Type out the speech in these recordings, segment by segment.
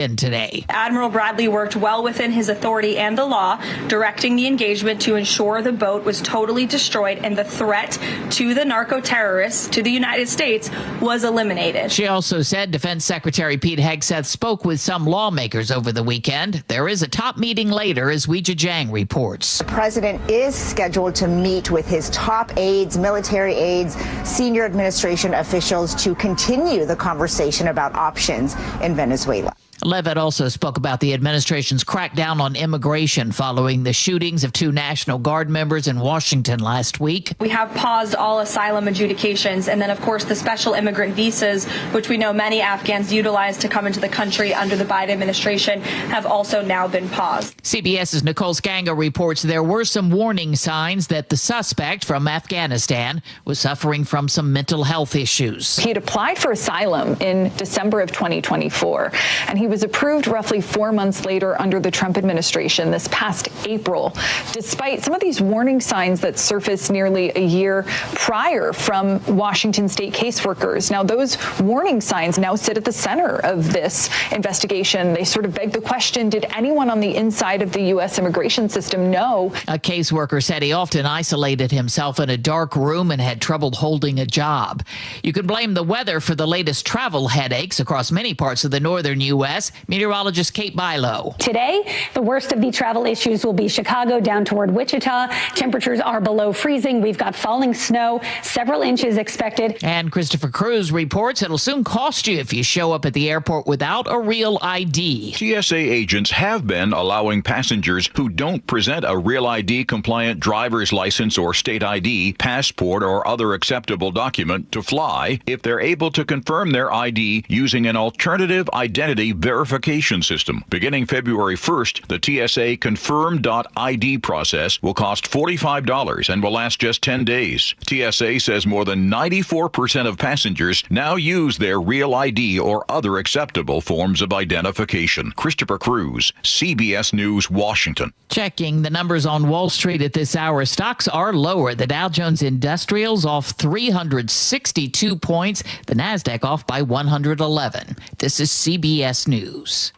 today. Admiral Bradley worked well within his authority and the law, directing the engagement to ensure the boat was totally destroyed and the threat to the narco-terrorists to the United States was eliminated. She also said Defense Secretary Pete Hegseth spoke with some lawmakers over the weekend. There is a top meeting later, as Weijia Jiang reports. The president is scheduled to meet with his top aides, military aides, senior administration officials to continue the conversation about options in Venezuela. Leavitt also spoke about the administration's crackdown on immigration following the shootings of 2 National Guard members in Washington last week. We have paused all asylum adjudications, and then, of course, the special immigrant visas, which we know many Afghans utilize to come into the country under the Biden administration, have also now been paused. CBS's Nicole Scanga reports there were some warning signs that the suspect from Afghanistan was suffering from some mental health issues. He had applied for asylum in December of 2024, and he was approved roughly 4 months later under the Trump administration this past April, despite some of these warning signs that surfaced nearly a year prior from Washington state caseworkers. Now, those warning signs now sit at the center of this investigation. They sort of beg the question, did anyone on the inside of the U.S. immigration system know? A caseworker said he often isolated himself in a dark room and had trouble holding a job. You can blame the weather for the latest travel headaches across many parts of the northern U.S. Meteorologist Kate Bilo. Today, the worst of the travel issues will be Chicago down toward Wichita. Temperatures are below freezing. We've got falling snow, several inches expected. And Christopher Cruz reports it'll soon cost you if you show up at the airport without a real ID. TSA agents have been allowing passengers who don't present a real ID compliant driver's license or state ID, passport, or other acceptable document to fly if they're able to confirm their ID using an alternative identity verification system. Beginning February 1st, the TSA Confirm.ID process will cost $45 and will last just 10 days. TSA says more than 94% of passengers now use their real ID or other acceptable forms of identification. Christopher Cruz, CBS News, Washington. Checking the numbers on Wall Street at this hour, stocks are lower. The Dow Jones Industrials off 362 points. The Nasdaq off by 111. This is CBS News.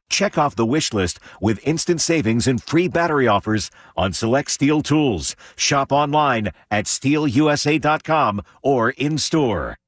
Check off the wish list with instant savings and free battery offers on select Steel tools. Shop online at steelusa.com or in-store.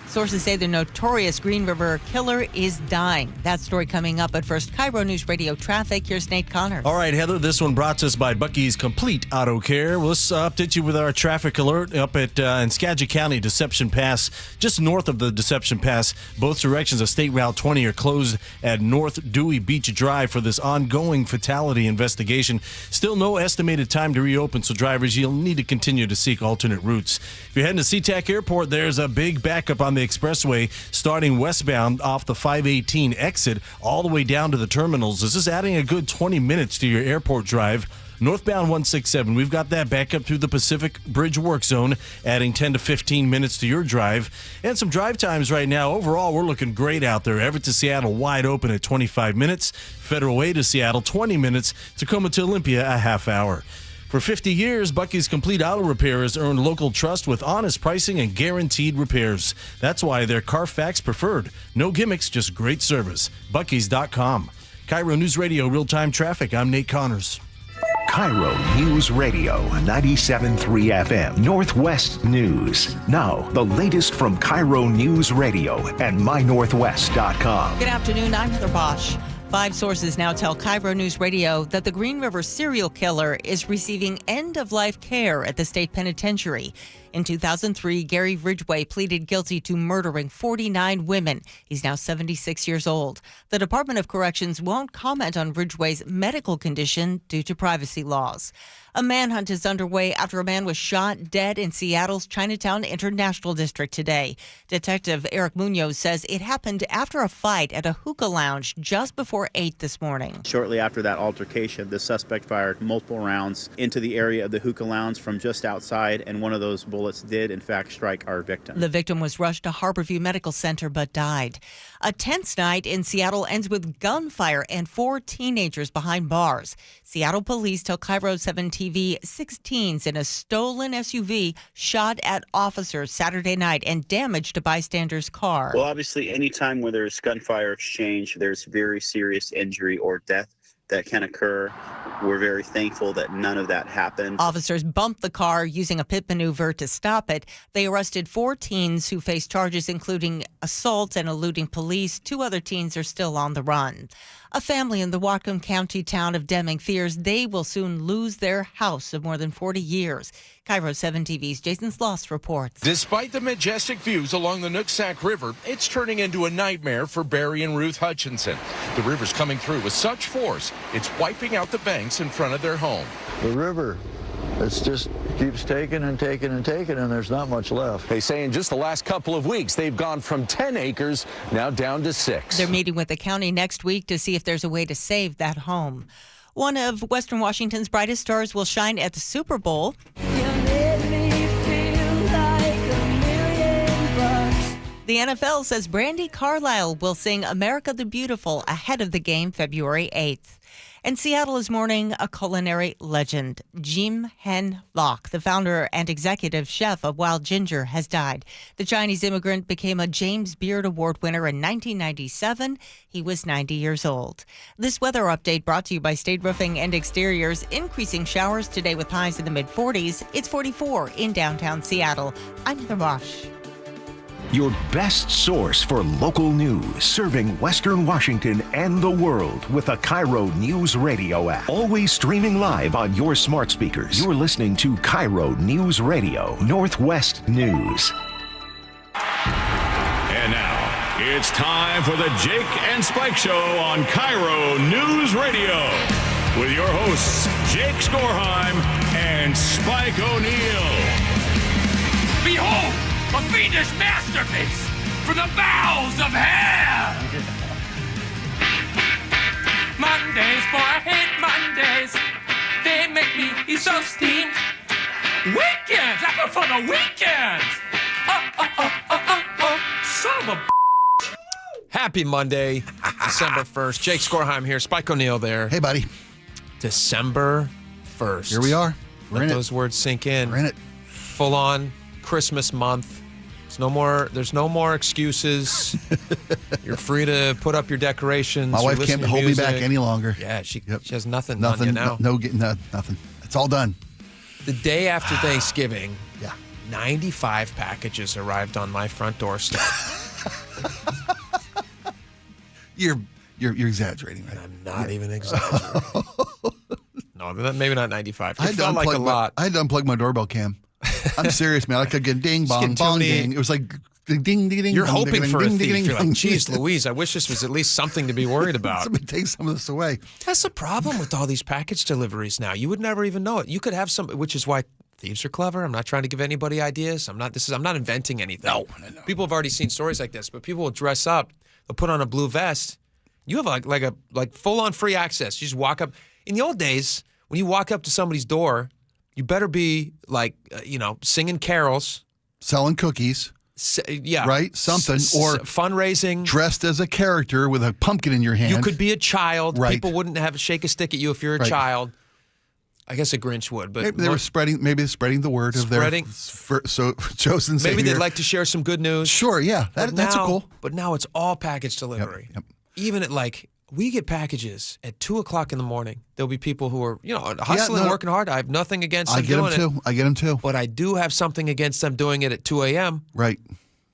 Sources say the notorious Green River killer is dying. That story coming up. But first, KIRO News Radio traffic. Here's Nate Connors. All right, Heather, this one brought to us by Bucky's Complete Auto Care. Let's update you with our traffic alert up at in Skagit County, Deception Pass, just north of the Deception Pass. Both directions of State Route 20 are closed at North Dewey Beach Drive for this ongoing fatality investigation. Still no estimated time to reopen, so drivers, you'll need to continue to seek alternate routes. If you're heading to SeaTac Airport, there's a big backup on the expressway starting westbound off the 518 exit all the way down to the terminals. This is adding a good 20 minutes to your airport drive. Northbound 167, we've got that back up through the Pacific Bridge Work Zone, adding 10 to 15 minutes to your drive. And some drive times right now. Overall, we're looking great out there. Everett to Seattle wide open at 25 minutes. Federal Way to Seattle, 20 minutes. Tacoma to Olympia, a half hour. For 50 years, Bucky's Complete Auto Repair has earned local trust with honest pricing and guaranteed repairs. That's why they're Carfax preferred. No gimmicks, just great service. Bucky's.com. KIRO News Radio real-time traffic. I'm Nate Connors. KIRO News Radio 97.3 FM Northwest News. Now, the latest from KIRO News Radio and mynorthwest.com. Good afternoon. I'm Heather Bosch. 5 sources now tell KIRO News Radio that the Green River serial killer is receiving end-of-life care at the state penitentiary. In 2003, Gary Ridgway pleaded guilty to murdering 49 women. He's now 76 years old. The Department of Corrections won't comment on Ridgway's medical condition due to privacy laws. A manhunt is underway after a man was shot dead in Seattle's Chinatown International District today. Detective Eric Munoz says it happened after a fight at a hookah lounge just before 8 this morning. Shortly after that altercation, the suspect fired multiple rounds into the area of the hookah lounge from just outside, and one of those bullets bullets did, in fact, strike our victim. The victim was rushed to Harborview Medical Center but died. A tense night in Seattle ends with gunfire and 4 teenagers behind bars. Seattle police tell KIRO 7 TV 6 teens in a stolen SUV shot at officers Saturday night and damaged a bystander's car. Well, obviously, anytime where there's gunfire exchange, there's very serious injury or death that can occur. We're very thankful that none of that happened. Officers bumped the car using a pit maneuver to stop it. They arrested 4 teens who face charges including assault and eluding police. 2 other teens are still on the run. A family in the Whatcom County town of Deming fears they will soon lose their house of more than 40 years. KIRO 7 TV's Jason Sloss reports. Despite the majestic views along the Nooksack River, it's turning into a nightmare for Barry and Ruth Hutchinson. The river's coming through with such force, it's wiping out the banks in front of their home. The river, it just keeps taking and taking and taking, and there's not much left. They say in just the last couple of weeks, they've gone from 10 acres now down to 6. They're meeting with the county next week to see if there's a way to save that home. One of Western Washington's brightest stars will shine at the Super Bowl. The NFL says Brandi Carlile will sing America the Beautiful ahead of the game February 8th. And Seattle is mourning a culinary legend. Jim Hen Lock, the founder and executive chef of Wild Ginger, has died. The Chinese immigrant became a James Beard Award winner in 1997. He was 90 years old. This weather update brought to you by State Roofing and Exteriors. Increasing showers today with highs in the mid-40s. It's 44 in downtown Seattle. I'm Heather Bosch. Your best source for local news, serving Western Washington and the world with the KIRO Newsradio App. Always streaming live on your smart speakers. You're listening to KIRO Newsradio, Northwest News. And now, it's time for the Jake and Spike Show on KIRO Newsradio. With your hosts, Jake Skorheim and Spike O'Neill. Behold! A fiendish masterpiece from the bowels of hell! Mondays, boy, I hate Mondays. They make me so steamed. Weekends, I prefer the weekends. Son of a Happy Monday, December 1st. Jake Skorheim here, Spike O'Neill there. Hey, buddy. December 1st. Here we are. We're Let in those words sink in. We're in it. Full on Christmas month. There's no more excuses. You're free to put up your decorations. My wife can't hold me back any longer. Yeah, she has nothing on you now. Nothing. It's all done. The day after Thanksgiving, yeah, 95 packages arrived on my front doorstep. You're exaggerating, right? I'm not even exaggerating. No, maybe not 95. It felt like a lot. I had to unplug my doorbell cam. I'm serious, man. I kept getting ding, bong, bong, ding. It was like ding, ding, ding. You're ding, hoping ding, for ding, a thief. ding, You're ding, like, geez, Louise, I wish this was at least something to be worried about. Somebody take some of this away. That's the problem with all these package deliveries now. You would never even know it. You could have some, which is why thieves are clever. I'm not trying to give anybody ideas. I'm not inventing anything. No. People have already seen stories like this, but people will dress up. They'll put on a blue vest. You have like full on free access. You just walk up. In the old days, when you walk up to somebody's door, you better be singing carols, selling cookies. Yeah. Right? Something. Or fundraising. Dressed as a character with a pumpkin in your hand. You could be a child. Right. People wouldn't shake a stick at you if you're a child. I guess a Grinch would, but maybe they're spreading the word of their chosen savior. Maybe they'd like to share some good news. Sure, yeah. That's cool. But now it's all package delivery. Yep. Even at we get packages at 2:00 in the morning. There'll be people who are, hustling, working hard. I have nothing against them doing it. I get them too. But I do have something against them doing it at 2 a.m. Right.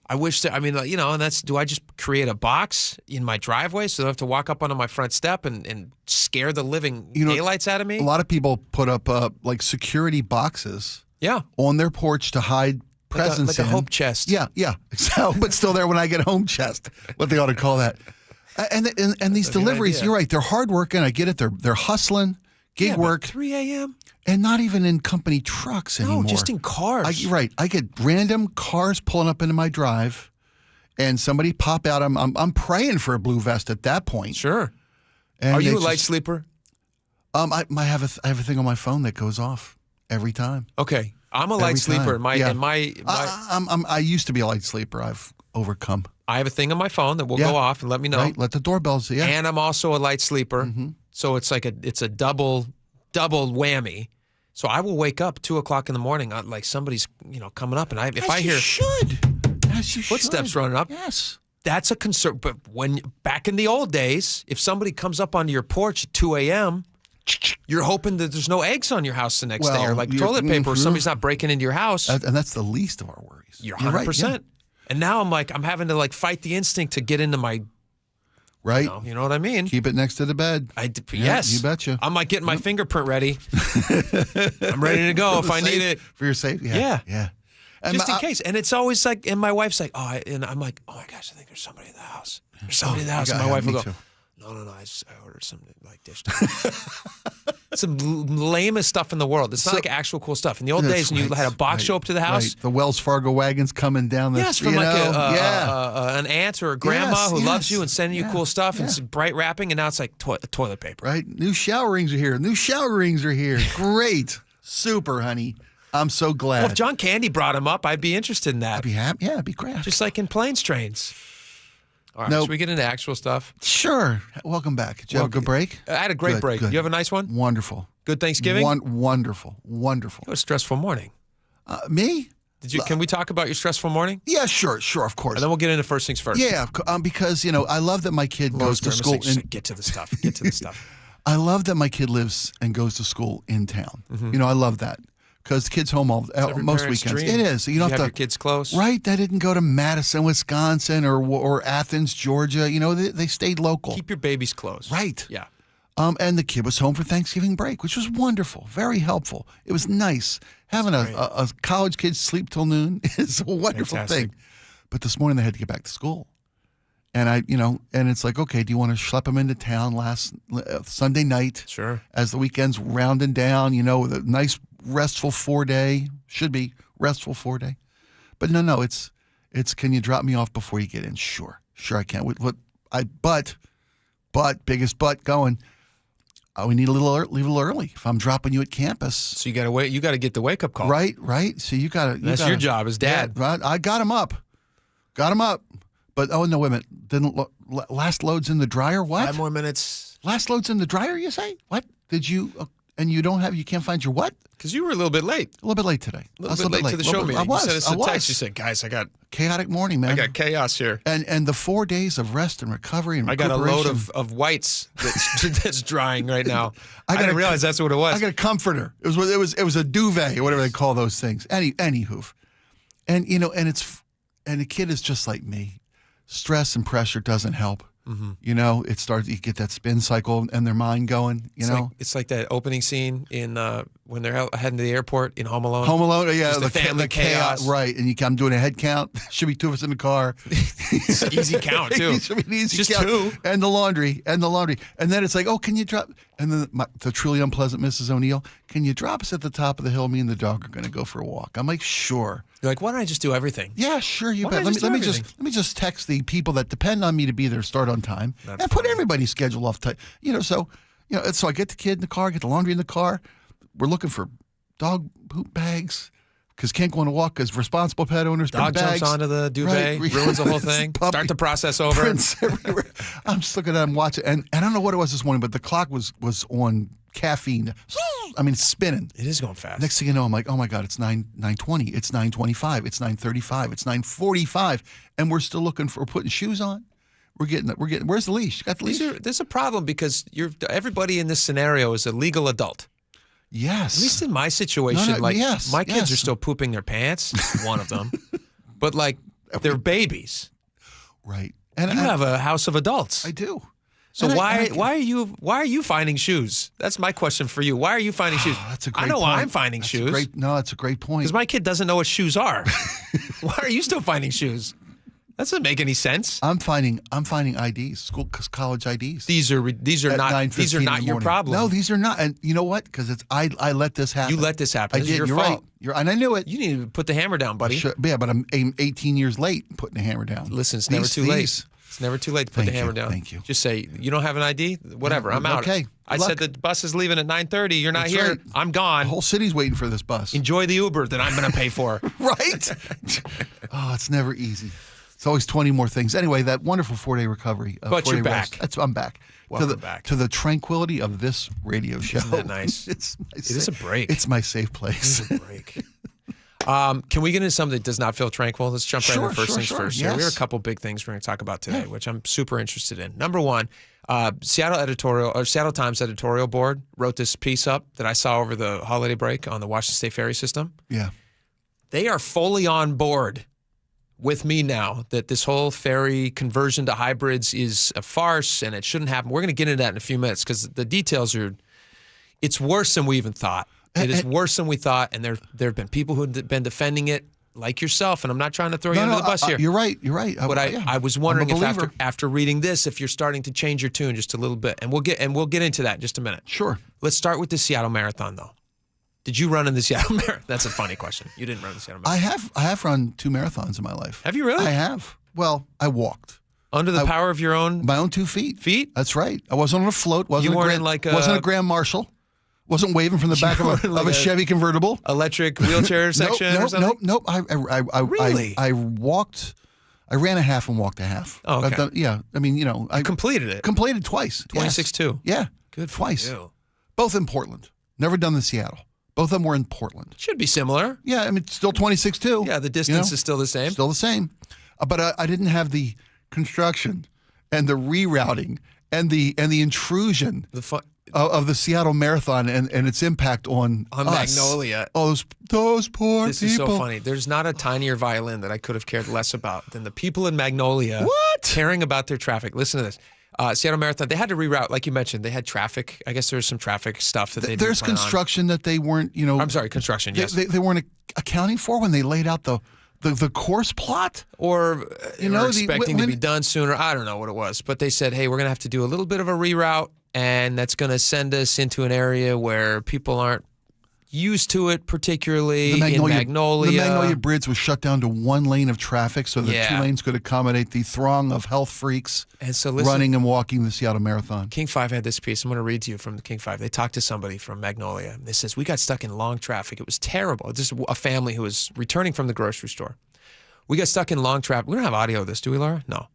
I wish that, and do I just create a box in my driveway so I don't have to walk up onto my front step and scare the living daylights out of me? A lot of people put up security boxes on their porch to hide presents like a hope chest. Yeah. So, but still there when I get home chest, what they ought to call that. And these deliveries, you're right, they're hardworking. I get it. They're hustling, gig work. 3 a.m. And not even in company trucks anymore. No, just in cars. I get random cars pulling up into my drive, and somebody pop out. I'm praying for a blue vest at that point. Sure. And are you a light sleeper? I have a thing on my phone that goes off every time. Okay. I'm a light sleeper. I used to be a light sleeper. I've overcome. I have a thing on my phone that will go off and let me know. Right. Let the doorbells. Yeah. And I'm also a light sleeper, so it's like a double whammy. So I will wake up 2:00 in the morning, like somebody's coming up, and if I hear footsteps running up, yes, that's a concern. But when back in the old days, if somebody comes up onto your porch at 2 a.m., you're hoping that there's no eggs on your house the next day, or like toilet paper, or somebody's not breaking into your house. And that's the least of our worries. You're 100%. Right, and now I'm having to like fight the instinct to get into my. Right. You know what I mean? Keep it next to the bed. Yes. You betcha. I'm like getting my fingerprint ready. I'm ready to go if I need it. For your safety. Yeah. Just in case. And it's always like, and my wife's like, and I'm like, oh my gosh, I think there's somebody in the house. There's somebody in the house. And my wife will go, no, I ordered some like dish. It's the lamest stuff in the world. It's not like actual cool stuff. In the old days, when you had a box show up to the house. The Wells Fargo wagons coming down the street. From like an aunt or a grandma who loves you and sending you cool stuff and it's bright wrapping, and now it's like toilet paper. Right. New shower rings are here. Great. Super, honey. I'm so glad. Well, if John Candy brought him up, I'd be interested in that. I'd be happy. Yeah, it'd be great. Just like in planes, trains. All right, should we get into actual stuff? Sure. Welcome back. Did you have a good break? I had a great break. Good. You have a nice one? Wonderful. Good Thanksgiving? Wonderful. It was a stressful morning. Me? Can we talk about your stressful morning? Yeah, sure, of course. And then we'll get into first things first. Yeah, because, I love that my kid goes to school. Get to the stuff. I love that my kid lives and goes to school in town. I love that. Because the kid's home most weekends. Dream. It is. So you don't have your kids close. Right. They didn't go to Madison, Wisconsin or Athens, Georgia. They stayed local. Keep your babies close. Right. Yeah. And the kid was home for Thanksgiving break, which was wonderful. Very helpful. It was nice. Having a college kid sleep till noon is a wonderful thing. But this morning they had to get back to school. And and it's like, okay, do you want to schlep them into town last Sunday night? Sure. As the weekend's rounding down, with a nice restful 4-day, should be restful 4-day. But no, it's can you drop me off before you get in? Sure I can. Biggest but going. We need leave a little early if I'm dropping you at campus. So you got to wait. You got to get the wake up call. Right. So you got to. That's your job as dad. Yeah, I got him up. But wait a minute. Didn't last load's in the dryer? What? 5 more minutes. Last load's in the dryer, you say? What? Did you and you can't find your what? Because you were a little bit late. A little bit late today. A little bit late to the show meeting. I was. You sent us a text. You said, guys, I got chaotic morning, man. I got chaos here. And the 4 days of rest and recovery and I got a load of whites that's drying right now. I didn't realize that's what it was. I got a comforter. It was a duvet or whatever they call those things. Anywho. And and the kid is just like me. Stress and pressure doesn't help. It starts. You get that spin cycle and their mind going. It's like that opening scene in when they're heading to the airport in Home Alone. Home Alone, yeah, just the family chaos, right? And I'm doing a head count. Should be 2 of us in the car. It's an easy count too. It should be an easy just count. 2. And the laundry, and then it's like, oh, can you drop? And then the truly unpleasant Mrs. O'Neill, can you drop us at the top of the hill? Me and the dog are going to go for a walk. I'm like, sure. You're like, why don't I just do everything? Yeah, sure, you bet. Let me just text the people that depend on me to be there, start on time, and put everybody's schedule off time. So I get the kid in the car, get the laundry in the car. We're looking for dog poop bags because can't go on a walk because responsible pet owners bring dog bags. jumps onto the duvet, ruins the whole thing. Start the process over. Everywhere. I'm just looking at him watching, and I don't know what it was this morning, but the clock was on caffeine. I mean, it's spinning. It is going fast. Next thing you know, I'm like, oh my God, it's 9:20, it's 9:25, it's 9:35, it's 9:45, and we're still looking for putting shoes on. We're getting. Where's the leash? You got the leash? There's a problem because everybody in this scenario is a legal adult. Yes. At least in my situation, my kids are still pooping their pants. One of them, but they're babies. Right. And you have a house of adults. I do. So why are you finding shoes? That's my question for you. Why are you finding shoes? That's a great I know point. why I'm finding shoes. That's a great point. Because my kid doesn't know what shoes are. Why are you still finding shoes? That doesn't make any sense. I'm finding IDs, college IDs. These are not your problem. No, these are not. And you know what? Because I let this happen. You let this happen. I did. Your You're fault. right. And I knew it. You need to put the hammer down, buddy. Yeah, but I'm 18 years late putting the hammer down. Listen, it's never too late. It's never too late to put the hammer down. Thank you. Just say, you don't have an ID? Whatever, I'm out. Okay. I said the bus is leaving at 9:30. You're not That's here. right. I'm gone. The whole city's waiting for this bus. Enjoy the Uber that I'm going to pay for. Right? Oh, it's never easy. It's always 20 more things. Anyway, that wonderful 4-day recovery. But you're back. I'm back. Welcome back. To the tranquility of this radio show. Isn't that nice? It is a break. It's my safe place. It is a break. Can we get into something that does not feel tranquil? Let's jump right into first things first. Yes. We have a couple big things we're going to talk about today, which I'm super interested in. Number one, Seattle Times editorial board wrote this piece up that I saw over the holiday break on the Washington State ferry system. Yeah. They are fully on board with me now that this whole ferry conversion to hybrids is a farce and it shouldn't happen. We're going to get into that in a few minutes because the details it's worse than we even thought. It is worse than we thought, and there have been people who have been defending it, like yourself, and I'm not trying to throw you under the bus here. You're right. But I was wondering if after reading this, if you're starting to change your tune just a little bit, and we'll get into that in just a minute. Sure. Let's start with the Seattle Marathon, though. Did you run in the Seattle Marathon? That's a funny question. You didn't run the Seattle Marathon. I have run 2 marathons in my life. Have you really? I have. Well, I walked. Under the power of your own? My own 2 feet. Feet? That's right. I wasn't on a float. You weren't in like wasn't a Grand Marshal. Wasn't waving from the back of a Chevy convertible. Electric wheelchair section or something? Nope. Really? I walked. I ran a half and walked a half. Oh, okay. I mean, I completed it. Completed twice. 26-2. Yeah. Good for twice. you. Both in Portland. Never done the Seattle. Both of them were in Portland. Should be similar. Yeah, I mean, still 26-2. Yeah, the distance is still the same. Still the same. But I didn't have the construction and the rerouting and the intrusion of the Seattle Marathon and its impact on us. Magnolia. Oh, those poor This people. is so funny. There's not a tinier violin that I could have cared less about than the people in Magnolia caring about their traffic. Listen to this. Seattle Marathon, they had to reroute, like you mentioned. They had traffic. I guess there's some traffic stuff that they didn't There's plan construction that they weren't, I'm sorry, construction, yes. They weren't accounting for when they laid out the course plot. Or expecting to be done sooner. I don't know what it was. But they said, hey, we're going to have to do a little bit of a reroute, and that's going to send us into an area where people aren't used to it, particularly in Magnolia. The Magnolia Bridge was shut down to 1 lane of traffic so that 2 lanes could accommodate the throng of health freaks running and walking the Seattle Marathon. King 5 had this piece. I'm going to read to you from the King 5. They talked to somebody from Magnolia. They says, we got stuck in long traffic. It was terrible. This is a family who was returning from the grocery store. We got stuck in long traffic. We don't have audio of this, do we, Laura? No.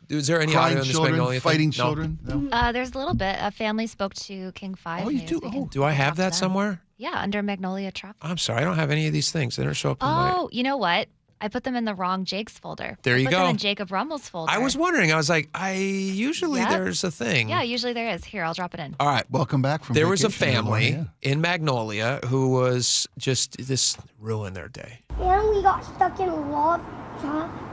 Is there any audio in this Magnolia fighting thing? children? No. There's a little bit. A family spoke to King 5. Oh, you do? Do I have that somewhere? Yeah, under Magnolia Traffic. I'm sorry. I don't have any of these things. They don't show up in my... Oh, you know what? I put them in the wrong Jake's folder. There you I go. put them in Jacob Rummel's folder. I was wondering. I was like, usually there's a thing. Yeah, usually there is. Here, I'll drop it in. All right. Welcome back from There was a vacation, family in Magnolia who was just this ruined their day. And we got stuck in a lot of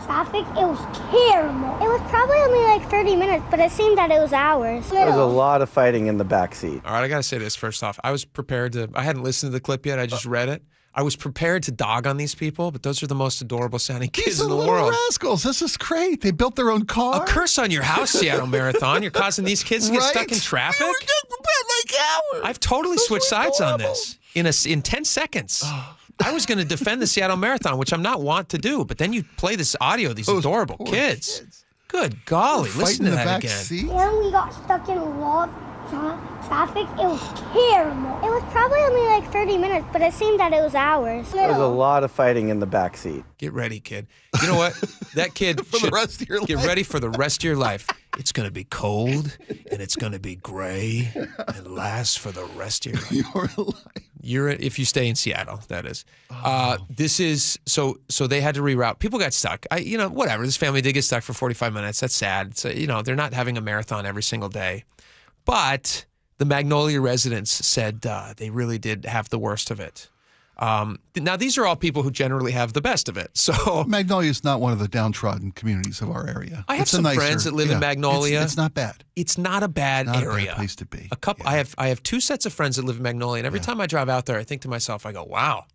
traffic. It was terrible. It was probably only like 30 minutes, but it seemed that it was hours. There was a lot of fighting in the backseat. All right, I got to say this first off. I was prepared to, I hadn't listened to the clip yet. I just read it. I was prepared to dog on these people, but those are the most adorable sounding kids in the world. Rascals. This is great. They built their own car. A curse on your house, Seattle Marathon. You're causing these kids to get stuck in traffic. They were like hours. I've totally switched sides on this in 10 seconds. I was going to defend the Seattle Marathon, which I'm not want to do, but then you play this audio of these adorable kids. Good golly, listen to that again. And we got stuck in a lot of traffic. It was terrible. It was probably only like 30 minutes, but it seemed that it was hours. There was a lot of fighting in the backseat. Get ready, kid. You know what? That kid the rest of your get life. ready for the rest of your life. It's going to be cold, and it's going to be gray, and last for the rest of your life. If you stay in Seattle, that is. This is so they had to reroute. People got stuck. Whatever. This family did get stuck for 45 minutes. That's sad. So, they're not having a marathon every single day. But the Magnolia residents said they really did have the worst of it. Now, these are all people who generally have the best of it. So Magnolia is not one of the downtrodden communities of our area. I have some friends that live in Magnolia. It's not bad. It's not a bad area. Not a bad place to be. I have 2 sets of friends that live in Magnolia, and every time I drive out there, I think to myself, I go, wow.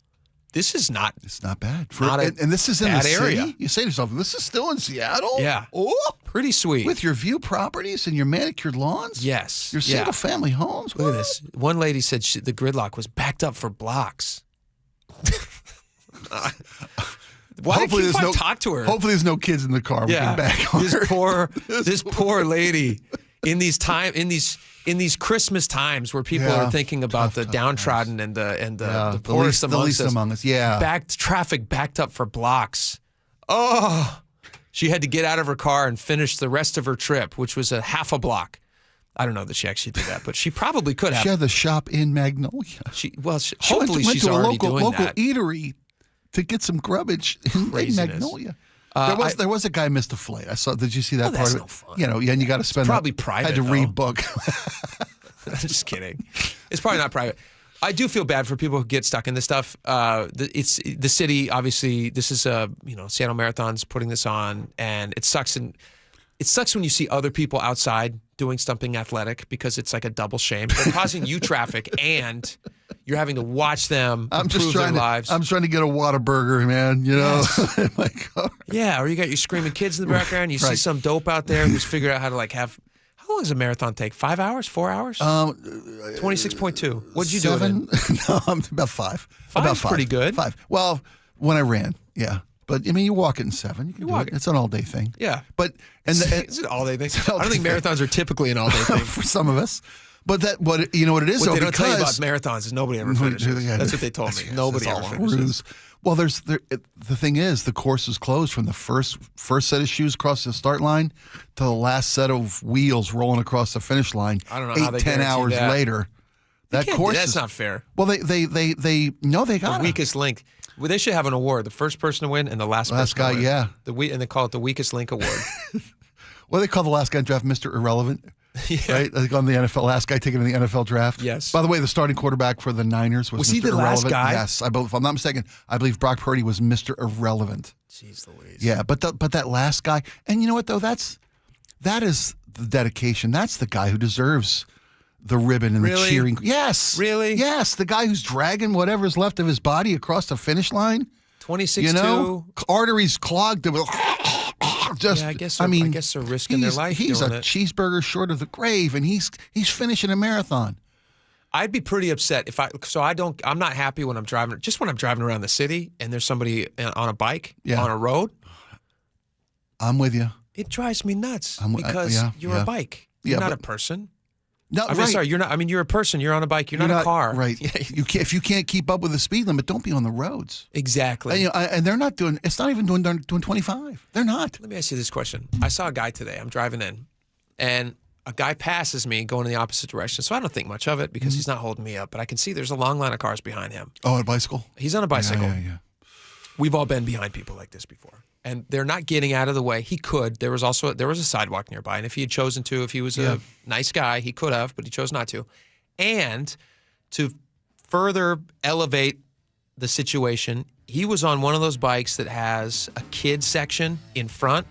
This is not. It's not bad. And this is in the city. Area. You say to yourself, "This is still in Seattle." Yeah. Oh, pretty sweet. With your view properties and your manicured lawns. Yes. Your single family homes. Look at this. One lady said the gridlock was backed up for blocks. Why did you talk to her? Hopefully there's no kids in the car. Yeah, back on this poor lady in these Christmas times where people are thinking about the downtrodden and the poorest among us. Yeah, Traffic backed up for blocks. Oh, she had to get out of her car and finish the rest of her trip, which was a half a block. I don't know that she actually did that, but she probably could have. She had the shop in Magnolia. Hopefully she's already doing that. Local eatery to get some grubbage in Magnolia. There was a guy missed a flight. I saw. Did you see that part of it? No fun. And you got to spend. It's probably private. Had to rebook. I'm just kidding. It's probably not private. I do feel bad for people who get stuck in this stuff. It's the city. Obviously, this is Seattle Marathon's putting this on, and it sucks. And it sucks when you see other people outside doing something athletic because it's like a double shame. They're causing you traffic, and you're having to watch them improve their lives. I'm trying to get a Whataburger, man. In my car. Yeah, or you got your screaming kids in the background. You see some dope out there who's figured out how to have. How long does a marathon take? 5 hours? 4 hours? 26.2. What'd you do it in? No, I'm about 5. About 5. Pretty good. 5. Well, when I ran, yeah. But I mean, you walk it in 7. You can do it. It's an all-day thing. Yeah. But it's an all-day thing. I don't think marathons are typically an all-day thing for some of us. But you know what it is? What they don't tell you about marathons is nobody ever finishes. That's what they told me. Nobody ever finishes. Well, the thing is, the course is closed from the first set of shoes across the start line to the last set of wheels rolling across the finish line. I don't know how they 10 hours that. later. That course that's not fair. Well, they got the weakest link. Well, they should have an award: the first person to win and the last guy. To win. Yeah, and they call it the weakest link award. What do they call the last guy in draft? Mr. Irrelevant. Yeah. Right? Like on the NFL, last guy taken in the NFL draft. Yes. By the way, the starting quarterback for the Niners was Mr. he the Irrelevant. last guy? Yes, if I'm not mistaken, I believe Brock Purdy was Mr. Irrelevant. Jeez Louise. Yeah, but that last guy, and you know what though? That is the dedication. That's the guy who deserves the ribbon and the cheering. Yes. Really? Yes, the guy who's dragging whatever's left of his body across the finish line. 26-2. Arteries clogged. I guess they're risking their life. He's a cheeseburger short of the grave, and he's finishing a marathon. I'd be pretty upset I'm not happy when I'm driving. Just when I'm driving around the city and there's somebody on a bike on a road. I'm with you. It drives me nuts because you're a bike. You're not a person. No, sorry, you're not. I mean, you're a person. You're on a bike. You're not a car. Right. If you can't keep up with the speed limit, don't be on the roads. Exactly. And they're not doing. It's not even doing 25. They're not. Let me ask you this question. I saw a guy today. I'm driving in, and a guy passes me going in the opposite direction. So I don't think much of it because he's not holding me up. But I can see there's a long line of cars behind him. Oh, on a bicycle? He's on a bicycle. Yeah. We've all been behind people like this before. And they're not getting out of the way. He could. There was a sidewalk nearby. And if he had chosen to, if he was a nice guy, he could have, but he chose not to. And to further elevate the situation, he was on one of those bikes that has a kid section in front.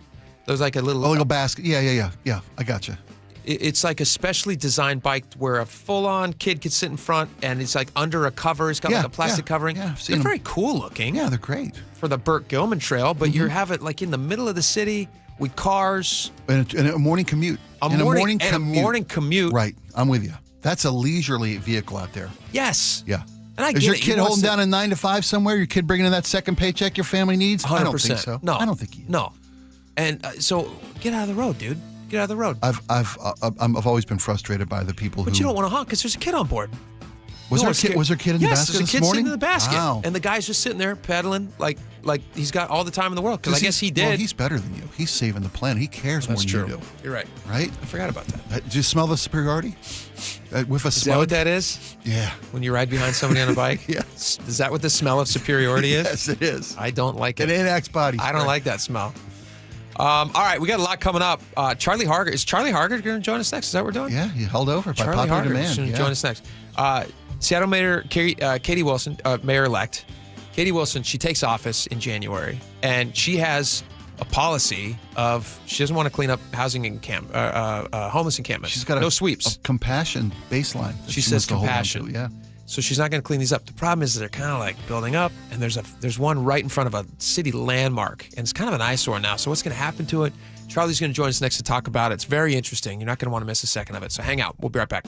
There's like a little basket. Yeah. I gotcha. It's like a specially designed bike where a full-on kid could sit in front, and it's like under a cover. It's got like a plastic covering. Yeah, they're very cool looking. Yeah, they're great for the Burt Gilman Trail. But you have it like in the middle of the city with cars and a morning commute. A morning commute. Right, I'm with you. That's a leisurely vehicle out there. Yes. Yeah. And is your kid holding down a 9 to 5 somewhere? Your kid bringing in that second paycheck your family needs? 100%. I don't think so. No, I don't think he is. No. And so get out of the road, dude. Get out of the road. I've always been frustrated by the people But you don't want to honk because there's a kid on board. Was there a kid in the basket this morning? Yes, there's a kid sitting in the basket. Wow. And the guy's just sitting there pedaling like he's got all the time in the world. Because I guess he did. Well, he's better than you. He's saving the planet. He cares more than you do. You're right. Right? I forgot about that. Did you smell the superiority? With a Is that what that is? Yeah. When you ride behind somebody on a bike? Yes. Is that what the smell of superiority is? Yes, it is. I don't like it. It enacts body. I don't like that smell. All right, we got a lot coming up. Charlie Harger. Is Charlie Harger going to join us next? Is that what we're doing? Yeah, he held over by Charlie popular Harger demand. is going to join us next. Seattle Mayor Katie Wilson, Mayor-elect. Katie Wilson, she takes office in January, and she has a policy of she doesn't want to clean up housing homeless encampments. She's got no sweeps. A compassion baseline. She says compassion. Yeah. So she's not going to clean these up. The problem is they're kind of like building up, and there's one right in front of a city landmark, and it's kind of an eyesore now. So what's going to happen to it? Charlie's going to join us next to talk about it. It's very interesting. You're not going to want to miss a second of it. So hang out. We'll be right back.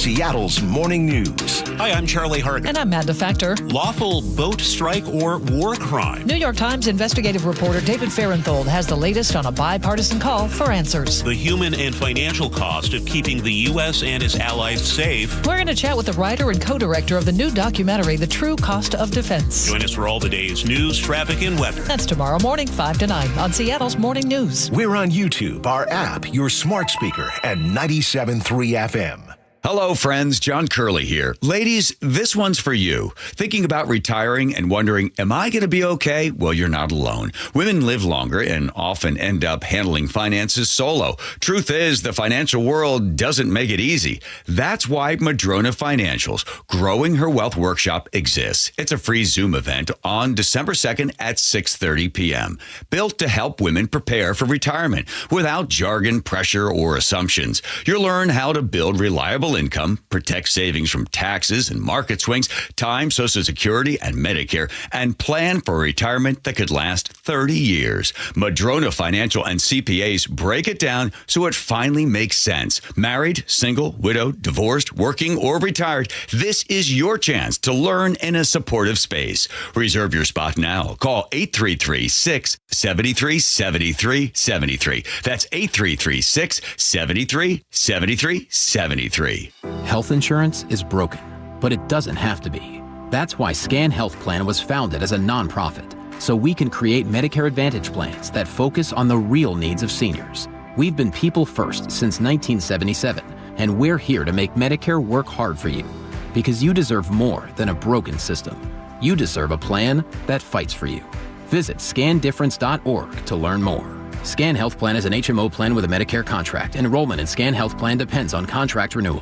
Seattle's morning news. Hi, I'm Charlie Hargan. And I'm Amanda Factor. Lawful boat strike or war crime? New York Times investigative reporter David Farenthold has the latest on a bipartisan call for answers. The human and financial cost of keeping the U.S. and its allies safe. We're going to chat with the writer and co-director of the new documentary, The True Cost of Defense. Join us for all the day's news, traffic, and weather. That's tomorrow morning, 5 to 9 on Seattle's Morning News. We're on YouTube, our app, your smart speaker, and 97.3 FM. Hello, friends. John Curley here. Ladies, this one's for you. Thinking about retiring and wondering, am I going to be okay? Well, you're not alone. Women live longer and often end up handling finances solo. Truth is, the financial world doesn't make it easy. That's why Madrona Financial's Growing Her Wealth Workshop exists. It's a free Zoom event on December 2nd at 6:30 p.m. Built to help women prepare for retirement without jargon, pressure, or assumptions. You'll learn how to build reliable income, protect savings from taxes and market swings, time Social Security and Medicare, and plan for retirement that could last 30 years. Madrona Financial and CPAs break it down so it finally makes sense. Married, single, widowed, divorced, working, or retired, this is your chance to learn in a supportive space. Reserve your spot now. Call 833-673-7373. That's 833-673-7373. Health insurance is broken, but it doesn't have to be. That's why Scan Health Plan was founded as a nonprofit, so we can create Medicare Advantage plans that focus on the real needs of seniors. We've been people first since 1977, and we're here to make Medicare work hard for you, because you deserve more than a broken system. You deserve a plan that fights for you. Visit scandifference.org to learn more. Scan Health Plan is an HMO plan with a Medicare contract. Enrollment in Scan Health Plan depends on contract renewal.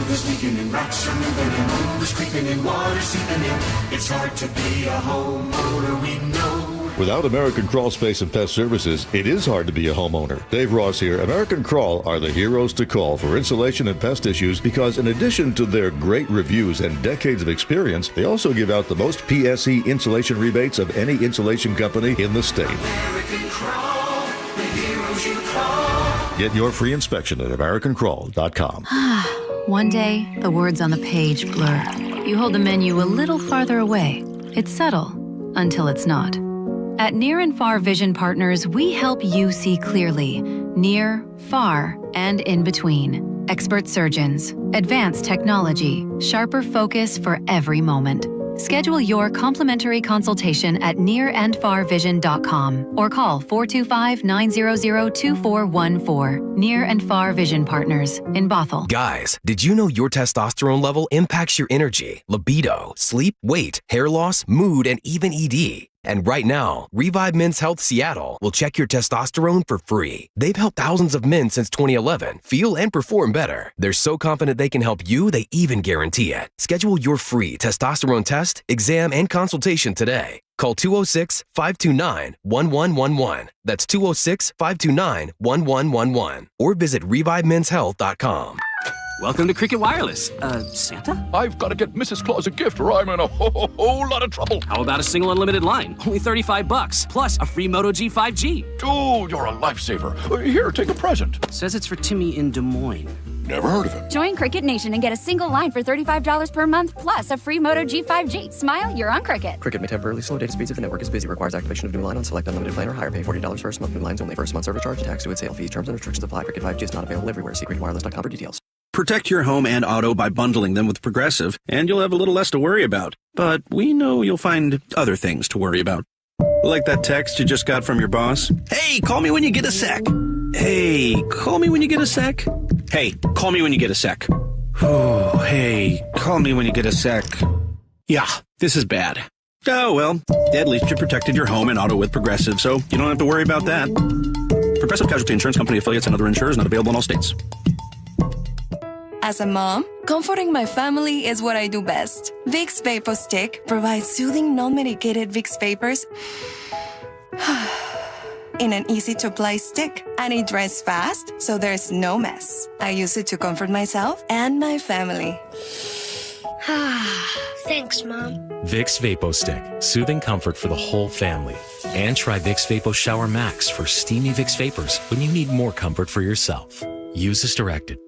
There's leaking and rats are moving and mold is creeping and water seeping in. It's hard to be a homeowner, we know. Without American Crawl Space and Pest Services, it is hard to be a homeowner. Dave Ross here. American Crawl are the heroes to call for insulation and pest issues because in addition to their great reviews and decades of experience, they also give out the most PSE insulation rebates of any insulation company in the state. American Crawl, the heroes you call. Get your free inspection at AmericanCrawl.com. One day, the words on the page blur. You hold the menu a little farther away. It's subtle until it's not. At Near and Far Vision Partners, we help you see clearly, near, far, and in between. Expert surgeons, advanced technology, sharper focus for every moment. Schedule your complimentary consultation at nearandfarvision.com or call 425-900-2414. Near and Far Vision Partners in Bothell. Guys, did you know your testosterone level impacts your energy, libido, sleep, weight, hair loss, mood, and even ED? And right now, Revive Men's Health Seattle will check your testosterone for free. They've helped thousands of men since 2011 feel and perform better. They're so confident they can help you, they even guarantee it. Schedule your free testosterone test, exam, and consultation today. Call 206-529-1111. That's 206-529-1111. Or visit ReviveMen'sHealth.com. Welcome to Cricket Wireless. Santa? I've got to get Mrs. Claus a gift or I'm in a whole lot of trouble. How about a single unlimited line? Only $35, plus a free Moto G 5G. Dude, you're a lifesaver. Here, take a present. Says it's for Timmy in Des Moines. Never heard of him. Join Cricket Nation and get a single line for $35 per month, plus a free Moto G 5G. Smile, you're on Cricket. Cricket may temporarily slow data speeds if the network is busy. Requires activation of new line on select unlimited plan or higher. Pay $40 first month. New lines only. First month service charge. Tax to its sale fees. Terms and restrictions apply. Cricket 5G is not available everywhere. See cricketwireless.com for details. Protect your home and auto by bundling them with Progressive, and you'll have a little less to worry about. But we know you'll find other things to worry about. Like that text you just got from your boss. Hey, call me when you get a sec. Hey, call me when you get a sec. Hey, call me when you get a sec. Oh, hey, call me when you get a sec. Yeah, this is bad. Oh, well, at least you protected your home and auto with Progressive, so you don't have to worry about that. Progressive Casualty Insurance Company affiliates and other insurers not available in all states. As a mom, comforting my family is what I do best. Vicks Vapor Stick provides soothing, non-medicated Vicks Vapors in an easy-to-apply stick, and it dries fast, so there's no mess. I use it to comfort myself and my family. Thanks, Mom. Vicks Vapo Stick, soothing comfort for the whole family. And try Vicks Vapo Shower Max for steamy Vicks Vapors when you need more comfort for yourself. Use as directed.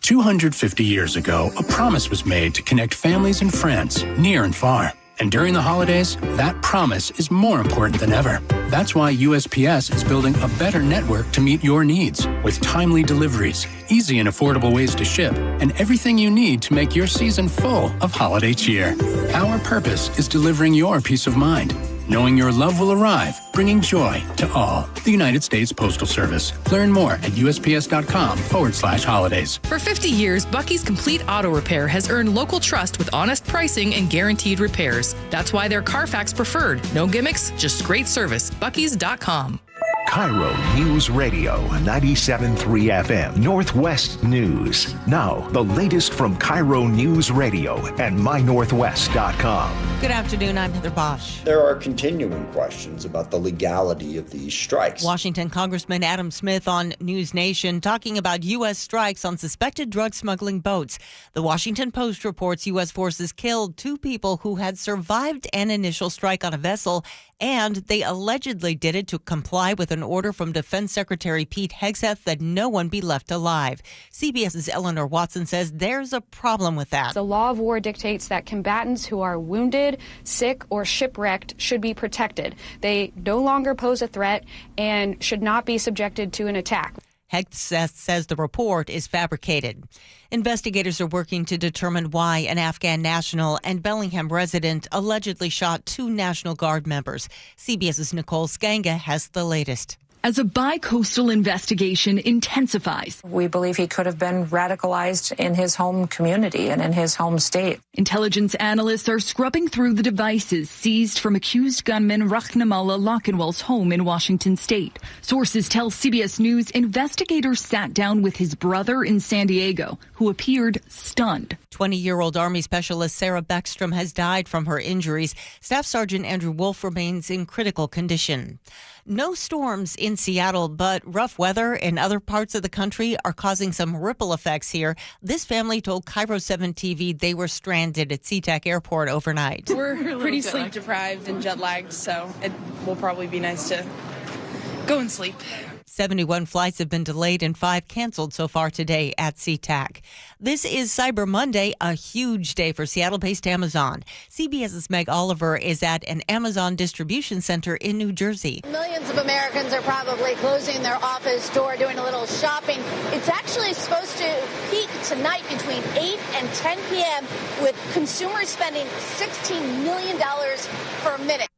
250 years ago, a promise was made to connect families and friends near and far. And during the holidays, that promise is more important than ever. That's why USPS is building a better network to meet your needs with timely deliveries, easy and affordable ways to ship, and everything you need to make your season full of holiday cheer. Our purpose is delivering your peace of mind, knowing your love will arrive, bringing joy to all. The United States Postal Service. Learn more at USPS.com/holidays. For 50 years, Bucky's Complete Auto Repair has earned local trust with honest pricing and guaranteed repairs. That's why they're Carfax preferred. No gimmicks, just great service. Bucky's.com. KIRO News Radio 97.3 FM, Northwest News. Now, the latest from KIRO News Radio and mynorthwest.com. Good afternoon, I'm Heather Bosch. There are continuing questions about the legality of these strikes. Washington Congressman Adam Smith on News Nation talking about U.S. strikes on suspected drug smuggling boats. The Washington Post reports U.S. forces killed 2 people who had survived an initial strike on a vessel, and they allegedly did it to comply with an order from Defense Secretary Pete Hegseth that no one be left alive. CBS's Eleanor Watson says there's a problem with that. The law of war dictates that combatants who are wounded, sick, or shipwrecked should be protected. They no longer pose a threat and should not be subjected to an attack. Hegseth says the report is fabricated. Investigators are working to determine why an Afghan national and Bellingham resident allegedly shot 2 National Guard members. CBS's Nicole Skanga has the latest. As a bi-coastal investigation intensifies, we believe he could have been radicalized in his home community and in his home state. Intelligence analysts are scrubbing through the devices seized from accused gunman Rahnamullah Lochinwell's home in Washington state. Sources tell CBS News investigators sat down with his brother in San Diego, who appeared stunned. 20-year-old Army Specialist Sarah Beckstrom has died from her injuries. Staff Sergeant Andrew Wolf remains in critical condition. No storms in Seattle, but rough weather in other parts of the country are causing some ripple effects here. This family told KIRO 7 TV they were stranded at SeaTac Airport overnight. We're pretty sleep deprived and jet lagged, so it will probably be nice to go and sleep. 71 flights have been delayed and 5 canceled so far today at SeaTac. This is Cyber Monday, a huge day for Seattle-based Amazon. CBS's Meg Oliver is at an Amazon distribution center in New Jersey. Millions of Americans are probably closing their office door, doing a little shopping. It's actually supposed to peak tonight between 8 and 10 p.m. with consumers spending $16 million per minute.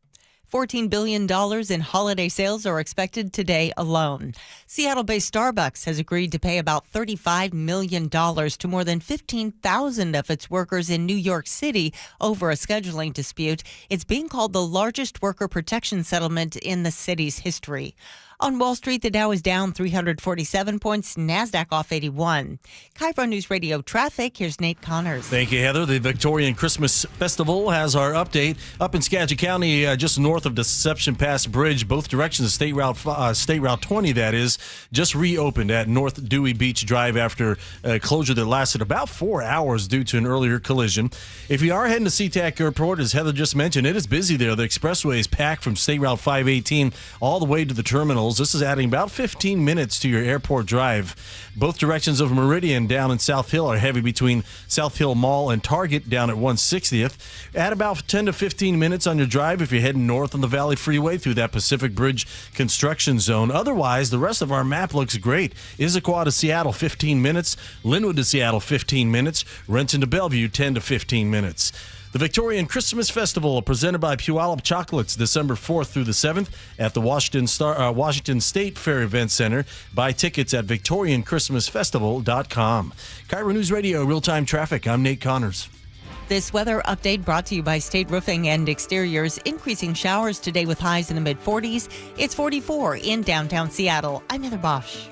$14 billion in holiday sales are expected today alone. Seattle-based Starbucks has agreed to pay about $35 million to more than 15,000 of its workers in New York City over a scheduling dispute. It's being called the largest worker protection settlement in the city's history. On Wall Street, the Dow is down 347 points, NASDAQ off 81. KIRO News Radio traffic, here's Nate Connors. Thank you, Heather. The Victorian Christmas Festival has our update. Up in Skagit County, just north of Deception Pass Bridge, both directions of State Route 20, that is, just reopened at North Dewey Beach Drive after a closure that lasted about 4 hours due to an earlier collision. If you are heading to SeaTac Airport, as Heather just mentioned, it is busy there. The expressway is packed from State Route 518 all the way to the terminals. This is adding about 15 minutes to your airport drive. Both directions of Meridian down in South Hill are heavy between South Hill Mall and Target down at 160th. Add about 10 to 15 minutes on your drive if you're heading north on the Valley Freeway through that Pacific Bridge construction zone. Otherwise, the rest of our map looks great. Issaquah to Seattle, 15 minutes. Linwood to Seattle, 15 minutes. Renton to Bellevue, 10 to 15 minutes. The Victorian Christmas Festival, presented by Puyallup Chocolates, December 4th through the 7th at the Washington State Fair Event Center. Buy tickets at victorianchristmasfestival.com. KIRO News Radio, real-time traffic. I'm Nate Connors. This weather update brought to you by State Roofing and Exteriors. Increasing showers today with highs in the mid-40s. It's 44 in downtown Seattle. I'm Heather Bosch.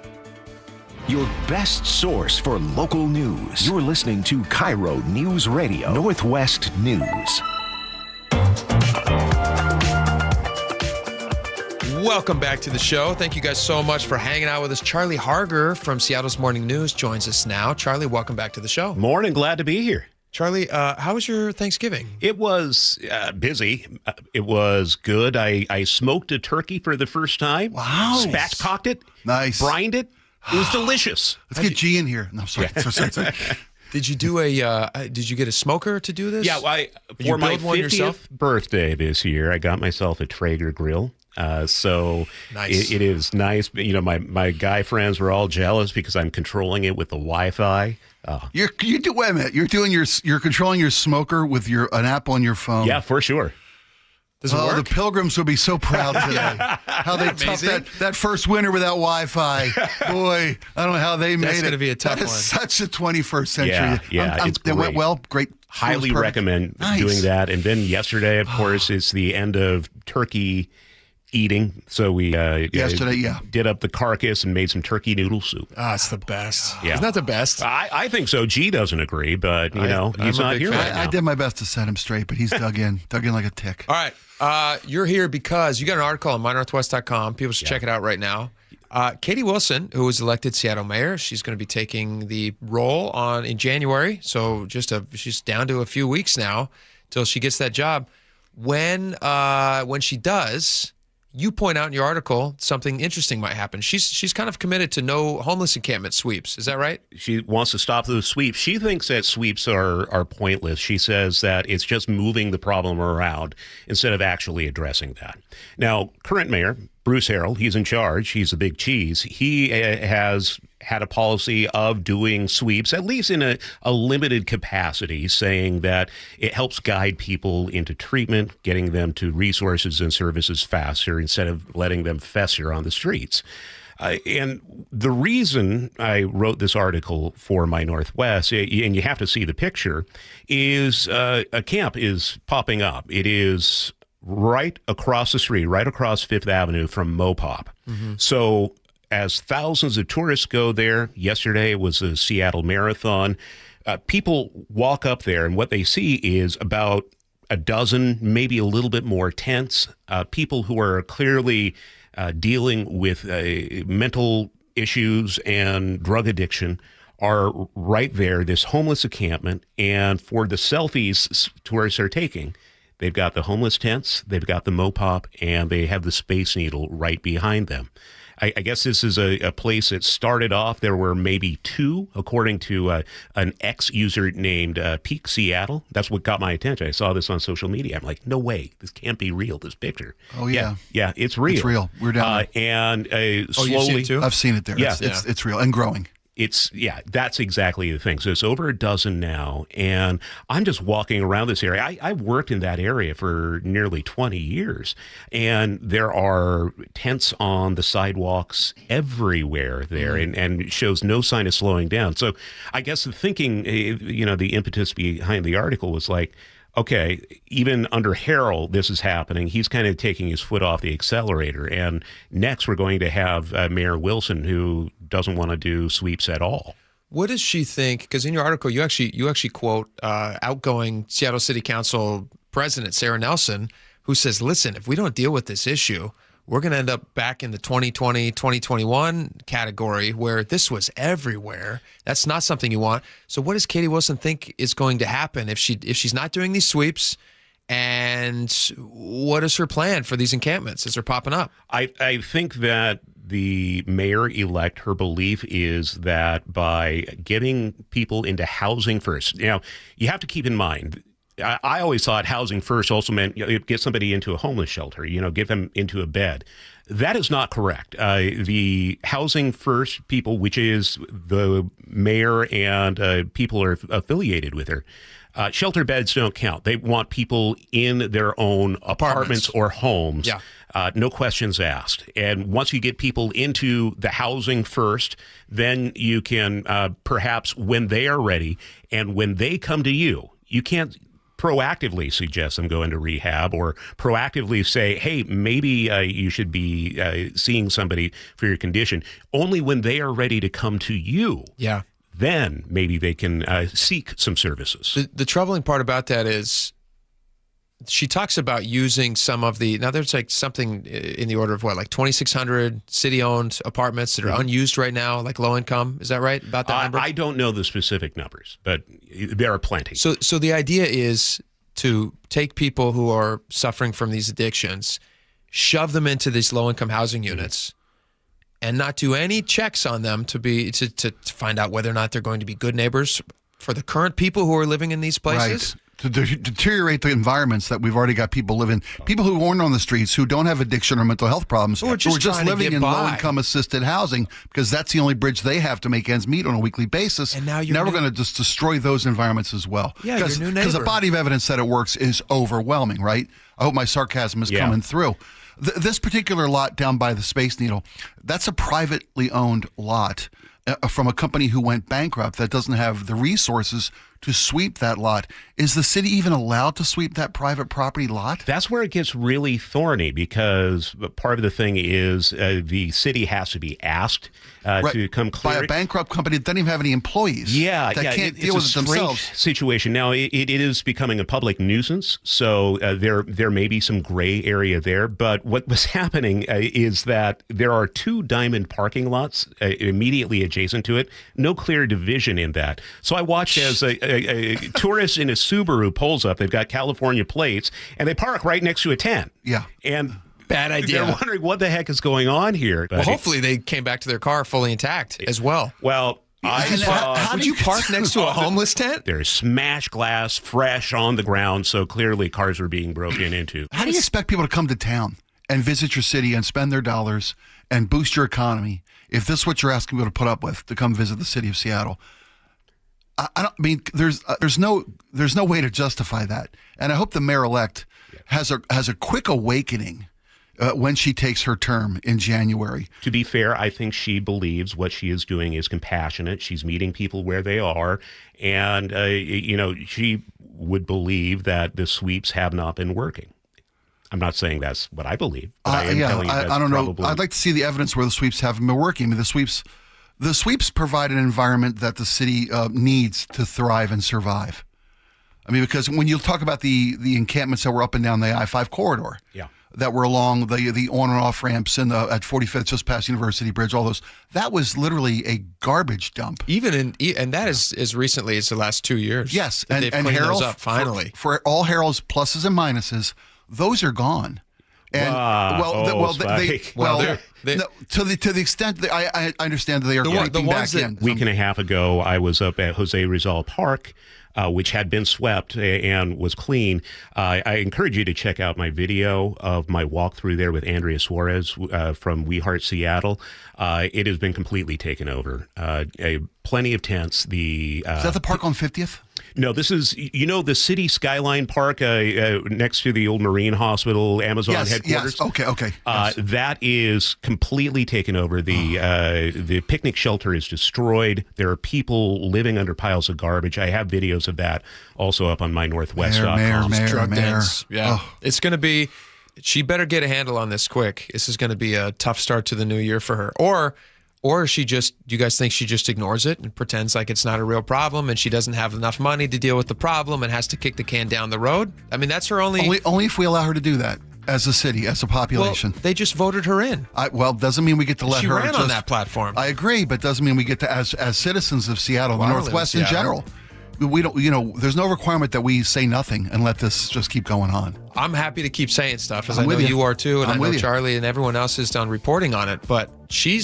Your best source for local news. You're listening to KIRO News Radio, Northwest News. Welcome back to the show. Thank you guys so much for hanging out with us. Charlie Harger from Seattle's Morning News joins us now. Charlie, welcome back to the show. Morning. Glad to be here. Charlie, how was your Thanksgiving? It was busy. It was good. I smoked a turkey for the first time. Wow. Spatchcocked it. Nice. Brined it. It was delicious. Let's get G in here. No, sorry. sorry. Did you do did you get a smoker to do this? Yeah, for my 50th birthday this year, I got myself a Traeger grill. So nice. It is nice. You know, my guy friends were all jealous because I'm controlling it with the Wi-Fi. Wait a minute. You're controlling your smoker with an app on your phone. Yeah, for sure. Does it work? The Pilgrims will be so proud today. How they toughed that first winter without Wi-Fi. Boy, I don't know how they made it. That's going to be a tough one. That is such a 21st century. Yeah, it's great. It went well. Great. Highly recommend doing that. And then yesterday, of course, it's the end of turkey eating. So we did up the carcass and made some turkey noodle soup. It's the best. Yeah. Isn't that the best? I think so. G doesn't agree, but he's not here right now. I did my best to set him straight, but he's dug in like a tick. All right. You're here because you got an article on mynorthwest.com. People should check it out right now. Katie Wilson, who was elected Seattle mayor, she's going to be taking the role in January. So she's down to a few weeks now till she gets that job. When she does, you point out in your article something interesting might happen. She's kind of committed to no homeless encampment sweeps. Is that right? She wants to stop those sweeps. She thinks that sweeps are pointless. She says that it's just moving the problem around instead of actually addressing that. Now, current mayor, Bruce Harrell, he's in charge. He's a big cheese. He has had a policy of doing sweeps, at least in a limited capacity, saying that it helps guide people into treatment, getting them to resources and services faster instead of letting them fester on the streets. And the reason I wrote this article for My Northwest, and you have to see the picture, is a camp is popping up. It is right across the street, right across Fifth Avenue from Mopop. Mm-hmm. So as thousands of tourists go there, yesterday was a Seattle Marathon, people walk up there and what they see is about a dozen, maybe a little bit more tents, people who are clearly dealing with mental issues and drug addiction are right there, this homeless encampment. And for the selfies tourists are taking, they've got the homeless tents, they've got the Mopop, and they have the Space Needle right behind them. I guess this is a place that started off, there were maybe two, according to an ex-user named Peak Seattle. That's what got my attention. I saw this on social media. I'm like, no way, this can't be real, this picture. Oh, yeah. Yeah, it's real. It's real. We're down there. And slowly. You've seen it too? I've seen it there. Yeah. It's real and growing. That's exactly the thing. So it's over a dozen now, and I'm just walking around this area. I worked in that area for nearly 20 years, and there are tents on the sidewalks everywhere there, and it shows no sign of slowing down. So I guess the thinking, the impetus behind the article was like, okay, even under Harrell, this is happening. He's kind of taking his foot off the accelerator. And next, we're going to have Mayor Wilson, who doesn't want to do sweeps at all. What does she think? Because in your article, you actually quote outgoing Seattle City Council President Sarah Nelson, who says, listen, if we don't deal with this issue, we're going to end up back in the 2020, 2021 category where this was everywhere. That's not something you want. So what does Katie Wilson think is going to happen if she's not doing these sweeps? And what is her plan for these encampments as they're popping up? I think that the mayor-elect, her belief is that by getting people into housing first, you have to keep in mind, I always thought housing first also meant get somebody into a homeless shelter, get them into a bed. That is not correct. The housing first people, which is the mayor and people are affiliated with her, shelter beds don't count. They want people in their own apartments or homes. Yeah. No questions asked. And once you get people into the housing first, then you can perhaps, when they are ready and when they come to you, you can't proactively suggest them go into rehab or proactively say, hey, maybe you should be seeing somebody for your condition. Only when they are ready to come to you. Yeah. Then maybe they can seek some services. The troubling part about that is she talks about using some of now there's like something in the order of 2,600 city-owned apartments that are unused right now, like low income. Is that right about that number? I don't know the specific numbers, but there are plenty. So the idea is to take people who are suffering from these addictions, shove them into these low income housing units, and not do any checks on them to find out whether or not they're going to be good neighbors for the current people who are living in these places. Right. To deteriorate the environments that we've already got people living, people who aren't on the streets, who don't have addiction or mental health problems, who are just living in low-income assisted housing because that's the only bridge they have to make ends meet on a weekly basis. And now we're going to just destroy those environments as well. Yeah, your new neighbor. Because the body of evidence that it works is overwhelming, right? I hope my sarcasm is coming through. This particular lot down by the Space Needle, that's a privately owned lot from a company who went bankrupt that doesn't have the resources to sweep that lot. Is the city even allowed to sweep that private property lot? That's where it gets really thorny, because part of the thing is the city has to be asked to come clear by a bankrupt company that doesn't even have any employees. Yeah, that can't deal with it themselves. Situation now. It is becoming a public nuisance, so there may be some gray area there. But what was happening is that there are 2 diamond parking lots immediately adjacent to it. No clear division in that. So I watched as a tourist in a Subaru pulls up. They've got California plates, and they park right next to a tent. Yeah. And bad idea. They're wondering what the heck is going on here. Well, hopefully they came back to their car fully intact as well. Well, would you park next to a homeless tent? There's smashed glass, fresh on the ground, so clearly cars were being broken into. How do you expect people to come to town and visit your city and spend their dollars and boost your economy if this is what you're asking people to put up with to come visit the city of Seattle? There's no way to justify that, and I hope the mayor-elect has a quick awakening when she takes her term in January. To be fair, I think she believes what she is doing is compassionate. She's meeting people where they are, and she would believe that the sweeps have not been working. I'm not saying that's what I believe, but I am telling you that's I don't probably... know. I'd like to see the evidence where the sweeps haven't been working. I mean, the sweeps provide an environment that the city needs to thrive and survive. I mean, because when you talk about the encampments that were up and down the I-5 corridor, that were along the on and off ramps at 45th, just past University Bridge, all those, that was literally a garbage dump. And that is as recently as the last 2 years. Yes, and they've cleaned those up finally. For all Harold's pluses and minuses, those are gone. And to the extent that I understand that they are creeping back in. A week and a half ago, I was up at Jose Rizal Park, which had been swept and was clean. I encourage you to check out my video of my walk through there with Andrea Suarez from We Heart Seattle. It has been completely taken over. Plenty of tents. Is that the park on 50th? No, this is, the City Skyline Park next to the old Marine Hospital, Amazon headquarters. Yes, okay. Yes. That is completely taken over. The picnic shelter is destroyed. There are people living under piles of garbage. I have videos of that also up on mynorthwest.com. Drug dens. Yeah. It's going to be, she better get a handle on this quick. This is going to be a tough start to the new year for her. Or do you guys think she just ignores it and pretends like it's not a real problem and she doesn't have enough money to deal with the problem and has to kick the can down the road? I mean, that's her only if we allow her to do that as a city, as a population. Well, they just voted her in. Doesn't mean we get to let her. She ran on that platform. I agree, but doesn't mean we get to, as citizens of Seattle, the Northwest in general. We don't, there's no requirement that we say nothing and let this just keep going on. I'm happy to keep saying stuff, as I know you are too, and I know Charlie and everyone else is done reporting on it, but she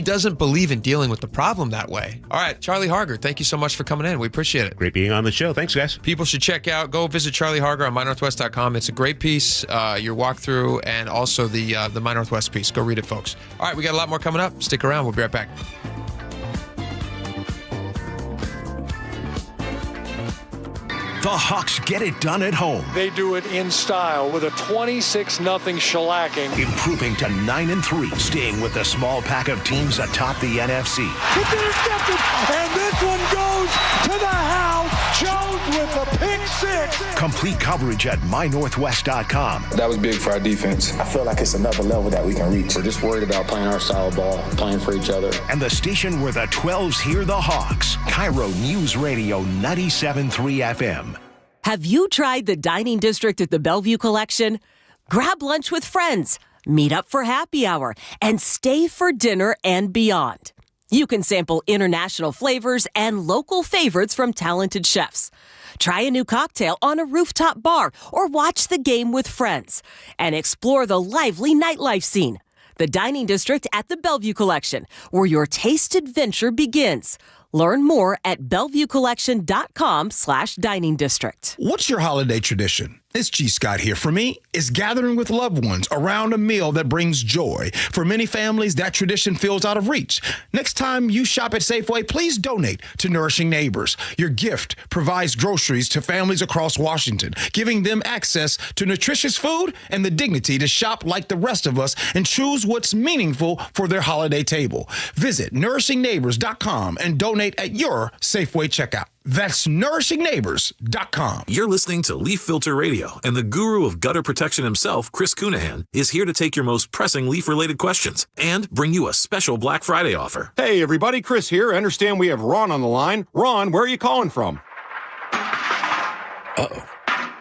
doesn't believe in dealing with the problem that way. All right, Charlie Harger, thank you so much for coming in. We appreciate it. Great being on the show. Thanks, guys. People should go visit Charlie Harger on mynorthwest.com. It's a great piece, your walkthrough, and also the My Northwest piece. Go read it, folks. All right, we got a lot more coming up. Stick around. We'll be right back. The Hawks get it done at home. They do it in style with a 26-0 shellacking. Improving to 9-3, staying with the small pack of teams atop the NFC. It's intercepted, and this one goes to the house. Jones with a pick six. Complete coverage at mynorthwest.com. That was big for our defense. I feel like it's another level that we can reach. We're just worried about playing our style of ball, playing for each other. And the station where the 12s hear the Hawks. KIRO Newsradio 97.3 FM. Have you tried the dining district at the Bellevue Collection? Grab lunch with friends, meet up for happy hour, and stay for dinner and beyond. You can sample international flavors and local favorites from talented chefs. Try a new cocktail on a rooftop bar or watch the game with friends and explore the lively nightlife scene. the dining district at the Bellevue Collection, where your taste adventure begins. Learn more at BellevueCollection.com/dining district. What's your holiday tradition? It's G. Scott here. For me, it's gathering with loved ones around a meal that brings joy. For many families, that tradition feels out of reach. Next time you shop at Safeway, please donate to Nourishing Neighbors. Your gift provides groceries to families across Washington, giving them access to nutritious food and the dignity to shop like the rest of us and choose what's meaningful for their holiday table. Visit nourishingneighbors.com and donate at your Safeway checkout. That's nourishingneighbors.com. You're listening to Leaf Filter Radio, and the guru of gutter protection himself, Chris Cunahan, is here to take your most pressing leaf-related questions and bring you a special Black Friday offer. Hey, everybody, Chris here. I understand we have Ron on the line. Ron, where are you calling from? Uh-oh.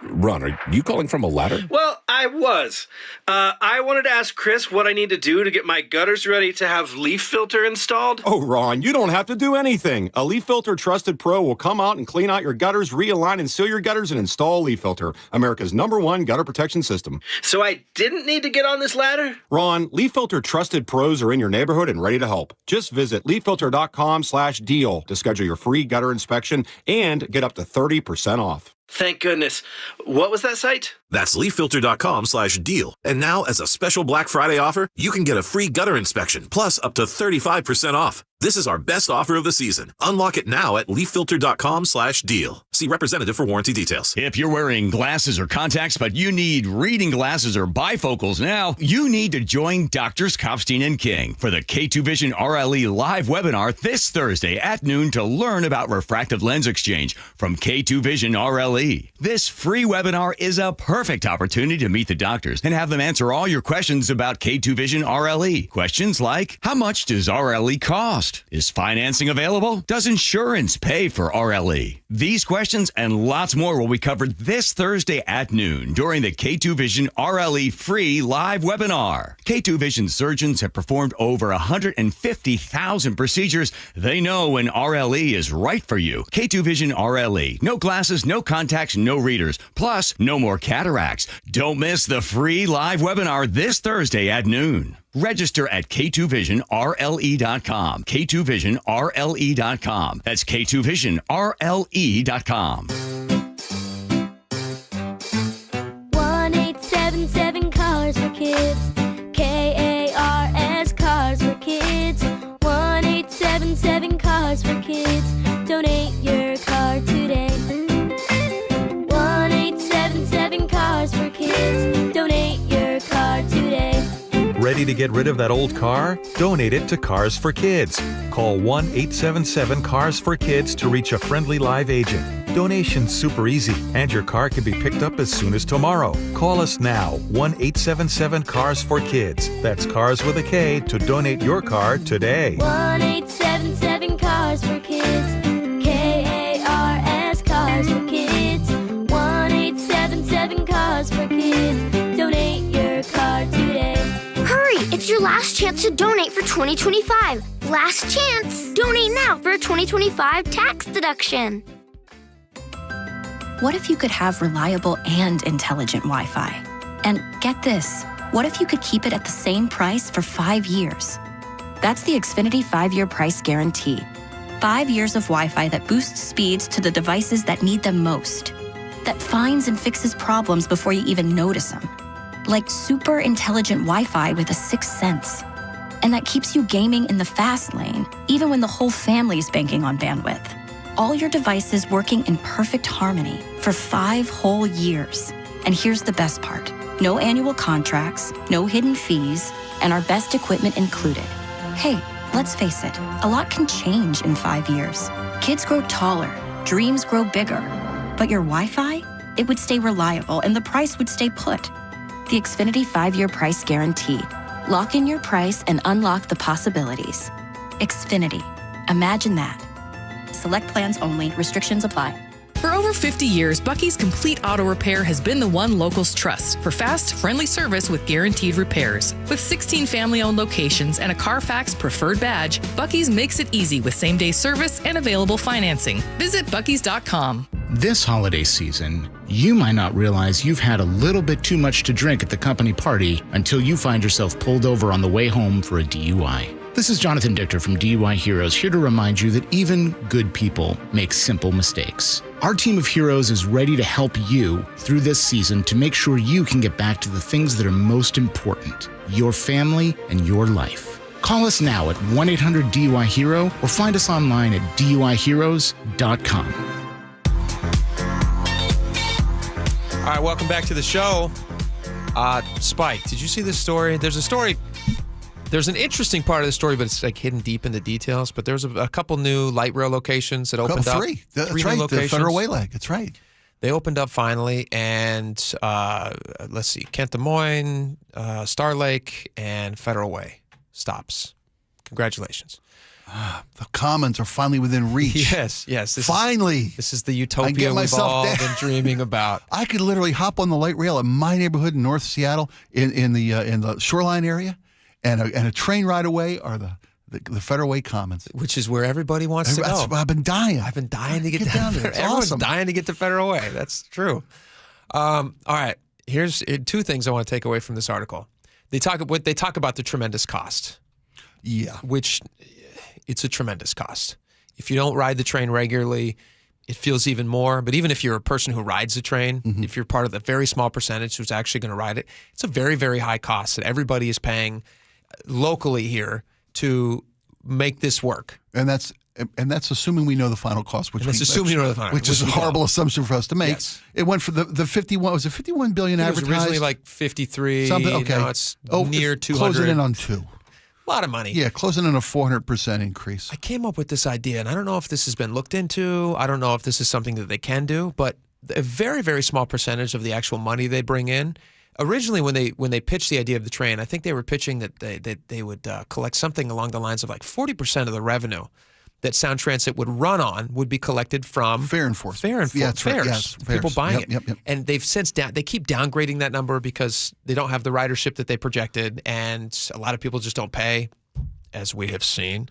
Ron, are you calling from a ladder? Well, I was. I wanted to ask Chris what I need to do to get my gutters ready to have Leaf Filter installed. Oh, Ron, you don't have to do anything. A Leaf Filter Trusted Pro will come out and clean out your gutters, realign and seal your gutters, and install Leaf Filter, America's #1 gutter protection system. So I didn't need to get on this ladder? Ron, Leaf Filter Trusted Pros are in your neighborhood and ready to help. Just visit leaffilter.com/deal to schedule your free gutter inspection and get up to 30% off. Thank goodness. What was that site? That's leaffilter.com/deal. And now, as a special Black Friday offer, you can get a free gutter inspection, plus up to 35% off. This is our best offer of the season. Unlock it now at leaffilter.com/deal. See representative for warranty details. If you're wearing glasses or contacts, but you need reading glasses or bifocals now, you need to join Drs. Kopstein and King for the K2 Vision RLE live webinar this Thursday at noon to learn about refractive lens exchange from K2 Vision RLE. This free webinar is a perfect opportunity to meet the doctors and have them answer all your questions about K2 Vision RLE. Questions like, how much does RLE cost? Is financing available? Does insurance pay for RLE? These questions and lots more will be covered this Thursday at noon during the K2 Vision RLE free live webinar. K2 Vision surgeons have performed over 150,000 procedures. They know when RLE is right for you. K2 Vision RLE. No glasses, no contacts, no readers. Plus, no more cataracts. Don't miss the free live webinar this Thursday at noon. Register at K2VisionRLE.com. K2VisionRLE.com. That's K2VisionRLE.com. 1877 Cars for Kids. KARS Cars for Kids. 1877 Cars for Kids. Donate your car today. 1877 Cars for Kids. Donate your car today. Ready to get rid of that old car? Donate it to Cars for Kids. Call 1-877-CARS-FOR-KIDS to reach a friendly live agent. Donation's super easy, and your car can be picked up as soon as tomorrow. Call us now, 1-877-CARS-FOR-KIDS. That's Cars with a K to donate your car today. 1877 Cars for Kids. KARS Cars for Kids. 1877 Cars for Kids. Donate your car today. Hurry! It's your last chance to donate for 2025. Last chance! Donate now for a 2025 tax deduction. What if you could have reliable and intelligent Wi-Fi? And get this, what if you could keep it at the same price for 5 years? That's the Xfinity 5-year price guarantee. 5 years of Wi-Fi that boosts speeds to the devices that need them most. That finds and fixes problems before you even notice them. Like super intelligent Wi-Fi with a 6th sense. And that keeps you gaming in the fast lane, even when the whole family is banking on bandwidth. All your devices working in perfect harmony for 5 whole years. And here's the best part. No annual contracts, no hidden fees, and our best equipment included. Hey, let's face it, a lot can change in 5 years. Kids grow taller, dreams grow bigger. But your Wi-Fi? It would stay reliable and the price would stay put. The Xfinity 5-year price guarantee. Lock in your price and unlock the possibilities. Xfinity. Imagine that. Select plans only. Restrictions apply. For over 50 years, Bucky's Complete Auto Repair has been the one locals trust for fast, friendly service with guaranteed repairs. With 16 family-owned locations and a Carfax preferred badge, Bucky's makes it easy with same-day service and available financing. Visit Bucky's.com. This holiday season, you might not realize you've had a little bit too much to drink at the company party until you find yourself pulled over on the way home for a DUI. This is Jonathan Dichter from DUI Heroes, here to remind you that even good people make simple mistakes. Our team of heroes is ready to help you through this season to make sure you can get back to the things that are most important, your family and your life. Call us now at 1-800-DUI-HERO or find us online at DUIHeroes.com. All right, welcome back to the show. Spike, did you see this story? There's a story. There's an interesting part of the story, but it's like hidden deep in the details. But there's a couple new light rail locations that opened up. Three. That's new right. locations. The Federal Way leg. That's right. They opened up finally, and let's see, Kent Des Moines, Star Lake, and Federal Way stops. Congratulations. The commons are finally within reach. Yes. Finally. This is the utopia we've all been dreaming about. I could literally hop on the light rail in my neighborhood in North Seattle in the shoreline area, and a train ride away are the Federal Way Commons, which is where everybody wants to go. I've been dying. To get down there. Everyone's awesome. dying to get to Federal Way. That's true. All right. Here's two things I want to take away from this article. They talk about the tremendous cost. Yeah. Which it's a tremendous cost. If you don't ride the train regularly, it feels even more. But even if you're a person who rides the train, if you're part of the very small percentage who's actually going to ride it, it's a very, very high cost that everybody is paying locally here to make this work. And that's assuming we know the final cost, which is a horrible assumption for us to make. Yes. It went for the 51. Was it 51 billion advertised? It was originally like 53. Something. Okay. Now it's near 200. Closing in on 2. A lot of money. Yeah, closing in a 400% increase. I came up with this idea, and I don't know if this has been looked into. I don't know if this is something that they can do, but a very, very small percentage of the actual money they bring in. Originally, when they pitched the idea of the train, I think they were pitching that they would collect something along the lines of like 40% of the revenue that Sound Transit would run on would be collected from fare enforcement. Fares. Right. Yes, people buying it. Yep. And they've since they keep downgrading that number because they don't have the ridership that they projected, and a lot of people just don't pay, as we have seen.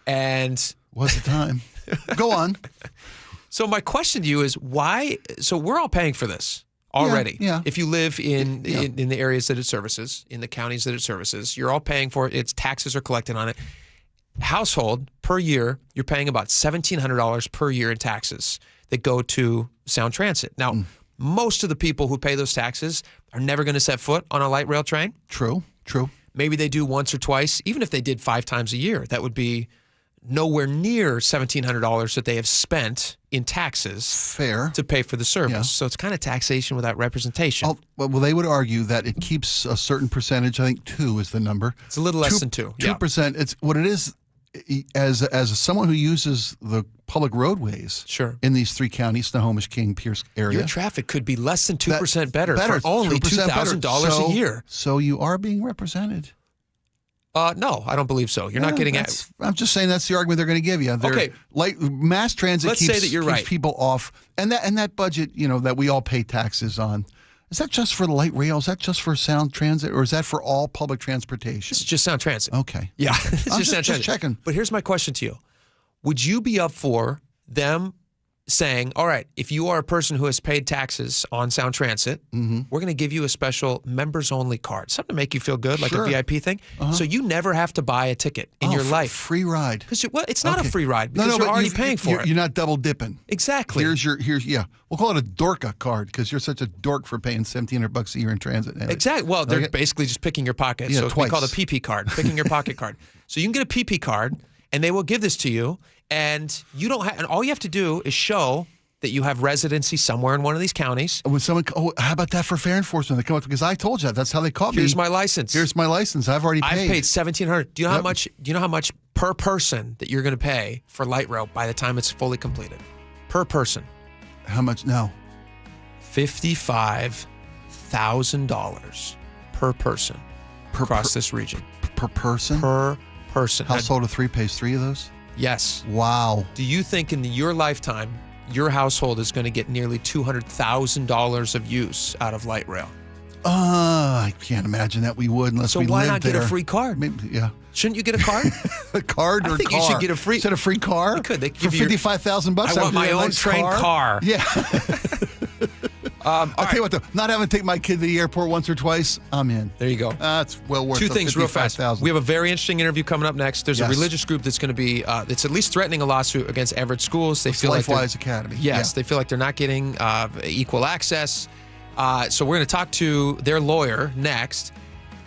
And what's the time? Go on. So my question to you is why? So we're all paying for this already. Yeah. If you live in the areas that it services, in the counties that it services, you're all paying for it. Its taxes are collected on it. Household per year, you're paying about $1,700 per year in taxes that go to Sound Transit. Now, most of the people who pay those taxes are never going to set foot on a light rail train. True. Maybe they do once or twice. Even if they did 5 times a year, that would be nowhere near $1,700 that they have spent in taxes to pay for the service. Yeah. So it's kind of taxation without representation. Well, they would argue that it keeps a certain percentage. I think 2 is the number. It's a little less than 2. 2%. It's what it is. As someone who uses the public roadways in these 3 counties, Snohomish, King, Pierce area, your traffic could be less than 2% better for only $2,000 a year. So you are being represented. No, I don't believe so. You're not getting it. I'm just saying that's the argument they're going to give you. Okay. Like mass transit Let's keeps, say that you're keeps right. people off. And that budget, that we all pay taxes on, is that just for the light rail? Is that just for Sound Transit? Or is that for all public transportation? It's just Sound Transit. Okay. Yeah. Okay. It's just Sound Transit. Checking. But here's my question to you. Would you be up for them saying, all right, if you are a person who has paid taxes on Sound Transit, we're going to give you a special members-only card, something to make you feel good, like a VIP thing. So you never have to buy a ticket in your life. Free ride. Well, it's not a free ride because you're already paying for it. You're not double dipping. Exactly. We'll call it a Dorka card because you're such a dork for paying $1,700 a year in transit. Exactly. Well, they're basically just picking your pocket. Yeah, so twice. we call it a PP card, picking your pocket card. So you can get a PP card, and they will give this to you, and you don't have. And all you have to do is show that you have residency somewhere in one of these counties. When someone, how about that for fare enforcement? They come up because I told you that's how they caught me. Here's my license. Here's my license. I've already paid. I've paid $1,700. Do you know how much? Do you know how much per person that you're going to pay for light rail by the time it's fully completed? Per person. How much now? $55,000 per person across this region. Per person? Per person. Household of 3 pays 3 of those? Yes. Wow. Do you think in your lifetime, your household is going to get nearly $200,000 of use out of light rail? I can't imagine that we would unless we lived there. So why not get a free card? Maybe, yeah. Shouldn't you get a card? A card or I think car? you should get a free. Is that a free car? You could. They for give you $55,000. I want my own train car. Yeah. I'll tell you what, though, not having to take my kid to the airport once or twice, I'm in. There you go. It's well worth it. Two things real fast. We have a very interesting interview coming up next. There's a religious group that's going to be, it's at least threatening a lawsuit against Everett schools. They feel like LifeWise Academy. Yes, they feel like they're not getting equal access. So we're going to talk to their lawyer next.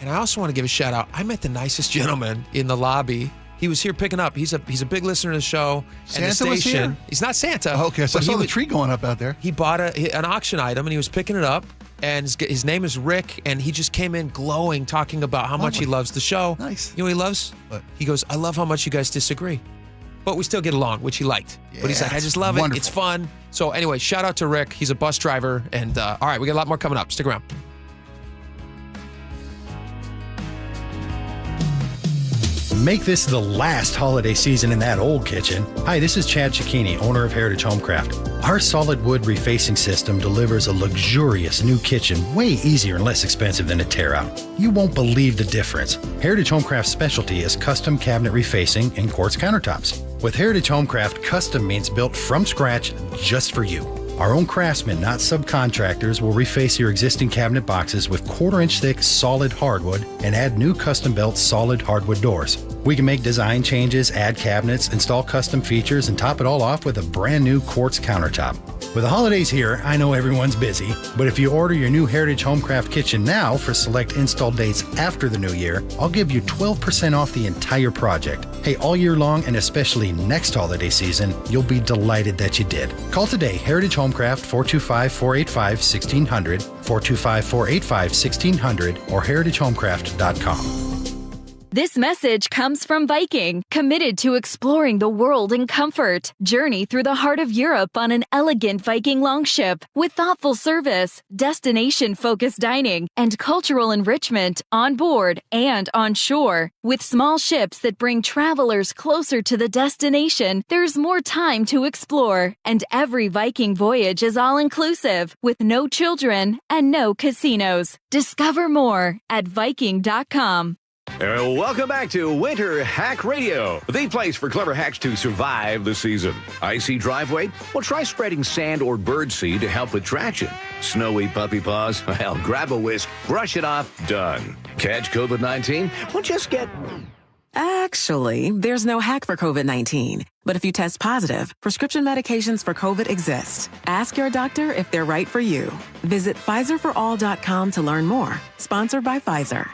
And I also want to give a shout out. I met the nicest gentleman in the lobby. He was here picking up. He's a big listener to the show. Santa and the station. was here? He's not Santa. Oh, okay, so I saw the tree going up out there. He bought an auction item and he was picking it up. And his name is Rick, and he just came in glowing, talking about how much he loves the show. Nice. You know what he loves? What? He goes, I love how much you guys disagree. But we still get along, which he liked. Yeah, but he's like, I just love it. It's fun. So anyway, shout out to Rick. He's a bus driver. And all right, we got a lot more coming up. Stick around. Make this the last holiday season in that old kitchen. Hi, this is Chad Cicchini, owner of Heritage Homecraft. Our solid wood refacing system delivers a luxurious new kitchen way easier and less expensive than a tear out. You won't believe the difference. Heritage Homecraft's specialty is custom cabinet refacing and quartz countertops. With Heritage Homecraft, custom means built from scratch just for you. Our own craftsmen, not subcontractors, will reface your existing cabinet boxes with 1/4-inch thick solid hardwood and add new custom-built solid hardwood doors. We can make design changes, add cabinets, install custom features, and top it all off with a brand new quartz countertop. With the holidays here, I know everyone's busy, but if you order your new Heritage Homecraft kitchen now for select install dates after the new year, I'll give you 12% off the entire project. Hey, all year long and especially next holiday season, you'll be delighted that you did. Call today, Heritage Homecraft, 425-485-1600, 425-485-1600, or heritagehomecraft.com. This message comes from Viking, committed to exploring the world in comfort. Journey through the heart of Europe on an elegant Viking longship with thoughtful service, destination-focused dining, and cultural enrichment on board and on shore. With small ships that bring travelers closer to the destination, there's more time to explore. And every Viking voyage is all-inclusive, with no children and no casinos. Discover more at Viking.com. Welcome back to Winter Hack Radio, the place for clever hacks to survive the season. Icy driveway? Well, try spreading sand or birdseed to help with traction. Snowy puppy paws? Well, grab a whisk, brush it off, done. Catch COVID-19? Well, just get... Actually, there's no hack for COVID-19. But if you test positive, prescription medications for COVID exist. Ask your doctor if they're right for you. Visit PfizerForAll.com to learn more. Sponsored by Pfizer.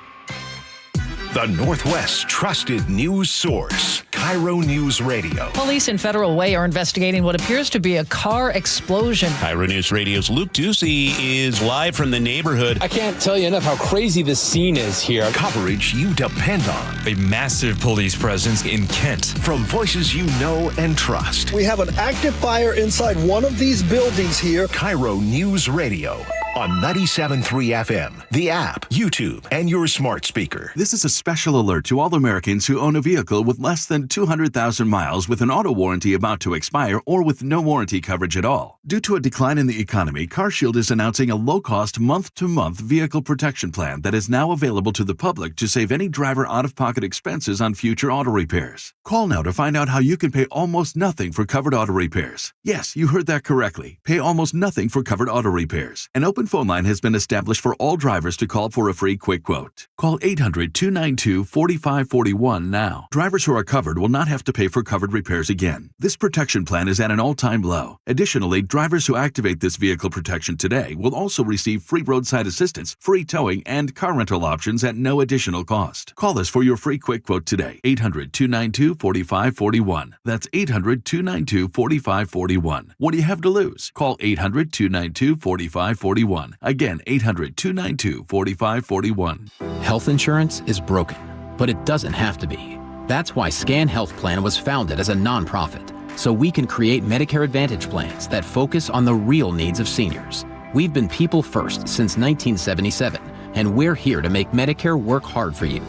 The Northwest's trusted news source, KIRO Newsradio. Police in Federal Way are investigating what appears to be a car explosion. KIRO News Radio's Luke Ducey is live from the neighborhood. I can't tell you enough how crazy this scene is here. Coverage you depend on. A massive police presence in Kent. From voices you know and trust. We have an active fire inside one of these buildings here. KIRO News Radio. On 97.3 FM, the app, YouTube, and your smart speaker. This is a special alert to all Americans who own a vehicle with less than 200,000 miles with an auto warranty about to expire or with no warranty coverage at all. Due to a decline in the economy, CarShield is announcing a low-cost month-to-month vehicle protection plan that is now available to the public to save any driver out-of-pocket expenses on future auto repairs. Call now to find out how you can pay almost nothing for covered auto repairs. Yes, you heard that correctly. Pay almost nothing for covered auto repairs. An open phone line has been established for all drivers to call for a free quick quote. Call 800-292-4541 now. Drivers who are covered will not have to pay for covered repairs again. This protection plan is at an all-time low. Additionally, drivers who activate this vehicle protection today will also receive free roadside assistance, free towing, and car rental options at no additional cost. Call us for your free quick quote today. 800-292-4541. That's 800-292-4541. What do you have to lose? Call 800-292-4541. Again, 800-292-4541. Health insurance is broken, but it doesn't have to be. That's why Scan Health Plan was founded as a nonprofit, so we can create Medicare Advantage plans that focus on the real needs of seniors. We've been people first since 1977, and we're here to make Medicare work hard for you,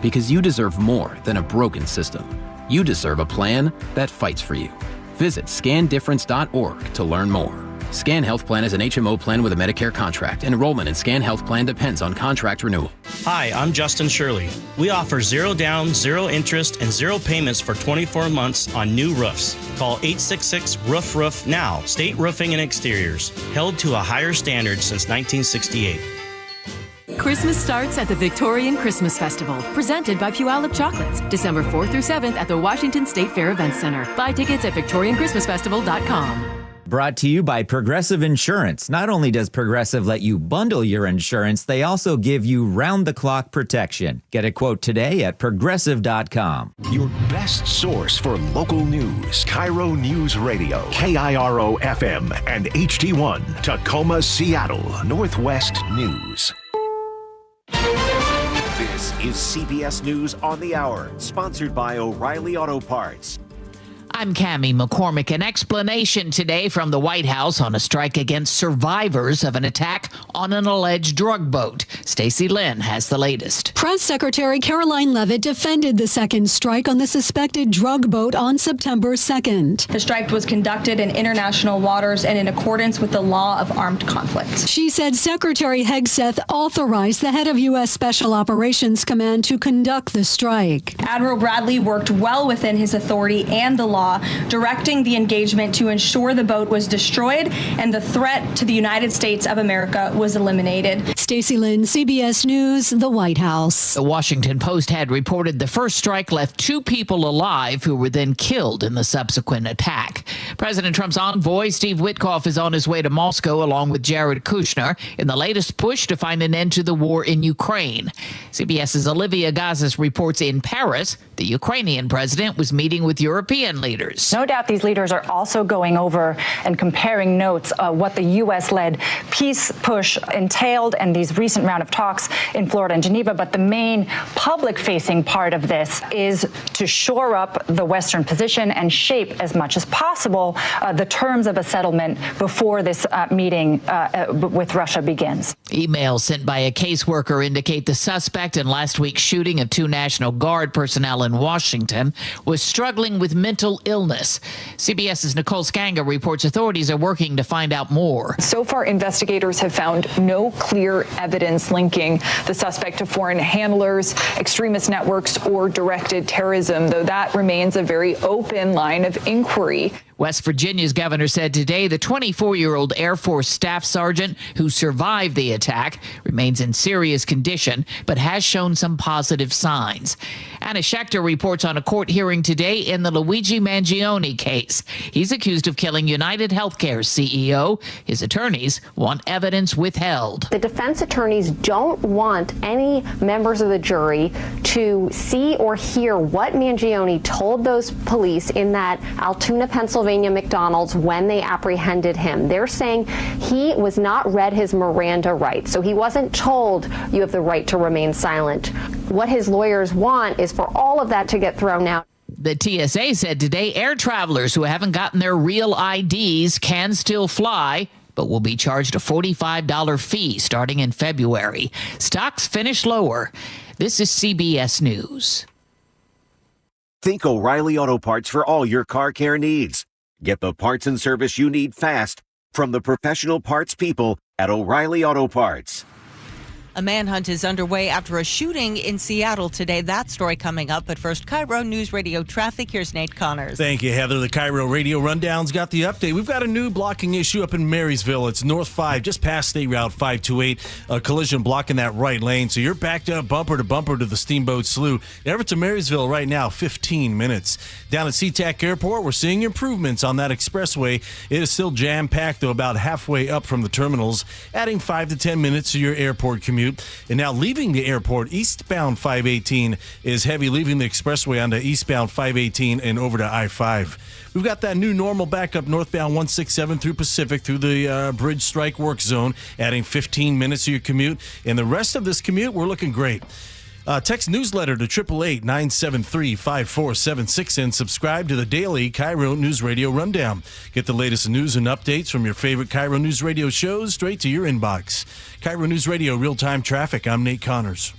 because you deserve more than a broken system. You deserve a plan that fights for you. Visit scandifference.org to learn more. Scan Health Plan is an HMO plan with a Medicare contract. Enrollment in Scan Health Plan depends on contract renewal. Hi, I'm Justin Shirley. We offer 0 down, 0 interest, and 0 payments for 24 months on new roofs. Call 866-ROOF-ROOF now. State Roofing and Exteriors, held to a higher standard since 1968. Christmas starts at the Victorian Christmas Festival, presented by Puyallup Chocolates, December 4th through 7th at the Washington State Fair Events Center. Buy tickets at victorianchristmasfestival.com. Brought to you by Progressive Insurance. Not only does Progressive let you bundle your insurance, they also give you round-the-clock protection. Get a quote today at Progressive.com. Your best source for local news. KIRO News Radio. KIRO FM and HD1. Tacoma, Seattle. Northwest News. This is CBS News on the Hour, sponsored by O'Reilly Auto Parts. I'm Cammie McCormick. An explanation today from the White House on a strike against survivors of an attack on an alleged drug boat. Stacey Lynn has the latest. Press Secretary Caroline Leavitt defended the second strike on the suspected drug boat on September 2nd. The strike was conducted in international waters and in accordance with the law of armed conflict. She said Secretary Hegseth authorized the head of U.S. Special Operations Command to conduct the strike. Admiral Bradley worked well within his authority and the law, directing the engagement to ensure the boat was destroyed and the threat to the United States of America was eliminated. Stacey Lynn, CBS News, the White House. The Washington Post had reported the first strike left 2 people alive who were then killed in the subsequent attack. President Trump's envoy, Steve Witkoff, is on his way to Moscow along with Jared Kushner in the latest push to find an end to the war in Ukraine. CBS's Olivia Gazis reports in Paris, the Ukrainian president was meeting with European leaders. No doubt these leaders are also going over and comparing notes what the U.S.-led peace push entailed and these recent round of talks in Florida and Geneva. But the main public-facing part of this is to shore up the Western position and shape as much as possible the terms of a settlement before this meeting with Russia begins. Emails sent by a caseworker indicate the suspect in last week's shooting of 2 National Guard personnel in Washington was struggling with mental illness. CBS's Nicole Skanga reports authorities are working to find out more. So far, investigators have found no clear evidence linking the suspect to foreign handlers, extremist networks, or directed terrorism, though that remains a very open line of inquiry. West Virginia's governor said today the 24-year-old Air Force staff sergeant who survived the attack remains in serious condition, but has shown some positive signs. Anna Schechter reports on a court hearing today in the Luigi Mangione case. He's accused of killing United Healthcare's CEO. His attorneys want evidence withheld. The defense attorneys don't want any members of the jury to see or hear what Mangione told those police in that Altoona, Pennsylvania McDonald's when they apprehended him. They're saying he was not read his Miranda rights, so he wasn't told you have the right to remain silent. What his lawyers want is for all of that to get thrown out. The TSA said today air travelers who haven't gotten their real IDs can still fly, but will be charged a $45 fee starting in February. Stocks finish lower. This is CBS News. Think O'Reilly Auto Parts for all your car care needs. Get the parts and service you need fast from the professional parts people at O'Reilly Auto Parts. A manhunt is underway after a shooting in Seattle today. That story coming up. But first, KIRO News Radio traffic. Here's Nate Connors. Thank you, Heather. The KIRO Radio Rundown's got the update. We've got a new blocking issue up in Marysville. It's North 5, just past State Route 528. A collision blocking that right lane. So you're backed up bumper to bumper to the Steamboat Slough. Everett to Marysville right now, 15 minutes. Down at SeaTac Airport, we're seeing improvements on that expressway. It is still jam-packed, though, about halfway up from the terminals, adding 5 to 10 minutes to your airport commute. And now leaving the airport, eastbound 518 is heavy, leaving the expressway onto eastbound 518 and over to I-5. We've got that new normal backup northbound 167 through Pacific through the bridge strike work zone, adding 15 minutes to your commute. And the rest of this commute, we're looking great. Text newsletter to 888-973-5476 and subscribe to the daily KIRO News Radio Rundown. Get the latest news and updates from your favorite KIRO News Radio shows straight to your inbox. KIRO News Radio Real-Time Traffic. I'm Nate Connors.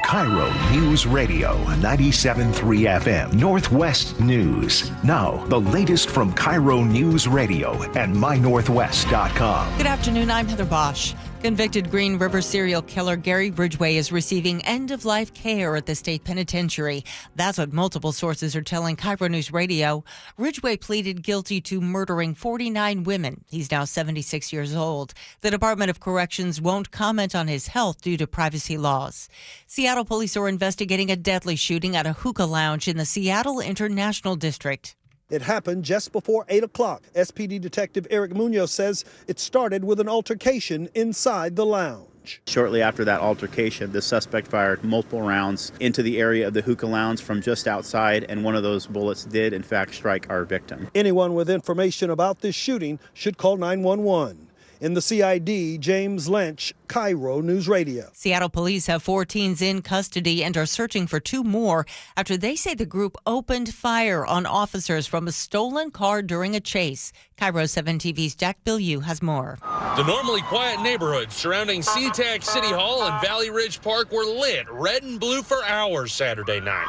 KIRO News Radio 97.3 FM Northwest News. Now, the latest from KIRO News Radio and mynorthwest.com. Good afternoon, I'm Heather Bosch. Convicted Green River serial killer Gary Ridgway is receiving end-of-life care at the state penitentiary. That's what multiple sources are telling KIRO News Radio. Ridgway pleaded guilty to murdering 49 women. He's now 76 years old. The Department of Corrections won't comment on his health due to privacy laws. Seattle police are investigating a deadly shooting at a hookah lounge in the Seattle International District. It happened just before 8 o'clock. SPD Detective Eric Munoz says it started with an altercation inside the lounge. Shortly after that altercation, the suspect fired multiple rounds into the area of the hookah lounge from just outside, and one of those bullets did, in fact, strike our victim. Anyone with information about this shooting should call 911. In the CID, James Lynch, KIRO News Radio. Seattle police have 4 teens in custody and are searching for 2 more after they say the group opened fire on officers from a stolen car during a chase. KIRO 7 TV's Jack Bilyeu has more. The normally quiet neighborhoods surrounding SeaTac City Hall and Valley Ridge Park were lit red and blue for hours Saturday night.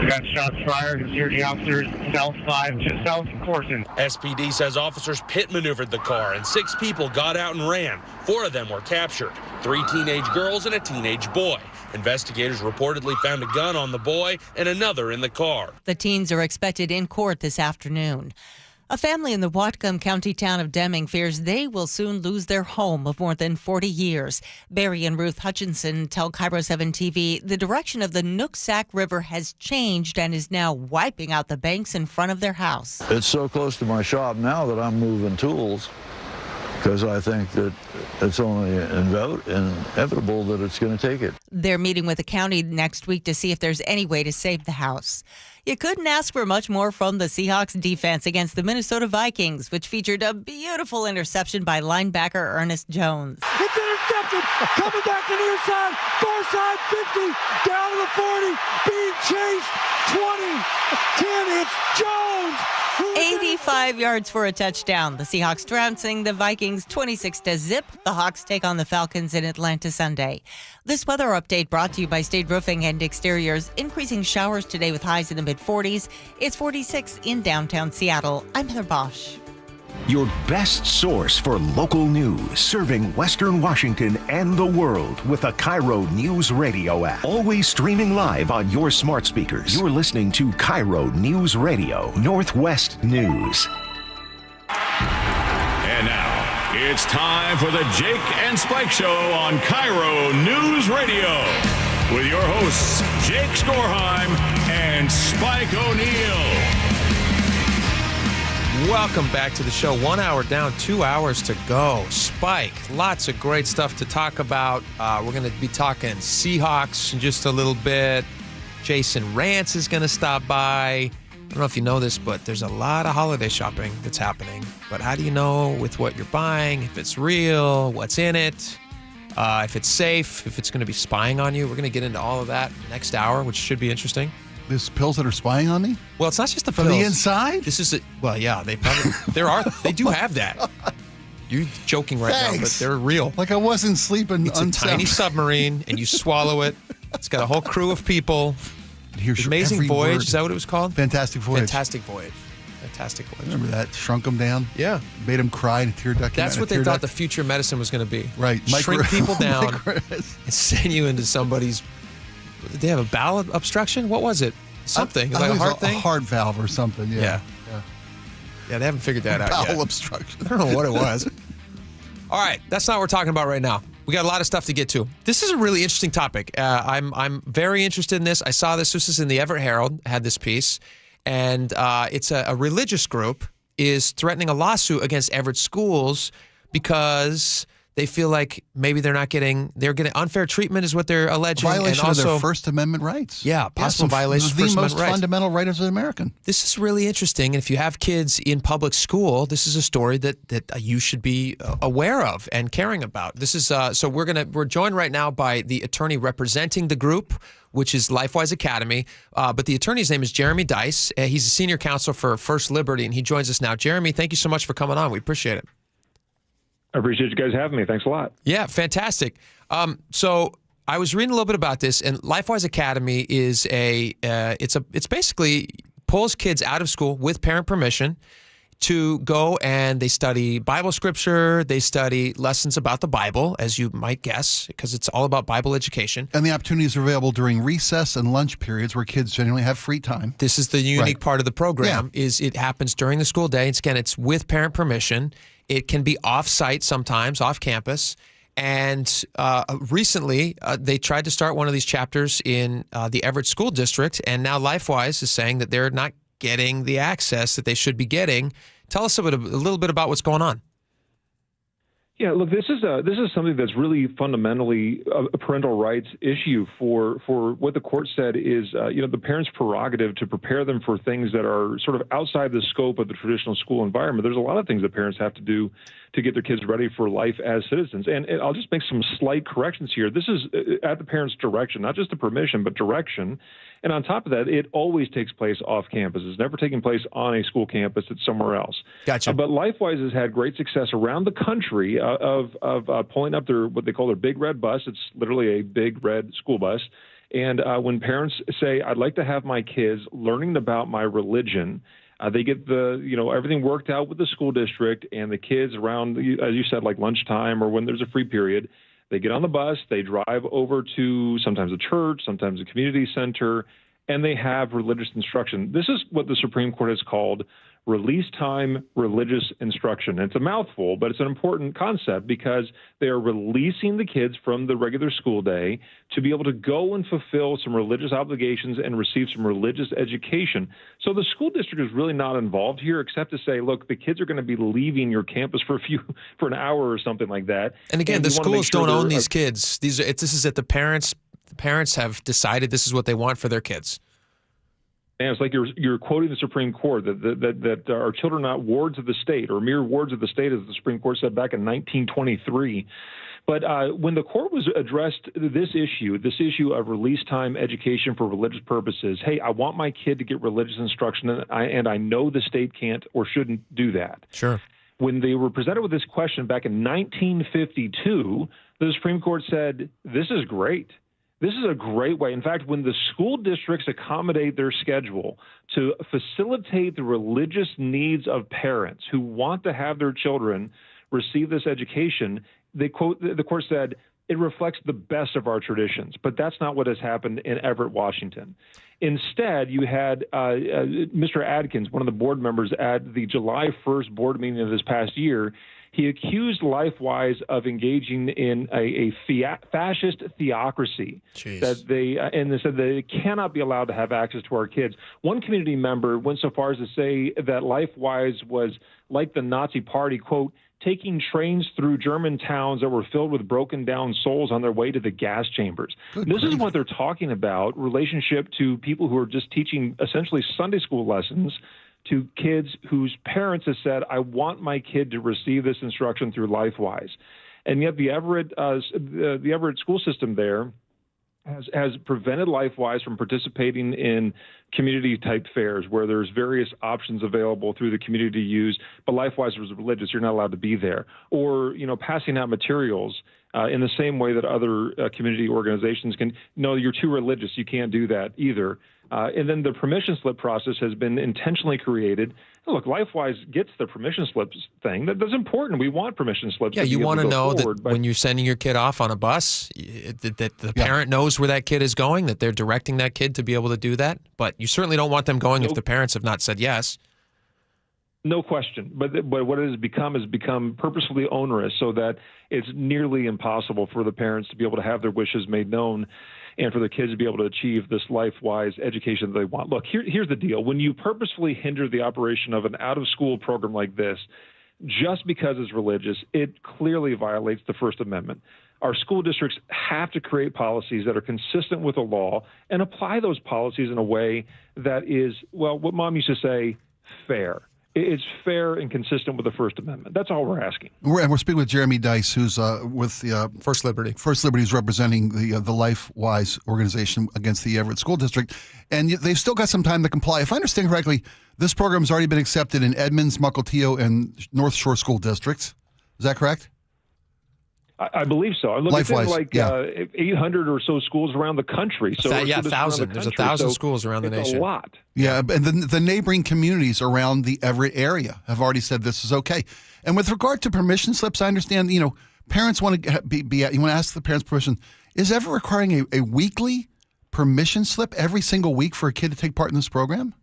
Got shots fired. Security officers south 5, just south of Corson. SPD says officers pit maneuvered the car and 6 people got out and ran. 4 of them were captured. 3 teenage girls and a teenage boy. Investigators reportedly found a gun on the boy and another in the car. The teens are expected in court this afternoon. A family in the Whatcom County town of Deming fears they will soon lose their home of more than 40 years. Barry and Ruth Hutchinson tell KIRO 7 TV the direction of the Nooksack River has changed and is now wiping out the banks in front of their house. It's so close to my shop now that I'm moving tools, because I think that it's only inevitable that it's going to take it. They're meeting with the county next week to see if there's any way to save the house. You couldn't ask for much more from the Seahawks defense against the Minnesota Vikings, which featured a beautiful interception by linebacker Ernest Jones. It's intercepted, coming back to the near side, far side 50, down to the 40, being chased, 20, 10, it's Jones. 85 yards for a touchdown. The Seahawks trouncing the Vikings 26-0. The Hawks take on the Falcons in Atlanta Sunday. This weather update brought to you by State Roofing and Exteriors. Increasing showers today with highs in the mid-40s. It's 46 in downtown Seattle. I'm Heather Bosch. Your best source for local news, serving Western Washington and the world with a KIRO News Radio app. Always streaming live on your smart speakers. You're listening to KIRO News Radio, Northwest News. And now, it's time for the Jake and Spike Show on KIRO News Radio. With your hosts, Jake Skorheim and Spike O'Neill. Welcome back to the show. 1 hour down, 2 hours to go. Spike, lots of great stuff to talk about. We're going to be talking Seahawks in just a little bit. Jason Rance is going to stop by. I don't know if you know this, but there's a lot of holiday shopping that's happening. But how do you know with what you're buying, if it's real, what's in it, if it's safe, if it's going to be spying on you? We're going to get into all of that next hour, which should be interesting. There's pills that are spying on me? Well, it's not just the From pills. the inside? This is well, yeah, they probably they do have that. You're joking right now, but they're real. Like I wasn't sleeping. It's a tiny submarine, and you swallow it. It's got a whole crew of people. Amazing Voyage, is that what it was called? Fantastic Voyage. Fantastic Voyage. Fantastic Voyage. Remember that? Shrunk them down? Yeah. Made them cry in a tear duct. That's what they thought the future of medicine was going to be. Right. Shrink people down and send you into somebody's... Did they have a bowel obstruction? What was it? Something. Like a heart thing? A heart valve or something, yeah. Yeah, they haven't figured that out yet. Bowel obstruction. I don't know what it was. All right, that's not what we're talking about right now. We got a lot of stuff to get to. This is a really interesting topic. I'm very interested in this. I saw this. This is in the Everett Herald, had this piece. And it's a religious group is threatening a lawsuit against Everett schools because they feel like maybe they're getting unfair treatment is what they're alleging. Violation and also, of their First Amendment rights. Yeah, possible violation of the First most Amendment rights. fundamental right as an American. This is really interesting. And if you have kids in public school, this is a story that you should be aware of and caring about. This is so we're joined right now by the attorney representing the group, which is LifeWise Academy. But the attorney's name is Jeremy Dice. He's a senior counsel for First Liberty, and he joins us now. Jeremy, thank you so much for coming on. We appreciate it. I appreciate you guys having me. Thanks a lot. Yeah, fantastic. So I was reading a little bit about this, and LifeWise Academy is it's basically pulls kids out of school with parent permission to go and they study Bible scripture, they study lessons about the Bible, as you might guess, because it's all about Bible education. And the opportunities are available during recess and lunch periods where kids generally have free time. This is the unique part of the program, is it happens during the school day. It's with parent permission. It can be off-site sometimes, off-campus. And recently, they tried to start one of these chapters in the Everett School District, and now LifeWise is saying that they're not getting the access that they should be getting. Tell us a little bit about what's going on. Yeah, look, this is something that's really fundamentally a parental rights issue for what the court said is, the parents' prerogative to prepare them for things that are sort of outside the scope of the traditional school environment. There's a lot of things that parents have to do to get their kids ready for life as citizens. And I'll just make some slight corrections here. This is at the parents' direction, not just the permission, but direction. And on top of that, it always takes place off campus. It's never taking place on a school campus. It's somewhere else. Gotcha. But LifeWise has had great success around the country of pulling up what they call their big red bus. It's literally a big red school bus. And when parents say, I'd like to have my kids learning about my religion, they get everything worked out with the school district, and the kids around, as you said, like lunchtime or when there's a free period, they get on the bus, they drive over to sometimes a church, sometimes a community center, and they have religious instruction. This is what the Supreme Court has called release time religious instruction. And it's a mouthful, but it's an important concept because they are releasing the kids from the regular school day to be able to go and fulfill some religious obligations and receive some religious education. So the school district is really not involved here except to say, look, the kids are going to be leaving your campus for an hour or something like that. And again, the schools don't own these kids. This is that the parents have decided this is what they want for their kids. And it's like you're quoting the Supreme Court that our children are not wards of the state or mere wards of the state, as the Supreme Court said back in 1923. But when the court was addressed this issue of release time education for religious purposes, hey, I want my kid to get religious instruction, and I know the state can't or shouldn't do that. Sure. When they were presented with this question back in 1952, the Supreme Court said, this is great. This is a great way. In fact, when the school districts accommodate their schedule to facilitate the religious needs of parents who want to have their children receive this education, the court said, it reflects the best of our traditions. But that's not what has happened in Everett, Washington. Instead, you had Mr. Adkins, one of the board members at the July 1st board meeting of this past year. He accused LifeWise of engaging in a fascist theocracy. Jeez. That they said they cannot be allowed to have access to our kids. One community member went so far as to say that LifeWise was like the Nazi Party, quote, taking trains through German towns that were filled with broken down souls on their way to the gas chambers. This is what they're talking about, relationship to people who are just teaching essentially Sunday school lessons to kids whose parents have said, I want my kid to receive this instruction through LifeWise. And yet the Everett school system there has prevented LifeWise from participating in community-type fairs where there's various options available through the community to use, but LifeWise was religious. You're not allowed to be there. Or, passing out materials in the same way that other community organizations can. No, you're too religious. You can't do that either. And then the permission slip process has been intentionally created. Look, LifeWise gets the permission slips thing. That's important. We want permission slips. Yeah, you want to know that when you're sending your kid off on a bus, that the parent knows where that kid is going, that they're directing that kid to be able to do that. But you certainly don't want them going if the parents have not said yes. No question. But what it has become purposefully onerous so that it's nearly impossible for the parents to be able to have their wishes made known and for the kids to be able to achieve this LifeWise education that they want. Look, here's the deal. When you purposefully hinder the operation of an out-of-school program like this, just because it's religious, it clearly violates the First Amendment. Our school districts have to create policies that are consistent with the law and apply those policies in a way that is, well, what Mom used to say, fair. It's fair and consistent with the First Amendment. That's all we're asking. We're speaking with Jeremy Dice, who's with the First Liberty. First Liberty is representing the LifeWise organization against the Everett School District, and they've still got some time to comply. If I understand correctly, this program has already been accepted in Edmonds, Mukilteo, and North Shore School Districts. Is that correct? I believe so. Look, it's in like 800 or so schools around the country. So 1,000. There's 1,000 schools around the nation. A lot. Yeah, and the neighboring communities around the Everett area have already said this is okay. And with regard to permission slips, I understand, parents want to you want to ask the parents permission. Is Everett requiring a weekly permission slip every single week for a kid to take part in this program?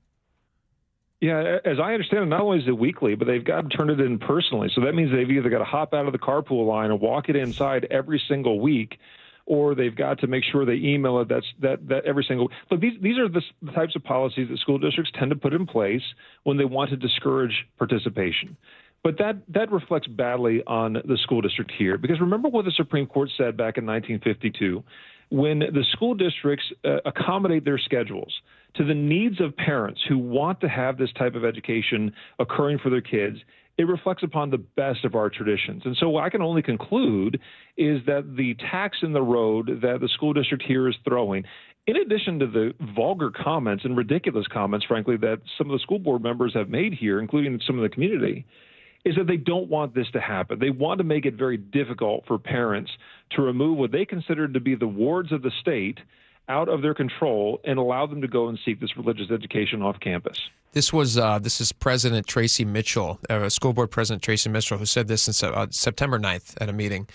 Yeah, as I understand it, not only is it weekly, but they've got to turn it in personally. So that means they've either got to hop out of the carpool line and walk it inside every single week, or they've got to make sure they email it. That every single. Look, these are the types of policies that school districts tend to put in place when they want to discourage participation. But that reflects badly on the school district here, because remember what the Supreme Court said back in 1952, when the school districts accommodate their schedules to the needs of parents who want to have this type of education occurring for their kids, it reflects upon the best of our traditions. And so what I can only conclude is that the tax in the road that the school district here is throwing, in addition to the vulgar comments and ridiculous comments, frankly, that some of the school board members have made here, including some of the community, is that they don't want this to happen. They want to make it very difficult for parents to remove what they consider to be the wards of the state out of their control and allow them to go and seek this religious education off campus. This is President Tracy Mitchell, School Board President Tracy Mitchell, who said this in September 9th at a meeting.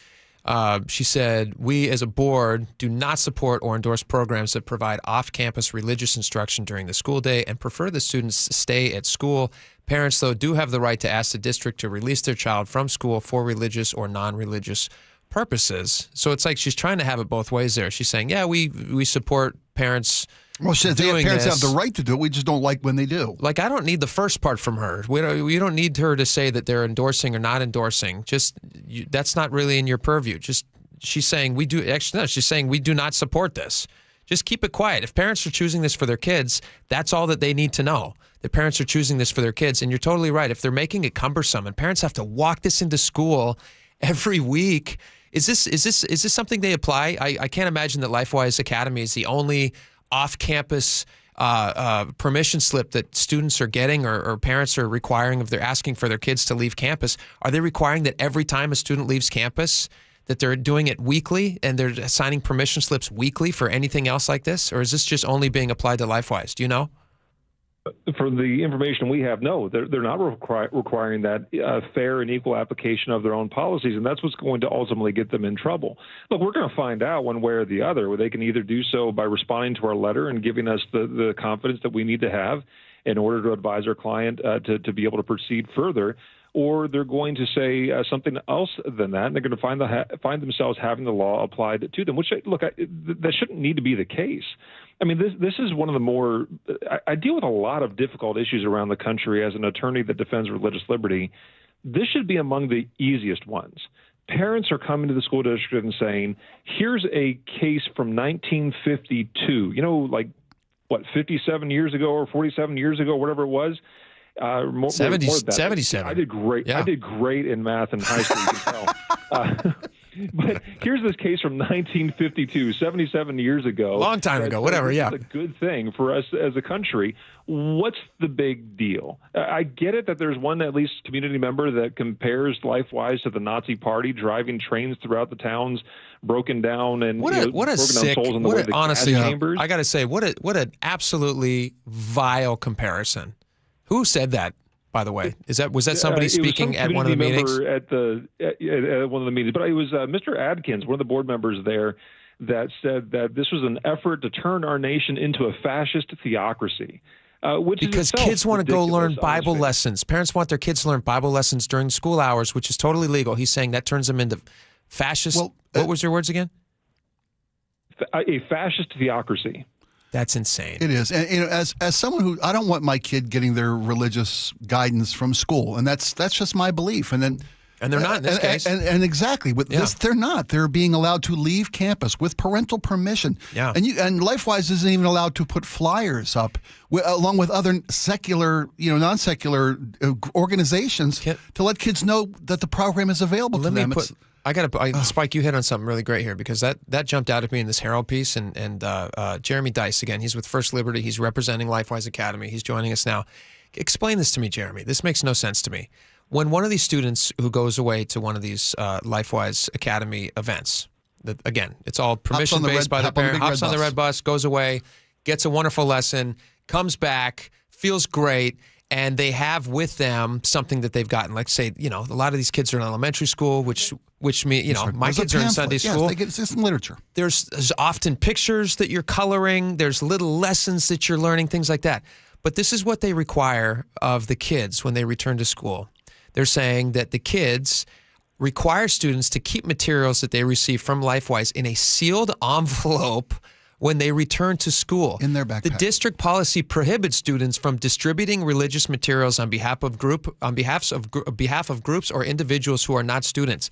She said, "We as a board do not support or endorse programs that provide off-campus religious instruction during the school day and prefer the students stay at school. Parents, though, do have the right to ask the district to release their child from school for religious or non-religious purposes." So it's like she's trying to have it both ways there. She's saying, yeah, we support parents. Well, parents have the right to do it. We just don't like when they do. Like, I don't need the first part from her. We don't need her to say that they're endorsing or not endorsing. That's not really in your purview. She's saying we do. Actually, no, she's saying we do not support this. Just keep it quiet. If parents are choosing this for their kids, that's all that they need to know. The parents are choosing this for their kids, and you're totally right. If they're making it cumbersome and parents have to walk this into school every week, is this something they apply? I can't imagine that LifeWise Academy is the only off-campus permission slip that students are getting or parents are requiring if they're asking for their kids to leave campus. Are they requiring that every time a student leaves campus that they're doing it weekly and they're signing permission slips weekly for anything else like this? Or is this just only being applied to LifeWise? Do you know? For the information we have, no, they're not requiring that fair and equal application of their own policies, and that's what's going to ultimately get them in trouble. Look, we're going to find out one way or the other, where they can either do so by responding to our letter and giving us the confidence that we need to have in order to advise our client to be able to proceed further, or they're going to say something else than that, and they're going to find themselves having the law applied to them, which, look, that shouldn't need to be the case. I mean, this is one of the more – I deal with a lot of difficult issues around the country as an attorney that defends religious liberty. This should be among the easiest ones. Parents are coming to the school district and saying, here's a case from 1952, 57 years ago or 47 years ago, whatever it was. 77. I did great. Yeah. I did great in math in high school, you can tell. But here's this case from 1952, 77 years ago. Long time ago, whatever, yeah. It's a good thing for us as a country. What's the big deal? I get it that there's one, at least, community member that compares LifeWise to the Nazi Party, driving trains throughout the towns, broken down and honestly, chambers. I got to say, what an absolutely vile comparison. Who said that? By the way, was that somebody speaking at one of the meetings? At one of the meetings, but it was Mr. Adkins, one of the board members there, that said that this was an effort to turn our nation into a fascist theocracy. Because kids want to go learn Bible lessons. Parents want their kids to learn Bible lessons during school hours, which is totally legal. He's saying that turns them into fascist. What was your words again? A fascist theocracy. That's insane. It is. And as someone who, I don't want my kid getting their religious guidance from school, and that's just my belief. And they're not in this case. And exactly with this, they're not. They're being allowed to leave campus with parental permission. Yeah. And LifeWise isn't even allowed to put flyers up along with other secular, non-secular organizations to let kids know that the program is available to them. Spike, you hit on something really great here, because that jumped out at me in this Herald piece. And Jeremy Dice, again, he's with First Liberty. He's representing LifeWise Academy. He's joining us now. Explain this to me, Jeremy. This makes no sense to me. when one of these students who goes away to one of these LifeWise Academy events, again, it's all permission-based by the parent, hops on the red bus, goes away, gets a wonderful lesson, comes back, feels great, and they have with them something that they've gotten. Like, say, a lot of these kids are in elementary school, which means, my kids are in Sunday school. Yes, they get some literature. There's often pictures that you're coloring. There's little lessons that you're learning, things like that. But this is what they require of the kids when they return to school. They're saying that the kids require students to keep materials that they receive from LifeWise in a sealed envelope when they return to school. In their backpack. The district policy prohibits students from distributing religious materials on behalf of groups or individuals who are not students.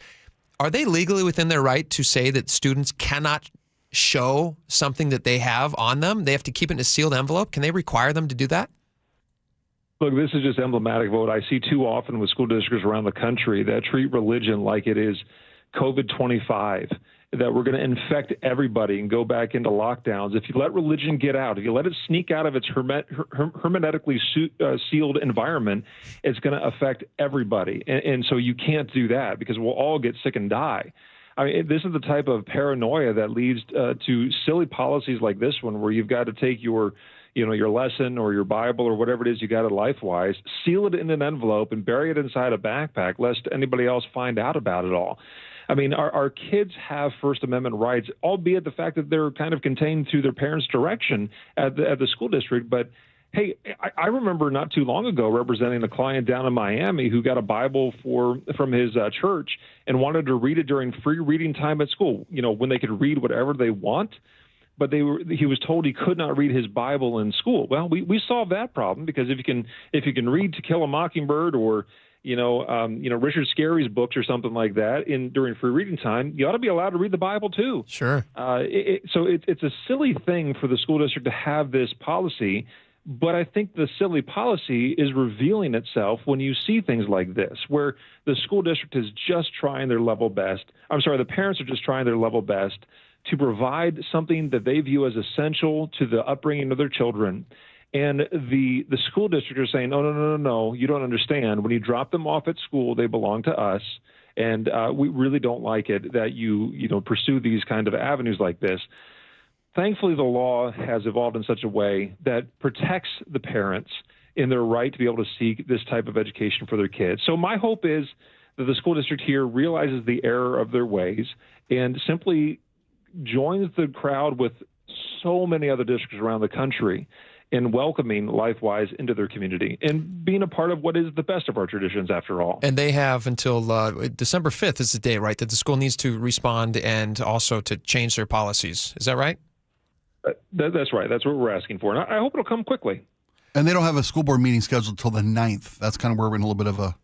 Are they legally within their right to say that students cannot show something that they have on them? They have to keep it in a sealed envelope. Can they require them to do that? Look, this is just emblematic of what I see too often with school districts around the country that treat religion like it is COVID-25, that we're going to infect everybody and go back into lockdowns. If you let religion get out, if you let it sneak out of its hermetically sealed environment, it's going to affect everybody. And so you can't do that because we'll all get sick and die. I mean, this is the type of paranoia that leads to silly policies like this one, where you've got to take your lesson or your Bible or whatever it is you got at LifeWise, seal it in an envelope and bury it inside a backpack, lest anybody else find out about it all. I mean, our kids have First Amendment rights, albeit the fact that they're kind of contained through their parents' direction at the school district. But hey, I remember not too long ago representing a client down in Miami who got a Bible from his church and wanted to read it during free reading time at school, when they could read whatever they want. But he was told he could not read his Bible in school. Well, we solved that problem, because if you can read To Kill a Mockingbird or Richard Scarry's books or something like that during free reading time, you ought to be allowed to read the Bible too. Sure. So it's a silly thing for the school district to have this policy, but I think the silly policy is revealing itself when you see things like this, where the school district is just trying their level best. The parents are just trying their level best to provide something that they view as essential to the upbringing of their children. And the school district are saying, no, you don't understand. When you drop them off at school, they belong to us. And we really don't like it that you pursue these kind of avenues like this. Thankfully, the law has evolved in such a way that protects the parents in their right to be able to seek this type of education for their kids. So my hope is that the school district here realizes the error of their ways and simply joins the crowd with so many other districts around the country in welcoming LifeWise into their community and being a part of what is the best of our traditions, after all. And they have until December 5th is the day, right, that the school needs to respond and also to change their policies. Is that right? That's right. That's what we're asking for. And I hope it'll come quickly. And they don't have a school board meeting scheduled until the 9th. That's kind of where we're in a little bit of a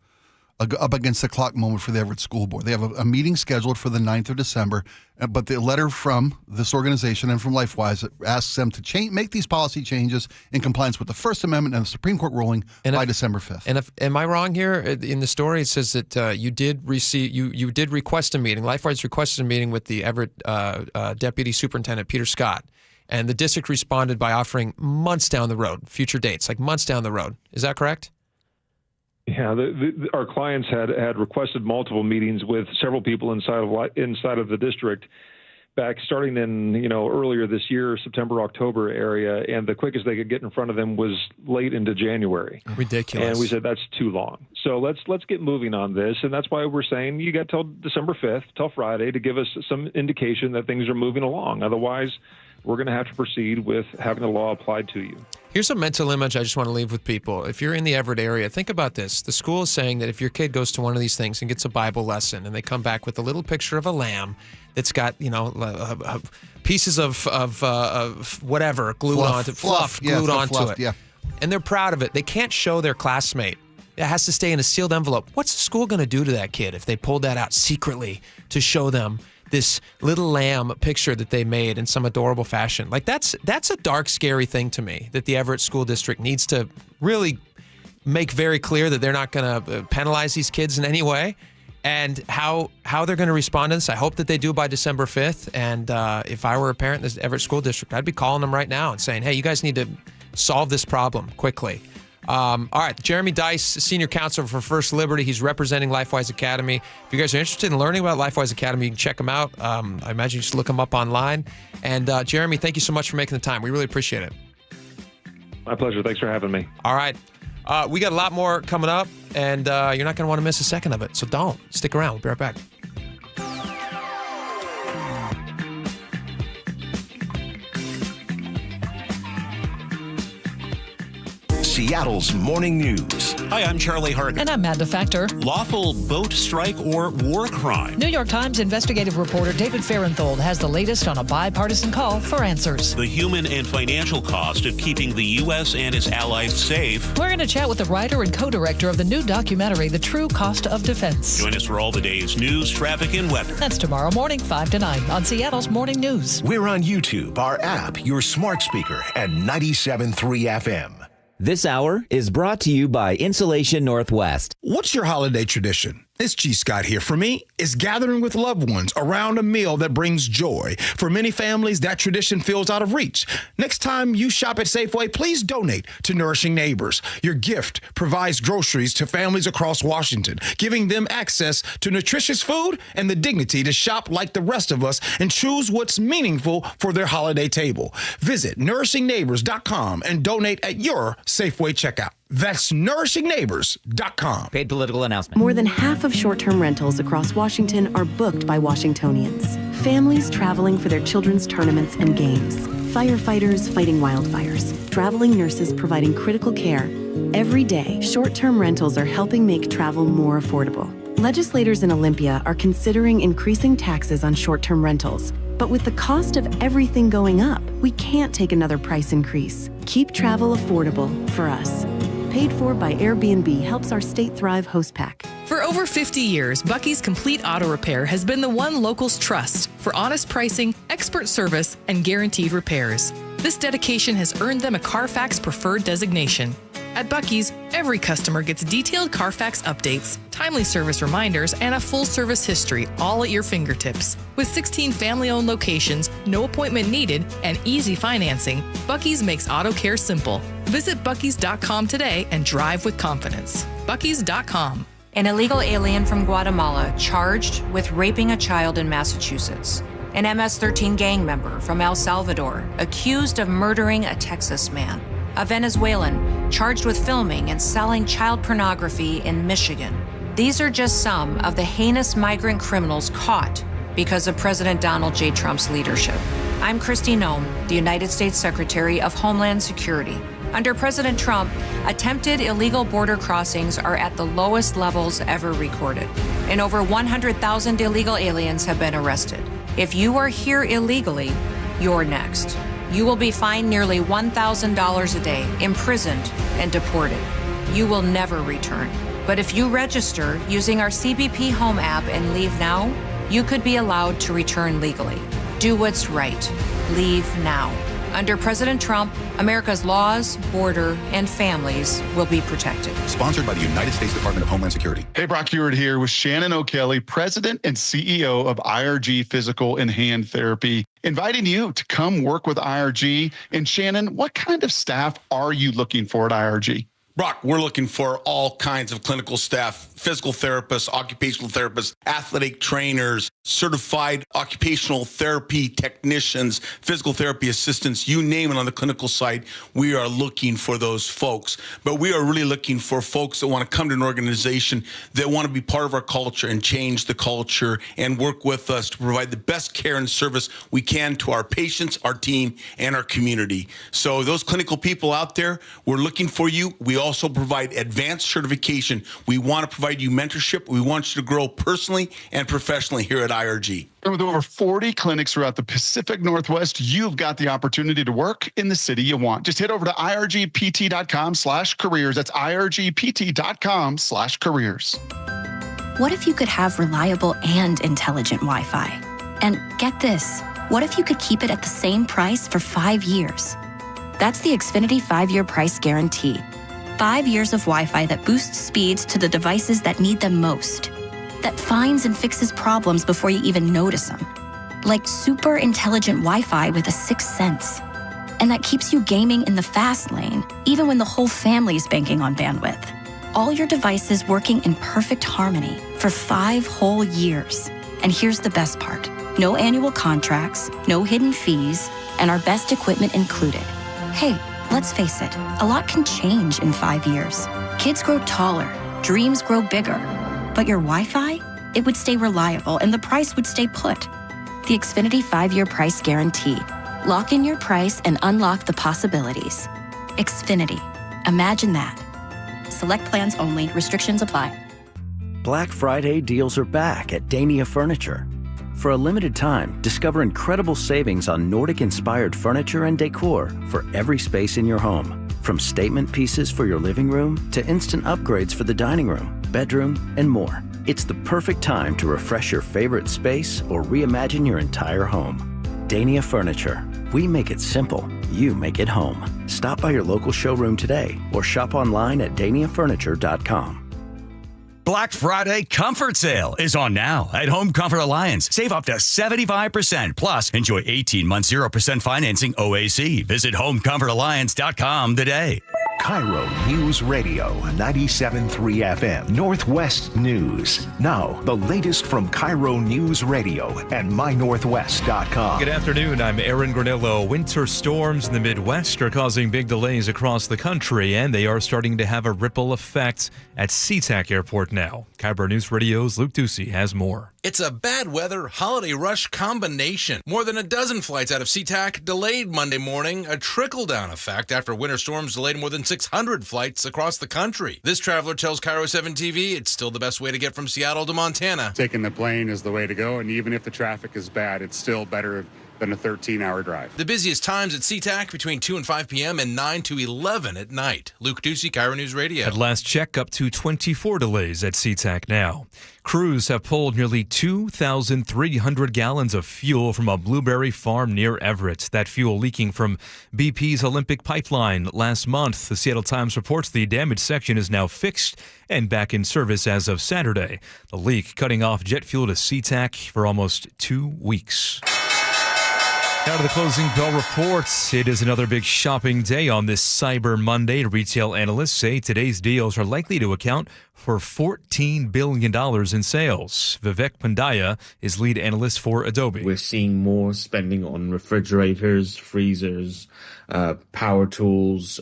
up against the clock moment for the Everett School Board. They have a meeting scheduled for the 9th of December, but the letter from this organization and from LifeWise asks them to make these policy changes in compliance with the First Amendment and the Supreme Court ruling by December 5th. And am I wrong here? In the story, it says that you did request a meeting. LifeWise requested a meeting with the Everett Deputy Superintendent, Peter Scott, and the district responded by offering months down the road, future dates, like months down the road. Is that correct? Yeah, our clients had requested multiple meetings with several people inside of the district back starting in earlier this year, September, October area, and the quickest they could get in front of them was late into January. Ridiculous. And we said that's too long. So let's get moving on this, and that's why we're saying you got till December 5th, till Friday, to give us some indication that things are moving along. Otherwise, we're going to have to proceed with having the law applied to you. Here's a mental image I just want to leave with people. If you're in the Everett area, think about this. The school is saying that if your kid goes to one of these things and gets a Bible lesson and they come back with a little picture of a lamb that's got, pieces of whatever glued onto it. And they're proud of it. They can't show their classmate. It has to stay in a sealed envelope. What's the school going to do to that kid if they pulled that out secretly to show them this little lamb picture that they made in some adorable fashion? Like that's a dark, scary thing to me that the Everett School District needs to really make very clear that they're not going to penalize these kids in any way, and how they're going to respond to this. I hope that they do by December 5th. And if I were a parent in the Everett School District, I'd be calling them right now and saying, hey, you guys need to solve this problem quickly. All right, Jeremy Dice, Senior Counselor for First Liberty. He's representing LifeWise Academy. If you guys are interested in learning about LifeWise Academy, you can check them out. I imagine you just look them up online. And Jeremy, thank you so much for making the time. We really appreciate it. My pleasure. Thanks for having me. All right. We got a lot more coming up, and you're not going to want to miss a second of it. So don't. Stick around. We'll be right back. Seattle's morning news. Hi, I'm Charlie Hargan. And I'm Amanda Factor. Lawful boat strike or war crime? New York Times investigative reporter David Farenthold has the latest on a bipartisan call for answers. The human and financial cost of keeping the U.S. and its allies safe. We're going to chat with the writer and co-director of the new documentary, The True Cost of Defense. Join us for all the day's news, traffic, and weather. That's tomorrow morning, 5 to 9 on Seattle's Morning News. We're on YouTube, our app, your smart speaker, and 97.3 FM. This hour is brought to you by Insulation Northwest. What's your holiday tradition? It's G. Scott here. For me, it's gathering with loved ones around a meal that brings joy. For many families, that tradition feels out of reach. Next time you shop at Safeway, please donate to Nourishing Neighbors. Your gift provides groceries to families across Washington, giving them access to nutritious food and the dignity to shop like the rest of us and choose what's meaningful for their holiday table. Visit nourishingneighbors.com and donate at your Safeway checkout. That's nourishingneighbors.com. Paid political announcement. More than half of short-term rentals across Washington are booked by Washingtonians. Families traveling for their children's tournaments and games. Firefighters fighting wildfires. Traveling nurses providing critical care. Every day, short-term rentals are helping make travel more affordable. Legislators in Olympia are considering increasing taxes on short-term rentals. But with the cost of everything going up, we can't take another price increase. Keep travel affordable for us. Paid for by Airbnb helps our state thrive host pack. For over 50 years, Bucky's Complete Auto Repair has been the one locals trust for honest pricing, expert service, and guaranteed repairs. This dedication has earned them a Carfax Preferred designation. At Bucky's, every customer gets detailed Carfax updates, timely service reminders, and a full service history, all at your fingertips. With 16 family-owned locations, no appointment needed, and easy financing, Bucky's makes auto care simple. Visit Bucky's.com today and drive with confidence. Bucky's.com. An illegal alien from Guatemala charged with raping a child in Massachusetts. An MS-13 gang member from El Salvador accused of murdering a Texas man. A Venezuelan charged with filming and selling child pornography in Michigan. These are just some of the heinous migrant criminals caught because of President Donald J. Trump's leadership. I'm Kristi Noem, the United States Secretary of Homeland Security. Under President Trump, attempted illegal border crossings are at the lowest levels ever recorded, and over 100,000 illegal aliens have been arrested. If you are here illegally, you're next. You will be fined nearly $1,000 a day, imprisoned, and deported. You will never return. But if you register using our CBP Home app and leave now, you could be allowed to return legally. Do what's right. Leave now. Under President Trump, America's laws, border, and families will be protected. Sponsored by the United States Department of Homeland Security. Hey, Brock Hewitt here with Shannon O'Kelly, President and CEO of IRG Physical and Hand Therapy, inviting you to come work with IRG. And Shannon, what kind of staff are you looking for at IRG? Brock, we're looking for all kinds of clinical staff, physical therapists, occupational therapists, athletic trainers, certified occupational therapy technicians, physical therapy assistants, you name it on the clinical side. We are looking for those folks. But we are really looking for folks that want to come to an organization that want to be part of our culture and change the culture and work with us to provide the best care and service we can to our patients, our team, and our community. So those clinical people out there, we're looking for you. We also provide advanced certification. We want to provide you mentorship. We want you to grow personally and professionally here at IRG. And with over 40 clinics throughout the Pacific Northwest, you've got the opportunity to work in the city you want. Just head over to irgpt.com/careers. That's irgpt.com/careers. What if you could have reliable and intelligent Wi-Fi? And get this, what if you could keep it at the same price for 5 years? That's the Xfinity 5-year price guarantee. 5 years of Wi-Fi that boosts speeds to the devices that need them most. That finds and fixes problems before you even notice them. Like super intelligent Wi-Fi with a sixth sense. and that keeps you gaming in the fast lane, even when the whole family is banking on bandwidth. All your devices working in perfect harmony for 5 whole years. And here's the best part. No annual contracts, no hidden fees, and our best equipment included. Hey, let's face it, a lot can change in 5 years. Kids grow taller, dreams grow bigger. But your Wi-Fi? It would stay reliable and the price would stay put. The Xfinity 5-year price guarantee. Lock in your price and unlock the possibilities. Xfinity. Imagine that. Select plans only. Restrictions apply. Black Friday deals are back at Dania Furniture. For a limited time, discover incredible savings on Nordic-inspired furniture and decor for every space in your home. From statement pieces for your living room to instant upgrades for the dining room, bedroom, and more. It's the perfect time to refresh your favorite space or reimagine your entire home. Dania Furniture. We make it simple. You make it home. Stop by your local showroom today or shop online at daniafurniture.com. Black Friday Comfort Sale is on now at Home Comfort Alliance. Save up to 75%. Plus, enjoy 18 months 0% financing OAC. Visit homecomfortalliance.com today. KIRO News Radio, 97.3 FM, Northwest News. Now, the latest from KIRO News Radio and mynorthwest.com. Good afternoon, I'm Aaron Granillo. Winter storms in the Midwest are causing big delays across the country, and they are starting to have a ripple effect at SeaTac Airport now. KIRO News Radio's Luke Ducey has more. It's a bad weather holiday rush combination. More than a dozen flights out of SeaTac delayed Monday morning, a trickle-down effect after winter storms delayed more than 600 flights across the country. This traveler tells KIRO 7 TV it's still the best way to get from Seattle to Montana. Taking the plane is the way to go, and even if the traffic is bad, it's still better than a 13-hour drive. The busiest times at SeaTac between 2 and 5 p.m. and 9 to 11 at night. Luke Ducey, KIRO News Radio. At last check, up to 24 delays at SeaTac now. Crews have pulled nearly 2,300 gallons of fuel from a blueberry farm near Everett. That fuel leaking from BP's Olympic pipeline last month. The Seattle Times reports the damaged section is now fixed and back in service as of Saturday. The leak cutting off jet fuel to SeaTac for almost 2 weeks. Now to the closing bell reports. It is another big shopping day on this Cyber Monday. Retail analysts say today's deals are likely to account for $14 billion in sales. Vivek Pandya is lead analyst for Adobe. We're seeing more spending on refrigerators, freezers, power tools.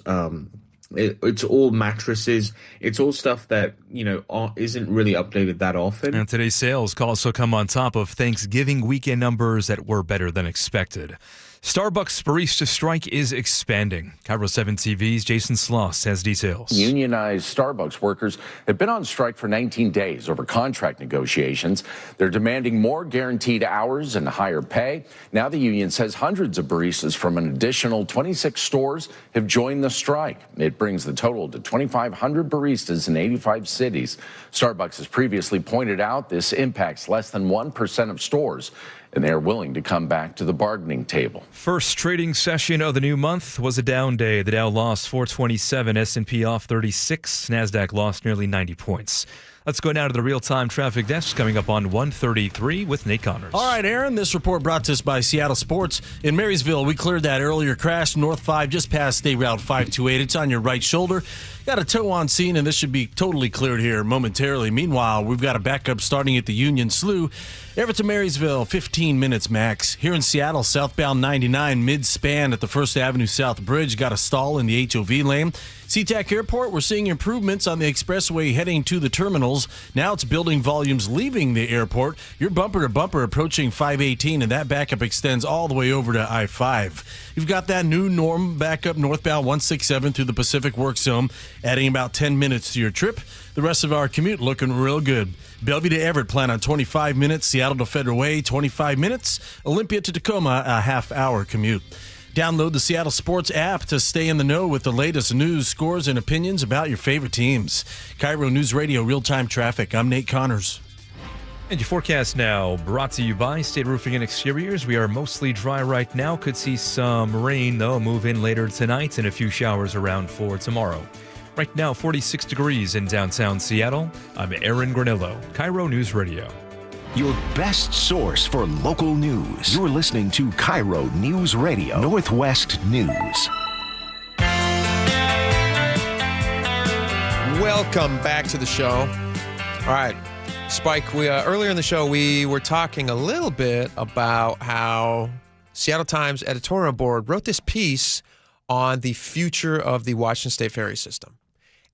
It's all mattresses. It's all stuff that, isn't really updated that often. And today's sales also come on top of Thanksgiving weekend numbers that were better than expected. Starbucks barista strike is expanding. KIRO 7 TV's Jason Sloss has details. Unionized Starbucks workers have been on strike for 19 days over contract negotiations. They're demanding more guaranteed hours and higher pay. Now the union says hundreds of baristas from an additional 26 stores have joined the strike. It brings the total to 2,500 baristas in 85 cities. Starbucks has previously pointed out this impacts less than 1% of stores, and they are willing to come back to the bargaining table. First trading session of the new month was a down day. The Dow lost 427, S&P off 36, NASDAQ lost nearly 90 points. Let's go now to the real-time traffic desk coming up on 1:33 with Nate Connors. All right, Aaron, this report brought to us by Seattle Sports. In Marysville, we cleared that earlier crash, North 5, just past State Route 528. It's on your right shoulder. Got a tow on scene, and this should be totally cleared here momentarily. Meanwhile, we've got a backup starting at the Union Slough. Everett to Marysville, 15 minutes max. Here in Seattle, southbound 99 mid-span at the First Avenue South Bridge. Got a stall in the HOV lane. SeaTac Airport, we're seeing improvements on the expressway heading to the terminals. Now it's building volumes leaving the airport. You're bumper to bumper approaching 518, and that backup extends all the way over to I-5. You've got that new norm backup northbound 167 through the Pacific Work Zone, adding about 10 minutes to your trip. The rest of our commute looking real good. Bellevue to Everett, plan on 25 minutes. Seattle to Federal Way, 25 minutes. Olympia to Tacoma, a half-hour commute. Download the Seattle Sports app to stay in the know with the latest news, scores, and opinions about your favorite teams. KIRO News Radio, real-time traffic. I'm Nate Connors. And your forecast now, brought to you by State Roofing and Exteriors. We are mostly dry right now. Could see some rain, though, move in later tonight and a few showers around for tomorrow. Right now, 46 degrees in downtown Seattle. I'm Aaron Granillo, KIRO News Radio. your best source for local news. You're listening to KIRO Newsradio Northwest News. Welcome back to the show. All right, Spike, we earlier in the show, we were talking a little bit about how Seattle Times editorial board wrote this piece on the future of the Washington State ferry system.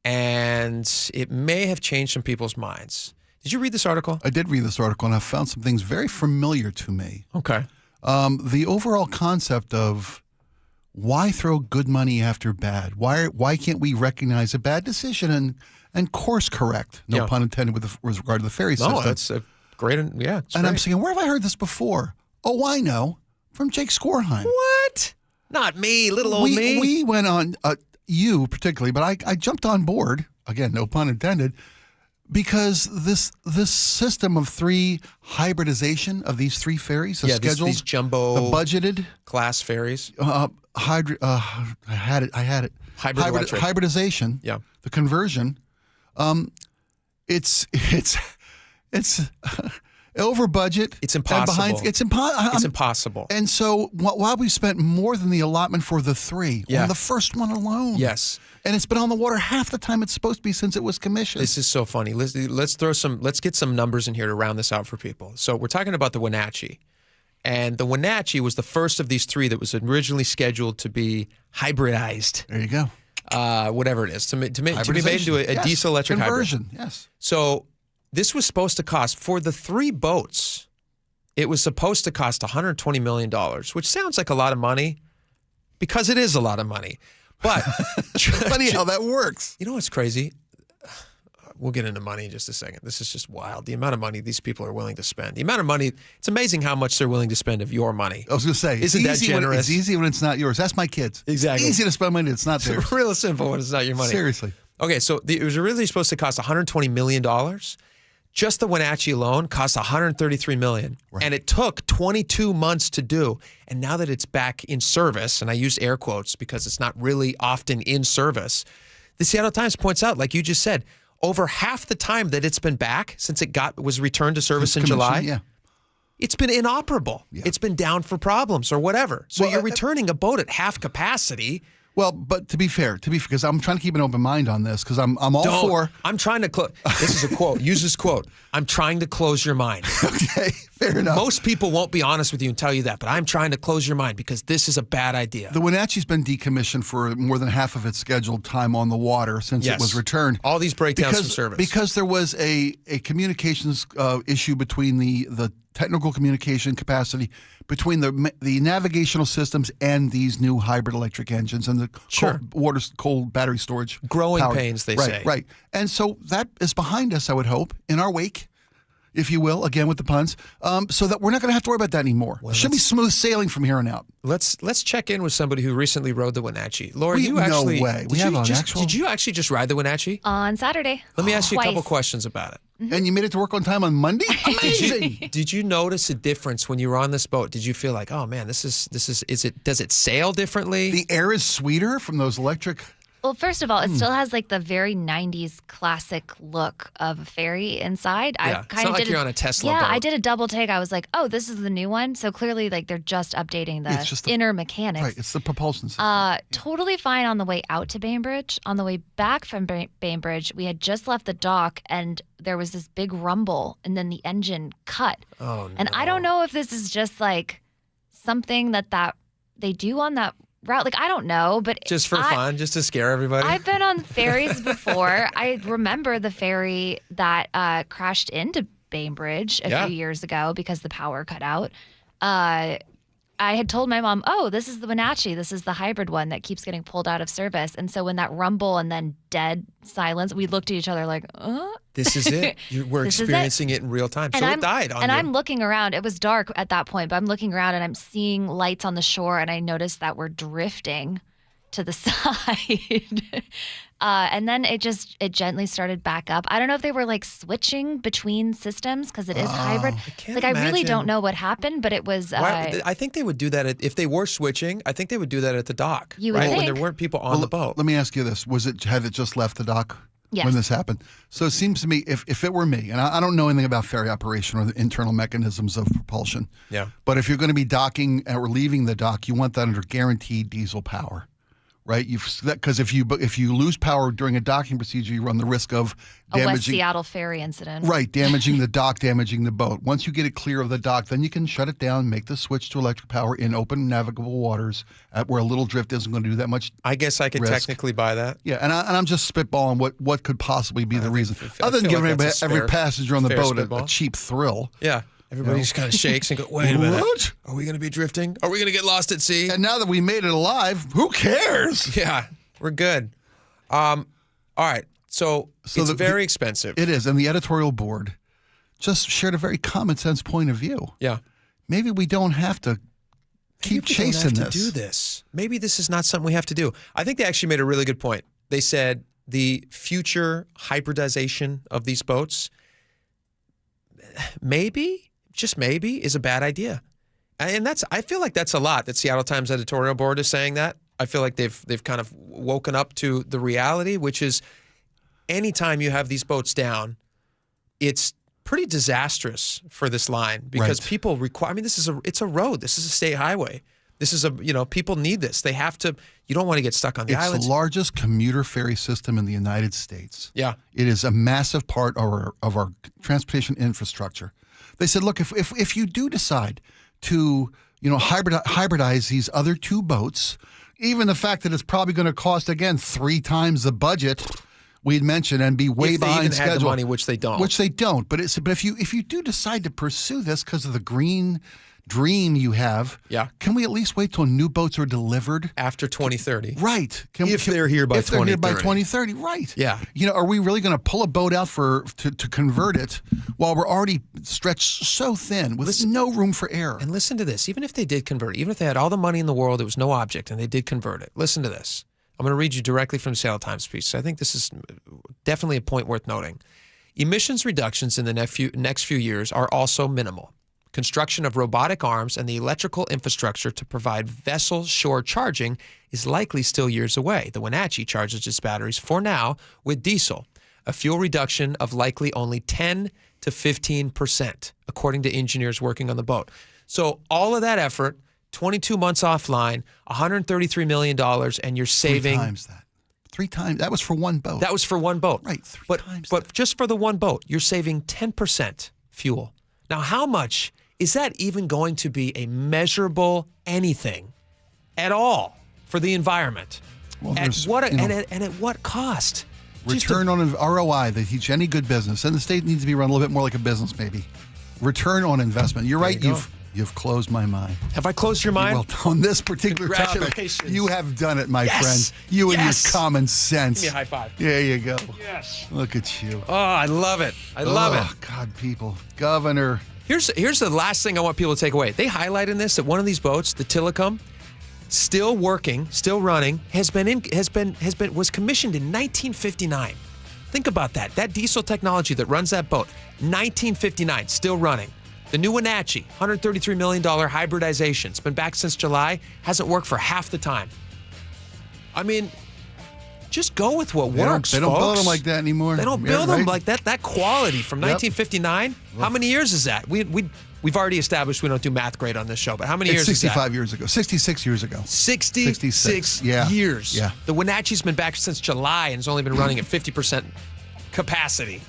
And it may have changed some people's minds. Did you read this article? I did read this article, and I found some things very familiar to me. Okay. The overall concept of why throw good money after bad? Why can't we recognize a bad decision and course correct? No pun intended with regard to the ferry system. No, that's a great, and I'm saying, where have I heard this before? Oh, I know. From Jake Skorheim. What? Not me, little old me. We went on, you particularly, but I jumped on board, again, no pun intended, because this system of hybridization of these three ferries, the scheduled, these jumbo, the budgeted class ferries. I had it. Hybridization. Yeah. The conversion. It's over budget. It's impossible. It's impossible. And so while we spent more than the allotment for the three, on the first one alone. Yes. And it's been on the water half the time it's supposed to be since it was commissioned. This is so funny. Let's get some numbers in here to round this out for people. So we're talking about the Wenatchee. And the Wenatchee was the first of these three that was originally scheduled to be hybridized. There you go. Whatever it is, to be made into a diesel electric conversion, hybrid. Yes. So this was supposed to cost, for the three boats, it was supposed to cost $120 million, which sounds like a lot of money because it is a lot of money. But funny how that works. You know what's crazy? We'll get into money in just a second. This is just wild. The amount of money these people are willing to spend. The amount of money, it's amazing how much they're willing to spend of your money. I was going to say, isn't that generous? It's easy when it's not yours. That's my kids. Exactly. It's easy to spend money that's not theirs. It's real simple when it's not your money. Seriously. Okay, so it was originally supposed to cost $120 million. Just the Wenatchee alone cost $133 million. Right. And it took 22 months to do. And now that it's back in service, and I use air quotes because it's not really often in service, the Seattle Times points out, like you just said, over half the time that it's been back since it was returned to service in July, it's been inoperable. Yeah. It's been down for problems or whatever. So you're returning a boat at half capacity. Well, but to be fair, because I'm trying to keep an open mind on this, because I'm all for. I'm trying to close. This is a quote. Use this quote. I'm trying to close your mind. Okay, fair enough. Most people won't be honest with you and tell you that, but I'm trying to close your mind because this is a bad idea. The Wenatchee's been decommissioned for more than half of its scheduled time on the water since it was returned. All these breakdowns from service. Because there was a communications issue between the technical communication capacity between the navigational systems and these new hybrid electric engines and the cold battery storage. Growing pains, they say. Right. And so that is behind us, I would hope, in our wake, if you will, again with the puns, so that we're not going to have to worry about that anymore. Well, it should be smooth sailing from here on out. Let's check in with somebody who recently rode the Wenatchee. Laura, you actually... No way. Did you actually just ride the Wenatchee? On Saturday. Let me ask you a couple questions about it. And you made it to work on time on Monday? Amazing. Did you notice a difference when you were on this boat? Did you feel like, oh man, does it sail differently? The air is sweeter from those electric. Well, first of all, it still has like the very 90s classic look of a ferry inside. Yeah, it's not like you're on a Tesla boat. Yeah, I did a double take. I was like, oh, this is the new one. So clearly, like, they're just updating the inner mechanics. Right, it's the propulsion system. Totally fine on the way out to Bainbridge. On the way back from Bainbridge, we had just left the dock, and there was this big rumble, and then the engine cut. Oh, no. And I don't know if this is just, like, something that they do on that route. Like, I don't know, but just for fun, just to scare everybody. I've been on ferries before. I remember the ferry that crashed into Bainbridge a few years ago because the power cut out. I had told my mom, oh, this is the Wenatchee. This is the hybrid one that keeps getting pulled out of service. And so when that rumble and then dead silence, we looked at each other like, this is it. We're experiencing it in real time. So it died on you. And I'm looking around. It was dark at that point, but I'm looking around and I'm seeing lights on the shore, and I noticed that we're drifting to the side. And then it gently started back up. I don't know if they were like switching between systems because it is hybrid. I really don't know what happened, but it was. I think they would do that if they were switching. I think they would do that at the dock. You would think. When there weren't people on the boat. Let me ask you this: had it just left the dock? Yes. when this happened. So it seems to me, if it were me, and I don't know anything about ferry operation or the internal mechanisms of propulsion, Yeah. but if you're going to be docking or leaving the dock, you want that under guaranteed diesel power. Right, because if you lose power during a docking procedure, you run the risk of A West damaging. Seattle ferry incident. Right, damaging the dock, damaging the boat. Once you get it clear of the dock, then you can shut it down, make the switch to electric power in open navigable waters where a little drift isn't going to do that much. I guess I could risk. technically buy that. Yeah, and I'm just spitballing what could possibly be the reason, I other than feel giving like that's a every fair- passenger on the fair boat spitball. a cheap thrill. Yeah. Everybody just kind of shakes and go, wait a minute. What? Are we going to be drifting? Are we going to get lost at sea? And now that we made it alive, who cares? Yeah, we're good. All right. So it's very expensive. It is. And the editorial board just shared a very common sense point of view. Yeah. Maybe we don't have to keep chasing we don't have this. to do this. Maybe this is not something we have to do. I think they actually made a really good point. They said the future hybridization of these boats, maybe, just maybe, is a bad idea. And I feel like that's a lot that Seattle Times editorial board is saying that. I feel like they've kind of woken up to the reality, which is anytime you have these boats down, it's pretty disastrous for this line because people require. I mean, it's a road. This is a state highway. This is people need this. They have to. You don't want to get stuck on the It's islands. the largest commuter ferry system in the United States. Yeah. It is a massive part of our transportation infrastructure. They said, look, if you do decide to hybridize these other two boats, even the fact that it's probably going to cost, again, 3 times the budget we'd mentioned and be way If they behind even schedule. had the money, which they don't. But if you do decide to pursue this because of the green dream you have, can we at least wait till new boats are delivered after 2030? Right. If they're here by 2030, right. Yeah. Are we really going to pull a boat out to convert it while we're already stretched so thin with no room for error? And listen to this. Even if they did convert it, even if they had all the money in the world, it was no object, and they did convert it. Listen to this. I'm going to read you directly from the Seattle Times piece. I think this is definitely a point worth noting. Emissions reductions in the next few years are also minimal. Construction of robotic arms and the electrical infrastructure to provide vessel shore charging is likely still years away. The Wenatchee charges its batteries for now with diesel, a fuel reduction of likely only 10 to 15%, according to engineers working on the boat. So all of that effort, 22 months offline, $133 million, and you're saving 3 times that. 3 times. That was for one boat. That was for one boat. Right. 3 times. But just for the one boat, you're saving 10% fuel. Now, how much is that even going to be a measurable anything at all for the environment? Well, and at what cost? Return on an ROI that teach any good business, and the state needs to be run a little bit more like a business, maybe. Return on investment. You're right. You've closed my mind. Have I closed your mind? Well, on this particular topic, Congratulations. you have done it, my Yes. friend. You and Yes. your common sense. Give me a high five. There you go. Yes. Look at you. Oh, I love it. I love it. God, people. Governor. Here's the last thing I want people to take away. They highlight in this that one of these boats, the Tillicum, still working, still running, was commissioned in 1959. Think about that. That diesel technology that runs that boat, 1959, still running. The new Wenatchee, $133 million hybridization. It's been back since July, hasn't worked for half the time. I mean, just go with what works, They don't build folks. them like that anymore. They don't build them like that. That quality from 1959. How many years is that? We've already established we don't do math grade on this show, but how many years is that? 65 years ago. 66 years ago. 66 years. Yeah. The Wenatchee's been back since July and has only been running at 50% capacity.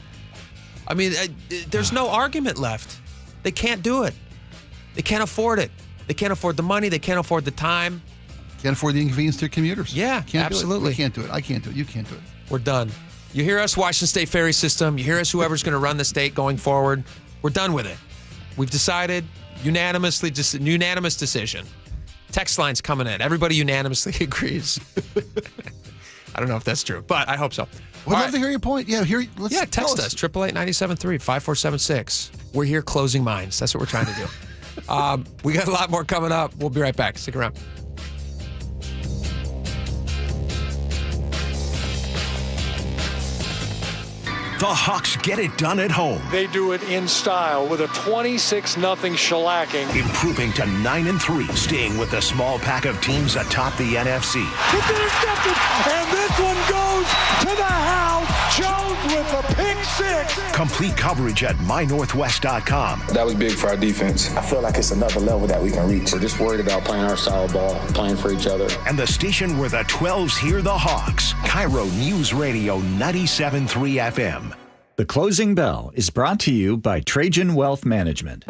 I mean, there's no argument left. They can't do it. They can't afford it. They can't afford the money. They can't afford the time. Can't afford the inconvenience to commuters. Yeah, absolutely. We can't do it. I can't do it. You can't do it. We're done. You hear us, Washington State Ferry System. You hear us, whoever's going to run the state going forward. We're done with it. We've decided, unanimous decision. Text line's coming in. Everybody unanimously agrees. I don't know if that's true, but I hope so. We'd love to hear your point. Yeah, text us. 888-973-5476. We're here closing minds. That's what we're trying to do. We got a lot more coming up. We'll be right back. Stick around. The Hawks get it done at home. They do it in style with a 26-0 shellacking. Improving to 9-3, staying with the small pack of teams atop the NFC. It's intercepted, and this one goes to the house. Joe Complete coverage at mynorthwest.com. That was big for our defense. I feel like it's another level that we can reach. We're just worried about playing our style of ball, playing for each other. And the station where the 12s hear the Hawks. KIRO Newsradio 97.3 FM. The Closing Bell is brought to you by Trajan Wealth Management.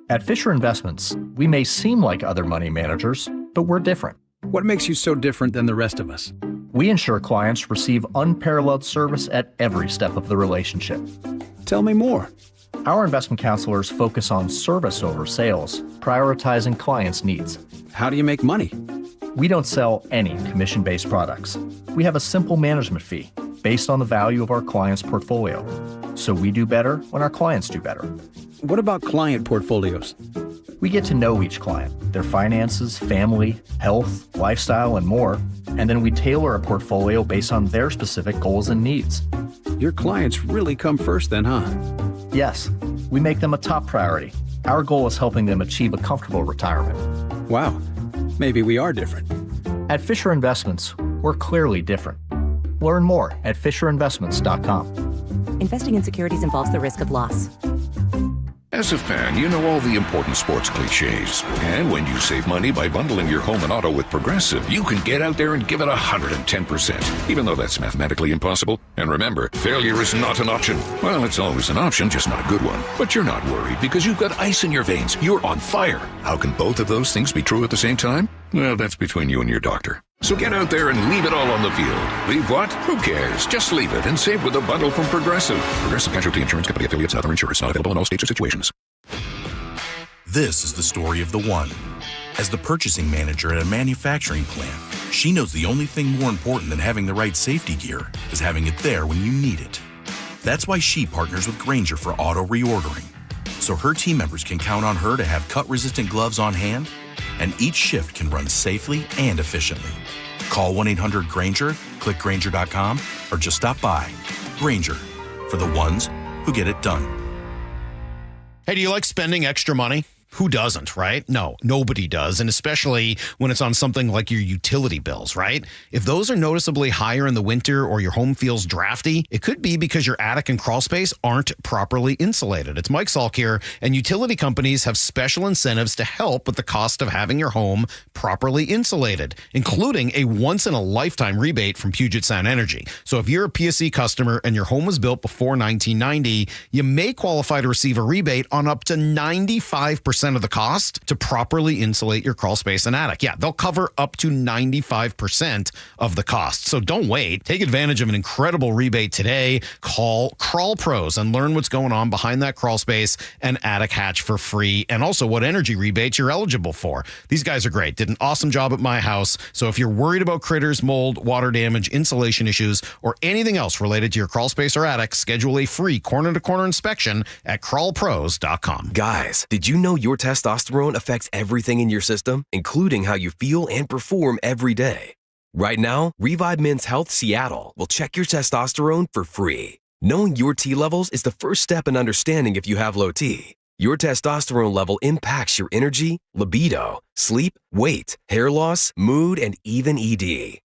At Fisher Investments, we may seem like other money managers, but we're different. What makes you so different than the rest of us? We ensure clients receive unparalleled service at every step of the relationship. Tell me more. Our investment counselors focus on service over sales, prioritizing clients' needs. How do you make money? We don't sell any commission-based products. We have a simple management fee based on the value of our clients' portfolio. So we do better when our clients do better. What about client portfolios? We get to know each client, their finances, family, health, lifestyle, and more, and then we tailor a portfolio based on their specific goals and needs. Your clients really come first then, huh? Yes, we make them a top priority. Our goal is helping them achieve a comfortable retirement. Wow, maybe we are different. At Fisher Investments, we're clearly different. Learn more at FisherInvestments.com. Investing in securities involves the risk of loss. As a fan, you know all the important sports cliches. And when you save money by bundling your home and auto with Progressive, you can get out there and give it 110%, even though that's mathematically impossible. And remember, failure is not an option. Well, it's always an option, just not a good one. But you're not worried because you've got ice in your veins. You're on fire. How can both of those things be true at the same time? Well, that's between you and your doctor. So get out there and leave it all on the field. Leave what? Who cares? Just leave it and save with a bundle from Progressive. Progressive Casualty Insurance Company affiliates, other insurers, not available in all states or situations. This is the story of the one. As the purchasing manager at a manufacturing plant, she knows the only thing more important than having the right safety gear is having it there when you need it. That's why she partners with Grainger for auto reordering, so her team members can count on her to have cut-resistant gloves on hand, and each shift can run safely and efficiently. Call 1-800-GRAINGER, click Grainger.com, or just stop by. Grainger, for the ones who get it done. Hey, do you like spending extra money? Who doesn't, right? No, nobody does, and especially when it's on something like your utility bills, right? If those are noticeably higher in the winter or your home feels drafty, it could be because your attic and crawl space aren't properly insulated. It's Mike Salk here, and utility companies have special incentives to help with the cost of having your home properly insulated, including a once-in-a-lifetime rebate from Puget Sound Energy. So if you're a PSE customer and your home was built before 1990, you may qualify to receive a rebate on up to 95% of the cost to properly insulate your crawl space and attic. Yeah, they'll cover up to 95% of the cost. So don't wait. Take advantage of an incredible rebate today. Call Crawl Pros and learn what's going on behind that crawl space and attic hatch for free, and also what energy rebates you're eligible for. These guys are great. Did an awesome job at my house. So if you're worried about critters, mold, water damage, insulation issues, or anything else related to your crawl space or attic, schedule a free corner-to-corner inspection at crawlpros.com. Guys, did you know your testosterone affects everything in your system, including how you feel and perform every day? Right now, Revive Men's Health Seattle will check your testosterone for free. Knowing your T levels is the first step in understanding if you have low T. Your testosterone level impacts your energy, libido, sleep, weight, hair loss, mood, and even ED.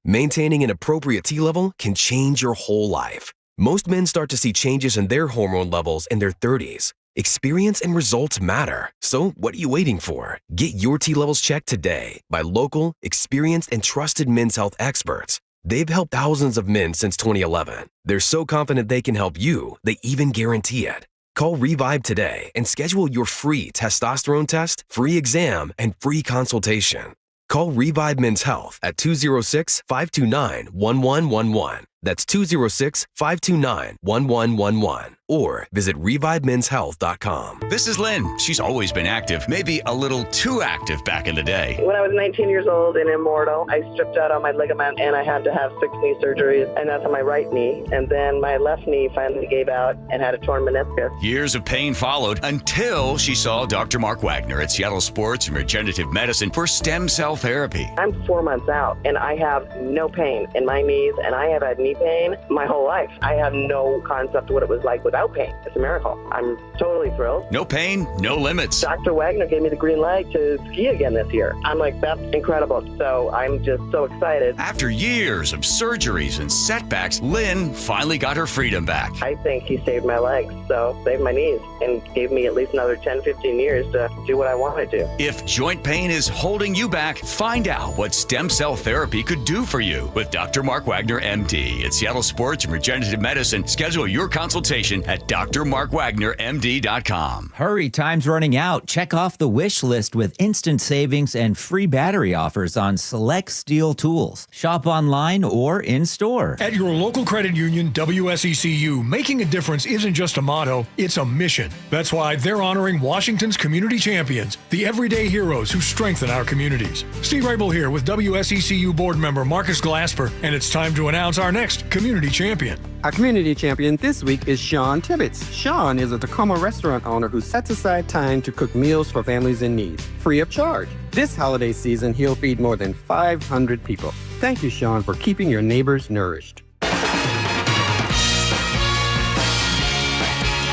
Maintaining an appropriate T level can change your whole life. Most men start to see changes in their hormone levels in their 30s. Experience and results matter. So what are you waiting for? Get your T levels checked today by local, experienced, and trusted men's health experts. They've helped thousands of men since 2011. They're so confident they can help you, they even guarantee it. Call Revive today and schedule your free testosterone test, free exam, and free consultation. Call Revive Men's Health at 206-529-1111. That's 206-529-1111. Or visit ReviveMen'sHealth.com. This is Lynn. She's always been active, maybe a little too active back in the day. When I was 19 years old and immortal, I stripped out all my ligament and I had to have 6 knee surgeries, and that's on my right knee. And then my left knee finally gave out and had a torn meniscus. Years of pain followed until she saw Dr. Mark Wagner at Seattle Sports and Regenerative Medicine for stem cell therapy. I'm 4 months out and I have no pain in my knees, and I have had knee any pain my whole life. I have no concept of what it was like without pain. It's a miracle. I'm totally thrilled. No pain, no limits. Dr. Wagner gave me the green light to ski again this year. I'm like, that's incredible. So I'm just so excited. After years of surgeries and setbacks, Lynn finally got her freedom back. I think he saved my legs, so saved my knees, and gave me at least another 10, 15 years to do what I want to do. If joint pain is holding you back, find out what stem cell therapy could do for you with Dr. Mark Wagner, MD, at Seattle Sports and Regenerative Medicine. Schedule your consultation at drmarkwagnermd.com. Hurry, time's running out. Check off the wish list with instant savings and free battery offers on select steel tools. Shop online or in store. At your local credit union, WSECU, making a difference isn't just a motto, it's a mission. That's why they're honoring Washington's community champions, the everyday heroes who strengthen our communities. Steve Rabel here with WSECU board member Marcus Glasper, and it's time to announce our next community champion. Our community champion this week is Sean Tibbetts. Sean is a Tacoma restaurant owner who sets aside time to cook meals for families in need, free of charge. This holiday season, he'll feed more than 500 people. Thank you, Sean, for keeping your neighbors nourished. All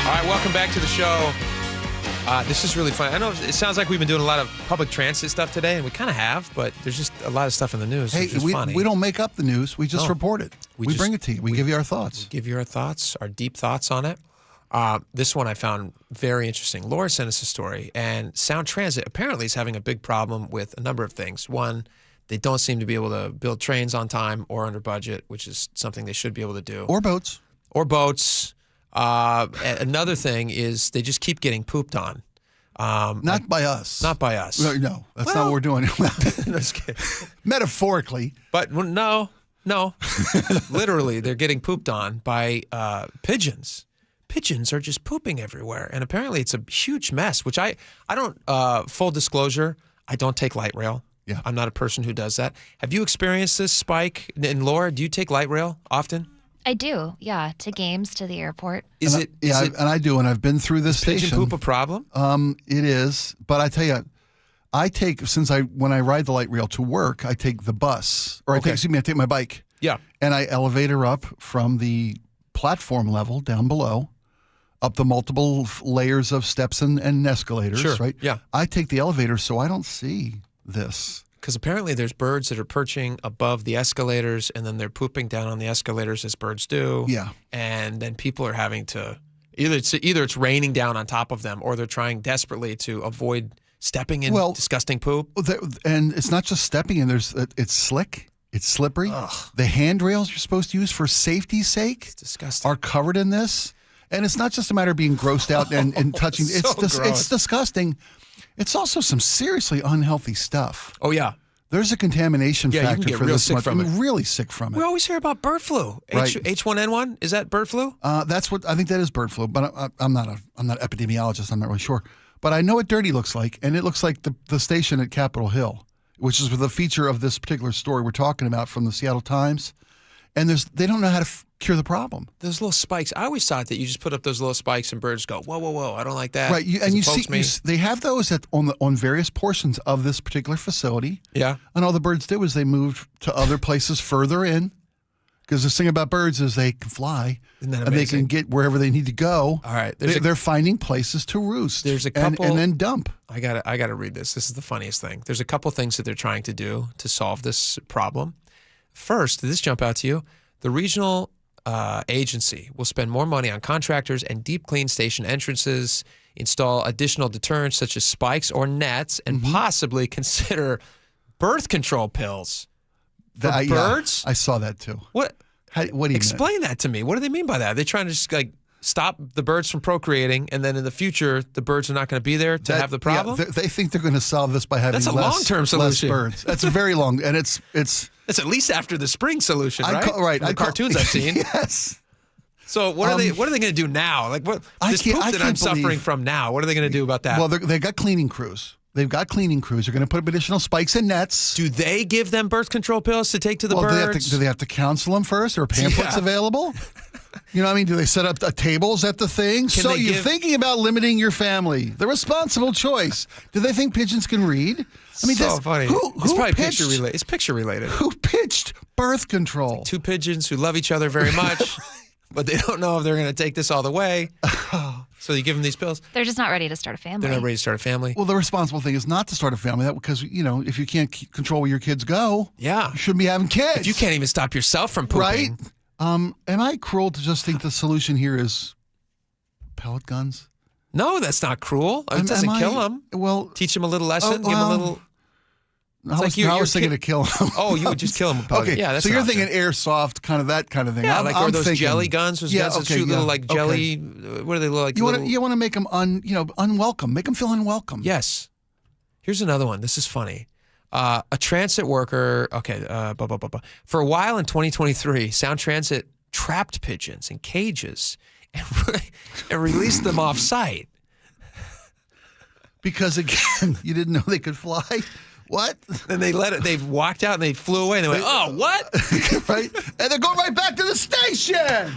right, welcome back to the show. This is really fun. I know it sounds like we've been doing a lot of public transit stuff today, and we kind of have, but there's just a lot of stuff in the news. Hey, funny. we don't make up the news. We just report it. We bring it to you. We give you our thoughts. Give you our thoughts, our deep thoughts on it. This one I found very interesting. Laura sent us a story, and Sound Transit apparently is having a big problem with a number of things. One, they don't seem to be able to build trains on time or under budget, which is something they should be able to do. Or boats. Another thing is they just keep getting pooped on. Not by us. Not by us. No, that's not what we're doing. Metaphorically. But no. Literally, they're getting pooped on by pigeons. Pigeons are just pooping everywhere. And apparently it's a huge mess, which I don't, full disclosure, I don't take light rail. Yeah. I'm not a person who does that. Have you experienced this, Spike? And Laura, do you take light rail often? I do, yeah, to games, to the airport. And I do, and I've been through this station. Is pigeon poop a problem? It is, but I tell you, when I ride the light rail to work, I take the bus, or I take my bike. Yeah. And I elevator up from the platform level down below, up the multiple layers of steps and escalators, Sure. right? Yeah. I take the elevator, so I don't see this. Because apparently there's birds that are perching above the escalators, and then they're pooping down on the escalators as birds do. Yeah. And then people are having to either it's raining down on top of them, or they're trying desperately to avoid stepping in disgusting poop. And it's not just stepping in. It's slick. It's slippery. Ugh. The handrails you're supposed to use for safety's sake are covered in this. And it's not just a matter of being grossed out and touching. It's disgusting. It's also some seriously unhealthy stuff. Oh, yeah. There's a contamination factor you can get for real this sick much. from it. Really sick from it. We always hear about bird flu. Right. H1N1, is that bird flu? That's what I think that is bird flu, but I'm not an epidemiologist. I'm not really sure. But I know what dirty looks like, and it looks like the station at Capitol Hill, which is the feature of this particular story we're talking about from the Seattle Times. And they don't know how to cure the problem. Those little spikes. I always thought that you just put up those little spikes and birds go, whoa, whoa, whoa, I don't like that. Right, and you see, they have those on various portions of this particular facility. Yeah. And all the birds did was they moved to other places further in, because the thing about birds is they can fly. Isn't that and amazing? they can get wherever they need to go. All right. They're finding places to roost. There's a couple, and then dump. I gotta read this. This is the funniest thing. There's a couple things that they're trying to do to solve this problem. First, did this jump out to you? The regional agency will spend more money on contractors and deep clean station entrances, install additional deterrents such as spikes or nets, and possibly consider birth control pills for birds. Yeah, I saw that too. What? What do you explain that to me? What do they mean by that? Are they trying to just stop the birds from procreating, and then in the future the birds are not going to be there to have the problem? Yeah, they think they're going to solve this by having That's a long-term solution. less birds. That's very long, and it's at least after the spring solution, right? Right. The cartoons I've seen. Yes. So what are they going to do now? Like what this poop that I'm suffering from now? What are they going to do about that? Well, they got cleaning crews. They've got cleaning crews. They're going to put up additional spikes and nets. Do they give them birth control pills to take to the birds? Do they have to counsel them first? Are pamphlets available? You know what I mean? Do they set up tables at the thing? So you're thinking about limiting your family. The responsible choice. Do they think pigeons can read? I mean, so funny. It's probably picture related. It's picture related. Who pitched birth control? Like two pigeons who love each other very much, but they don't know if they're going to take this all the way. So you give them these pills. They're just not ready to start a family. They're not ready to start a family. Well, the responsible thing is not to start a family, because if you can't control where your kids go, you shouldn't be having kids. If you can't even stop yourself from pooping, right? Am I cruel to just think the solution here is pellet guns? No, that's not cruel. It doesn't kill them. Well, teach them a little lesson. Give them a little. I was thinking to kill them. Oh, you would just kill them. Okay, yeah. That's so you're thinking airsoft, kind of that kind of thing. Yeah, I'm those thinking, jelly guns. Those guns that shoot little jelly. What do they look like? You want to make them unwelcome. Make them feel unwelcome. Yes. Here's another one. This is funny. A transit worker. Okay. For a while in 2023, Sound Transit trapped pigeons in cages and released them off site. Because again, you didn't know they could fly. What? And they walked out and they flew away and they went, oh, what? Right? And they're going right back to the station.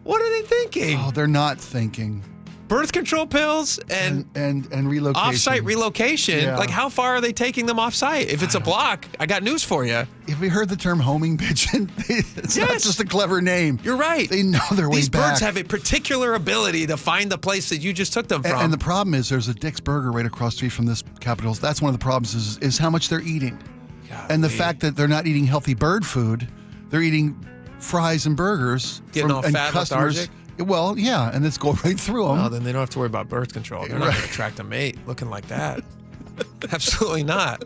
What are they thinking? Oh, they're not thinking. Birth control pills and relocation. Off-site relocation. Yeah. Like, how far are they taking them off-site? If it's a block, I got news for you. Have you heard the term homing pigeon? It's not just a clever name. You're right. They know their way These back. birds have a particular ability to find the place that you just took them from. And the problem is there's a Dick's Burger right across the street from this Capitol. That's one of the problems is how much they're eating. And the fact that they're not eating healthy bird food, they're eating fries and burgers. Getting all fat, lethargic. Well, yeah, and it's going right through them. Well, then they don't have to worry about birth control. They're not going to attract a mate looking like that. Absolutely not.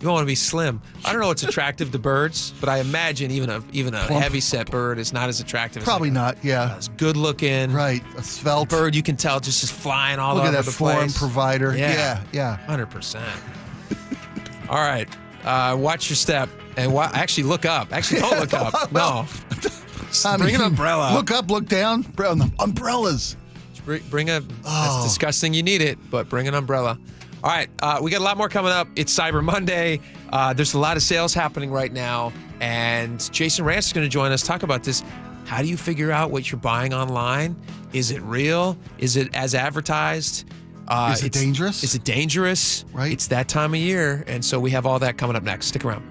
You want to be slim. I don't know what's attractive to birds, but I imagine even a heavy-set bird is not as attractive. Probably not. Yeah, it's good looking. Right, a svelte bird. You can tell just is flying all over the place. Look at that foreign provider. Yeah, 100%. All right, watch your step and actually look up. Actually, don't look up. No. Bring an umbrella. Look up, look down. Umbrellas. Bring that's disgusting. You need it, but bring an umbrella. All right, we got a lot more coming up. It's Cyber Monday. There's a lot of sales happening right now, and Jason Rance is going to join us, talk about this. How do you figure out what you're buying online? Is it real? Is it as advertised? Is it dangerous? Is it dangerous? Right. It's that time of year, and so we have all that coming up next. Stick around.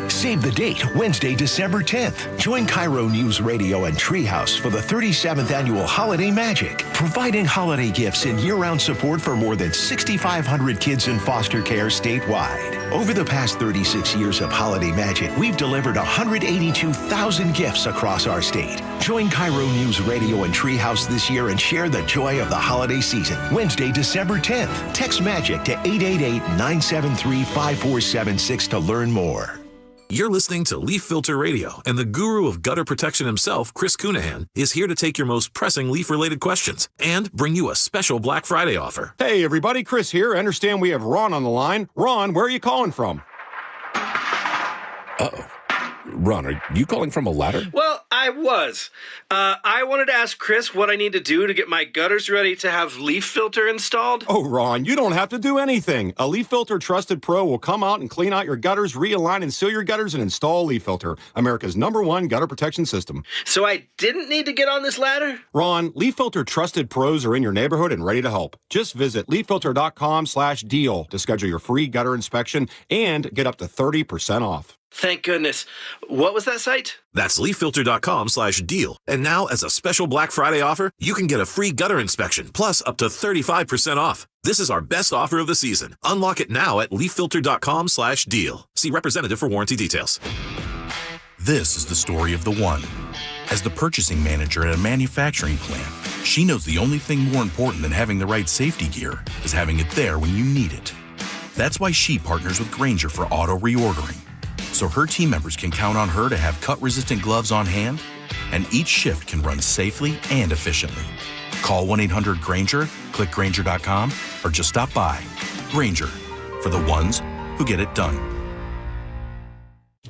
Save the date, Wednesday, December 10th. Join KIRO Newsradio and Treehouse for the 37th Annual Holiday Magic, providing holiday gifts and year-round support for more than 6,500 kids in foster care statewide. Over the past 36 years of Holiday Magic, we've delivered 182,000 gifts across our state. Join KIRO Newsradio and Treehouse this year and share the joy of the holiday season. Wednesday, December 10th. Text MAGIC to 888-973-5476 to learn more. You're listening to Leaf Filter Radio, and the guru of gutter protection himself, Chris Cunahan, is here to take your most pressing leaf-related questions and bring you a special Black Friday offer. Hey, everybody, Chris here. I understand we have Ron on the line. Ron, where are you calling from? Uh-oh. Ron, are you calling from a ladder? Well, I was. I wanted to ask Chris what I need to do to get my gutters ready to have leaf filter installed. Oh, Ron, you don't have to do anything. A Leaf Filter Trusted Pro will come out and clean out your gutters, realign and seal your gutters, and install a Leaf Filter, America's #1 gutter protection system. So I didn't need to get on this ladder? Ron, Leaf Filter Trusted Pros are in your neighborhood and ready to help. Just visit leaffilter.com/deal to schedule your free gutter inspection and get up to 30% off. Thank goodness. What was that site? That's leaffilter.com/deal. And now, as a special Black Friday offer, you can get a free gutter inspection, plus up to 35% off. This is our best offer of the season. Unlock it now at leaffilter.com/deal. See representative for warranty details. This is the story of the one. As the purchasing manager at a manufacturing plant, she knows the only thing more important than having the right safety gear is having it there when you need it. That's why she partners with Grainger for auto reordering, so her team members can count on her to have cut-resistant gloves on hand, and each shift can run safely and efficiently. Call 1-800-GRAINGER, click Grainger.com, or just stop by. Grainger, for the ones who get it done.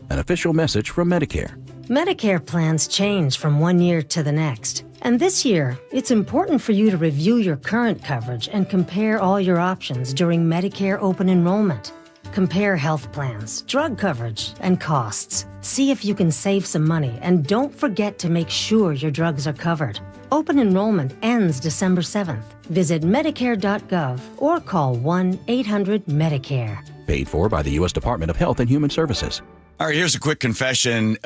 An official message from Medicare. Medicare plans change from one year to the next. And this year, it's important for you to review your current coverage and compare all your options during Medicare open enrollment. Compare health plans, drug coverage, and costs. See if you can save some money, and don't forget to make sure your drugs are covered. Open enrollment ends December 7th. Visit Medicare.gov or call 1-800-MEDICARE. Paid for by the U.S. Department of Health and Human Services. All right, here's a quick confession.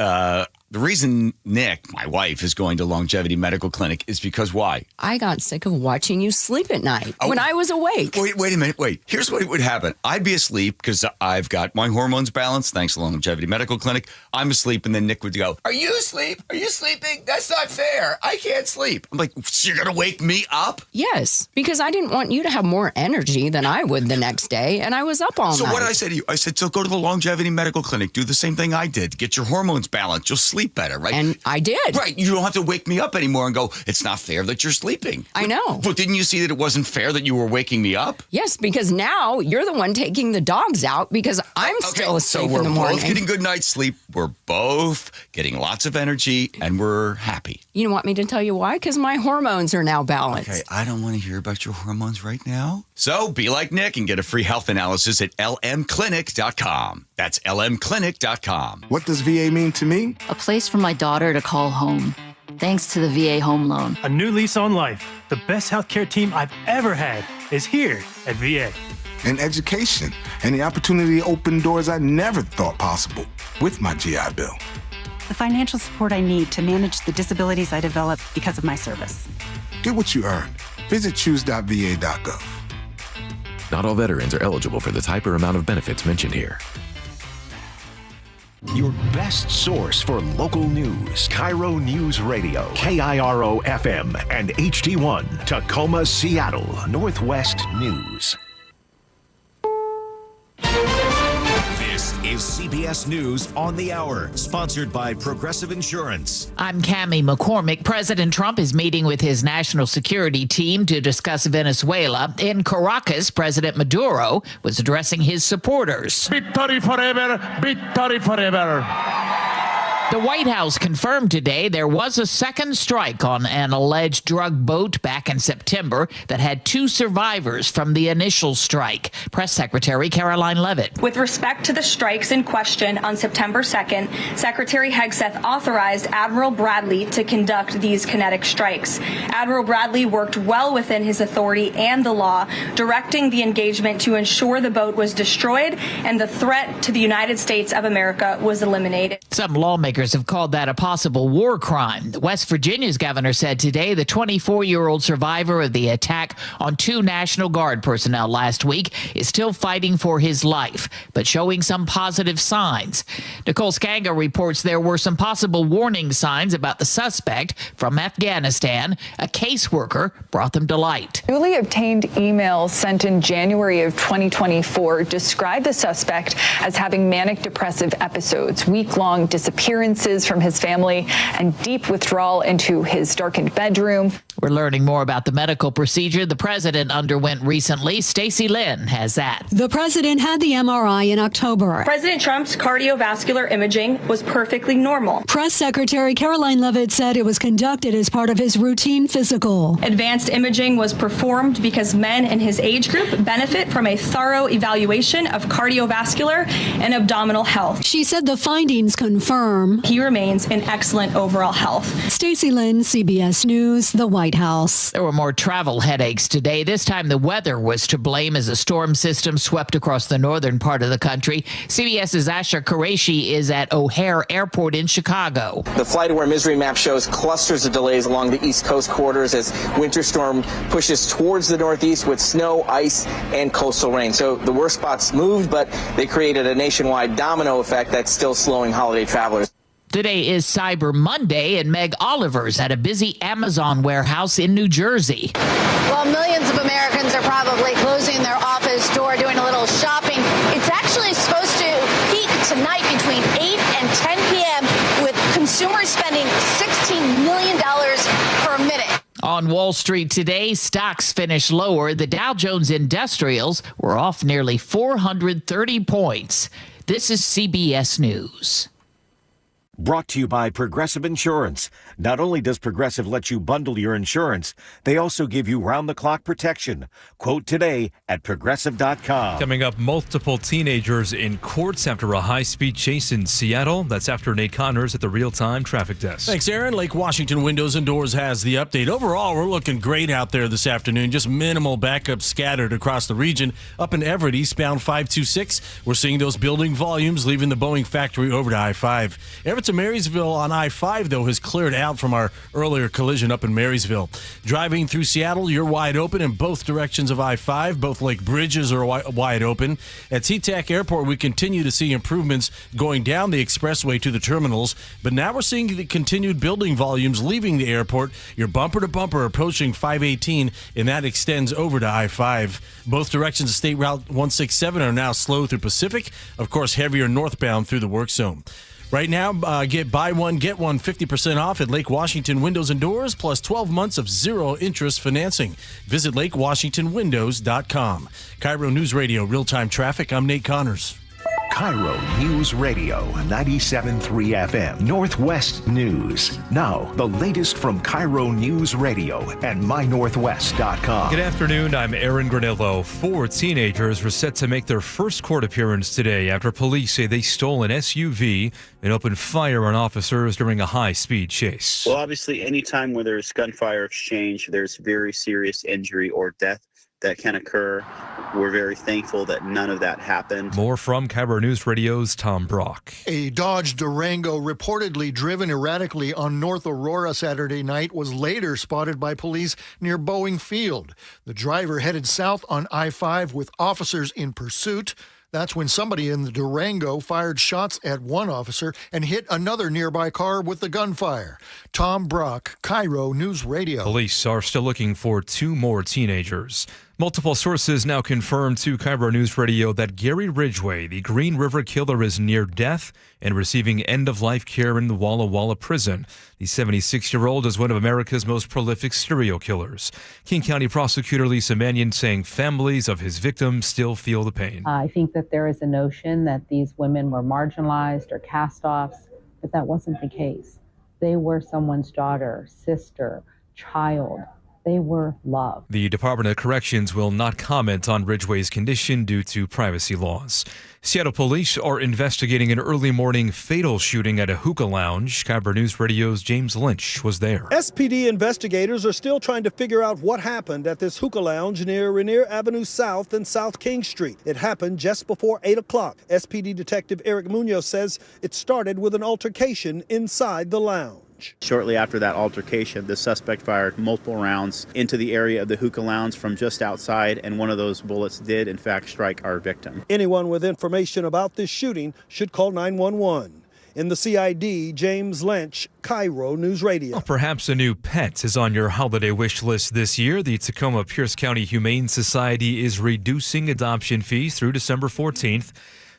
The reason Nick, my wife, is going to Longevity Medical Clinic is because why? I got sick of watching you sleep at night when I was awake. Wait a minute. Here's what would happen. I'd be asleep because I've got my hormones balanced thanks to Longevity Medical Clinic. I'm asleep, and then Nick would go, "Are you asleep? Are you sleeping? That's not fair. I can't sleep." I'm like, "So you're going to wake me up?" Yes, because I didn't want you to have more energy than I would the next day, and I was up all night. So what did I say to you? I said, so go to the Longevity Medical Clinic. Do the same thing I did. Get your hormones balanced. You'll sleep better, right? And I did. Right. You don't have to wake me up anymore and go, it's not fair that you're sleeping. I know. But didn't you see that it wasn't fair that you were waking me up? Yes, because now you're the one taking the dogs out because I'm still asleep in the morning. So we're both getting good night's sleep. We're both getting lots of energy, and we're happy. You want me to tell you why? Because my hormones are now balanced. Okay, I don't want to hear about your hormones right now. So be like Nick and get a free health analysis at lmclinic.com. That's lmclinic.com. What does VA mean to me? A place for my daughter to call home, thanks to the VA home loan. A new lease on life. The best healthcare team I've ever had is here at VA. And education, and the opportunity to open doors I never thought possible with my GI Bill. The financial support I need to manage the disabilities I developed because of my service. Get what you earned. Visit choose.va.gov. Not all veterans are eligible for the type or amount of benefits mentioned here. Your best source for local news. KIRO Newsradio. KIRO FM and HD1. Tacoma, Seattle. Northwest News. This is CBS News on the Hour, sponsored by Progressive Insurance. I'm Cammie McCormick. President Trump is meeting with his national security team to discuss Venezuela. In Caracas, President Maduro was addressing his supporters. Victory forever, victory forever. The White House confirmed today there was a second strike on an alleged drug boat back in September that had 2 survivors from the initial strike. Press Secretary Caroline Leavitt. With respect to the strikes in question on September 2nd, Secretary Hegseth authorized Admiral Bradley to conduct these kinetic strikes. Admiral Bradley worked well within his authority and the law, directing the engagement to ensure the boat was destroyed and the threat to the United States of America was eliminated. Some lawmakers have called that a possible war crime. West Virginia's governor said today the 24-year-old survivor of the attack on 2 National Guard personnel last week is still fighting for his life, but showing some positive signs. Nicole Skanga reports there were some possible warning signs about the suspect from Afghanistan. A caseworker brought them to light. Newly obtained emails sent in January of 2024 describe the suspect as having manic depressive episodes, week-long disappearances from his family, and deep withdrawal into his darkened bedroom. We're learning more about the medical procedure the president underwent recently. Stacey Lynn has that. The president had the MRI in October. President Trump's cardiovascular imaging was perfectly normal. Press Secretary Caroline Leavitt said it was conducted as part of his routine physical. Advanced imaging was performed because men in his age group benefit from a thorough evaluation of cardiovascular and abdominal health. She said the findings confirm he remains in excellent overall health. Stacey Lynn, CBS News, the White House. There were more travel headaches today. This time the weather was to blame as a storm system swept across the northern part of the country. CBS's Asher Qureshi is at O'Hare Airport in Chicago. The FlightAware Misery map shows clusters of delays along the East Coast corridors as winter storm pushes towards the northeast with snow, ice, and coastal rain. So the worst spots moved, but they created a nationwide domino effect that's still slowing holiday travelers. Today is Cyber Monday, and Meg Oliver's at a busy Amazon warehouse in New Jersey. Well, millions of Americans are probably closing their office door, doing a little shopping. It's actually supposed to peak tonight between 8 and 10 p.m. with consumers spending $16 million per minute. On Wall Street today, stocks finished lower. The Dow Jones Industrials were off nearly 430 points. This is CBS News. Brought to you by Progressive Insurance. Not only does Progressive let you bundle your insurance, they also give you round-the-clock protection. Quote today at Progressive.com. Coming up, multiple teenagers in courts after a high-speed chase in Seattle. That's after Nate Connors at the real-time traffic desk. Thanks, Aaron. Lake Washington Windows and Doors has the update. Overall, we're looking great out there this afternoon. Just minimal backups scattered across the region. Up in Everett, eastbound 526, we're seeing those building volumes leaving the Boeing factory over to I-5. Everett to Marysville on I-5, though, has cleared out from our earlier collision up in Marysville. Driving through Seattle, you're wide open in both directions of I-5. Both lake bridges are wide open. At SeaTac Airport, we continue to see improvements going down the expressway to the terminals, but now we're seeing the continued building volumes leaving the airport. You're bumper to bumper approaching 518, and that extends over to I-5. Both directions of State Route 167 are now slow through Pacific. Of course, heavier northbound through the work zone. Right now, get buy one, get one 50% off at Lake Washington Windows and Doors, plus 12 months of zero interest financing. Visit LakeWashingtonWindows.com. KIRO News Radio, real-time traffic. I'm Nate Connors. KIRO News Radio, 97.3 FM, Northwest News. Now, the latest from KIRO News Radio and mynorthwest.com. Good afternoon, I'm Aaron Granillo. 4 teenagers were set to make their first court appearance today after police say they stole an SUV and opened fire on officers during a high-speed chase. Well, obviously, anytime where there's gunfire exchange, there's very serious injury or death that can occur. We're very thankful that none of that happened. More from KIRO News Radio's Tom Brock. A Dodge Durango reportedly driven erratically on North Aurora Saturday night was later spotted by police near Boeing Field. The driver headed south on I-5 with officers in pursuit. That's when somebody in the Durango fired shots at one officer and hit another nearby car with the gunfire. Tom Brock, KIRO News Radio. Police are still looking for 2 more teenagers. Multiple sources now confirm to KIRO News Radio that Gary Ridgway, the Green River killer, is near death and receiving end-of-life care in the Walla Walla prison. The 76-year-old is one of America's most prolific serial killers. King County Prosecutor Lisa Mannion saying families of his victims still feel the pain. I think that there is a notion that these women were marginalized or cast-offs, but that wasn't the case. They were someone's daughter, sister, child. They were loved. The Department of Corrections will not comment on Ridgway's condition due to privacy laws. Seattle police are investigating an early morning fatal shooting at a hookah lounge. KIRO News Radio's James Lynch was there. SPD investigators are still trying to figure out what happened at this hookah lounge near Rainier Avenue South and South King Street. It happened just before 8 o'clock. SPD Detective Eric Munoz says it started with an altercation inside the lounge. Shortly after that altercation, the suspect fired multiple rounds into the area of the hookah lounge from just outside, and one of those bullets did, in fact, strike our victim. Anyone with information about this shooting should call 911. In the CID, James Lynch, KIRO News Radio. Well, perhaps a new pet is on your holiday wish list this year. The Tacoma Pierce County Humane Society is reducing adoption fees through December 14th.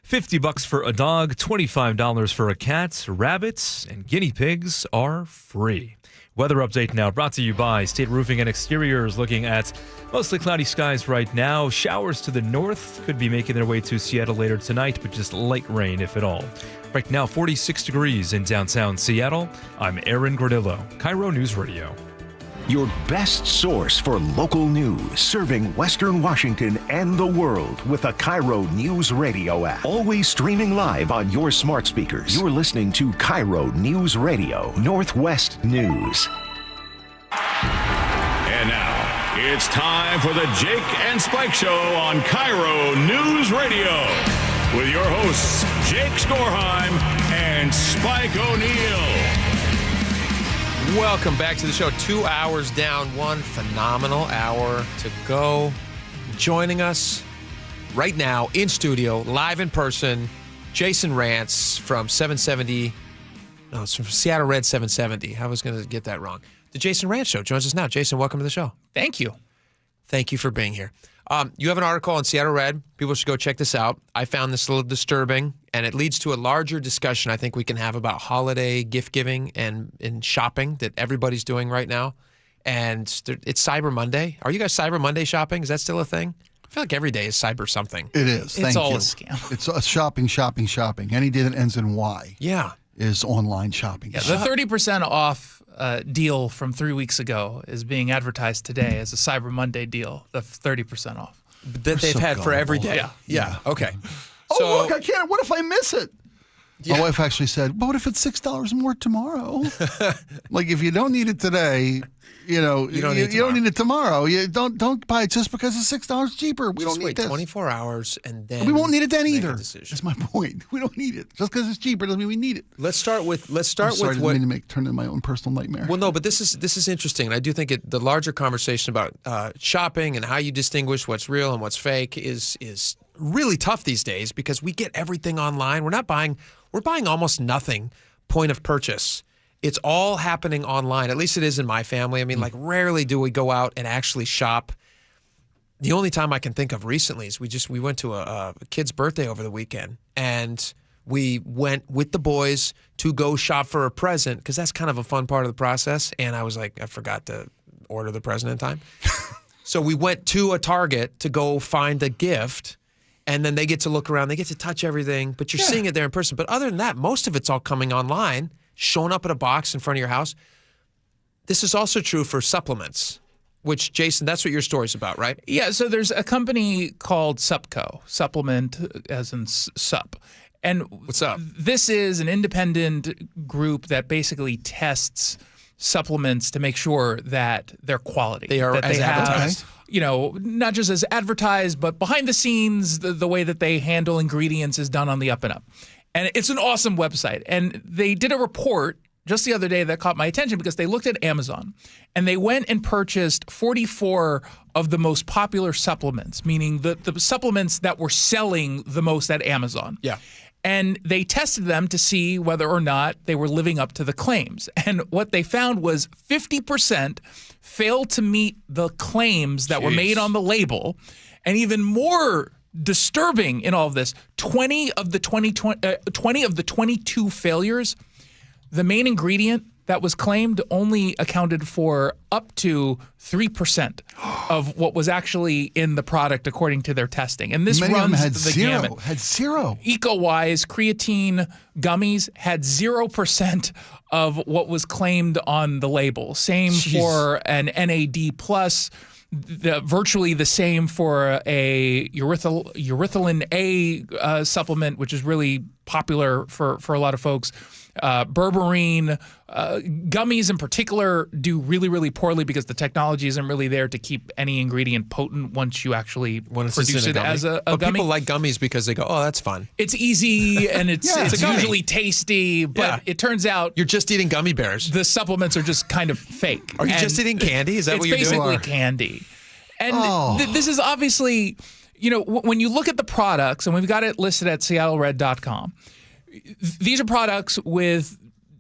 $50 for a dog, $25 for a cat. Rabbits and guinea pigs are free. Weather update now brought to you by State Roofing and Exteriors, looking at mostly cloudy skies right now. Showers to the north could be making their way to Seattle later tonight, but just light rain if at all. Right now, 46 degrees in downtown Seattle. I'm Aaron Granillo, KIRO News Radio. Your best source for local news, serving Western Washington and the world with a KIRO News Radio app. Always streaming live on your smart speakers. You're listening to KIRO News Radio, Northwest News. And now, it's time for the Jake and Spike Show on KIRO News Radio with your hosts, Jake Skorheim and Spike O'Neill. Welcome back to the show. 2 hours down, one phenomenal hour to go. Joining us right now in studio, live in person, Jason Rantz from 770. No, it's from Seattle Red 770. I was going to get that wrong. The Jason Rantz Show joins us now. Jason, welcome to the show. Thank you. Thank you for being here. You have an article on Seattle Red. People should go check this out. I found this a little disturbing, and it leads to a larger discussion I think we can have about holiday gift giving and shopping that everybody's doing right now. And it's Cyber Monday. Are you guys Cyber Monday shopping? Is that still a thing? I feel like every day is cyber something. It is. It's all a scam. It's a shopping. Any day that ends in Y. Yeah. is online shopping. Yeah, the 30% off deal from 3 weeks ago is being advertised today as a Cyber Monday deal. The 30% off that they've had for every day. Yeah. Okay. Oh, look, I can't. What if I miss it? Yeah. My wife actually said, "But what if it's $6 more tomorrow?" Like, if you don't need it today, you don't need it tomorrow. You don't buy it just because it's $6 cheaper. We don't need this. 24 hours and then we won't need it then either. That's my point. We don't need it just because it's cheaper doesn't mean we need it. Let's start with what I mean to turn into my own personal nightmare. Well, no, but this is interesting, and I do think the larger conversation about shopping and how you distinguish what's real and what's fake is really tough these days because we get everything online. We're buying almost nothing point of purchase. It's all happening online. At least it is in my family. I mean, like rarely do we go out and actually shop. The only time I can think of recently is we went to a kid's birthday over the weekend, and we went with the boys to go shop for a present because that's kind of a fun part of the process. And I was like, I forgot to order the present in time. So we went to a Target to go find a gift. And then they get to look around. They get to touch everything, but you're seeing it there in person. But other than that, most of it's all coming online, showing up at a box in front of your house. This is also true for supplements, which, Jason, that's what your story's about, right? Yeah, so there's a company called Supco, supplement as in sup. And what's up? This is an independent group that basically tests supplements to make sure that they're quality. They are as advertised. Not just as advertised, but behind the scenes, the way that they handle ingredients is done on the up and up. And it's an awesome website. And they did a report just the other day that caught my attention because they looked at Amazon and they went and purchased 44 of the most popular supplements, meaning the supplements that were selling the most at Amazon. Yeah. And they tested them to see whether or not they were living up to the claims. And what they found was 50% failed to meet the claims that were made on the label. And even more disturbing in all of this, 20 of the 22 failures, the main ingredient that was claimed only accounted for up to 3% of what was actually in the product according to their testing. And this runs the gamut. Had zero. EcoWise creatine gummies had 0% of what was claimed on the label. Same for an NAD+. Virtually the same for a urethylene A supplement, which is really popular for a lot of folks. Berberine, gummies in particular do really, really poorly because the technology isn't really there to keep any ingredient potent once you actually produce it as a but gummy. People like gummies because they go, oh, that's fun. It's easy and it's usually tasty, but it turns out you're just eating gummy bears. The supplements are just kind of fake. Are you just eating candy? Is that what you're doing? It's basically candy. And this is obviously, when you look at the products, and we've got it listed at seattlered.com, these are products with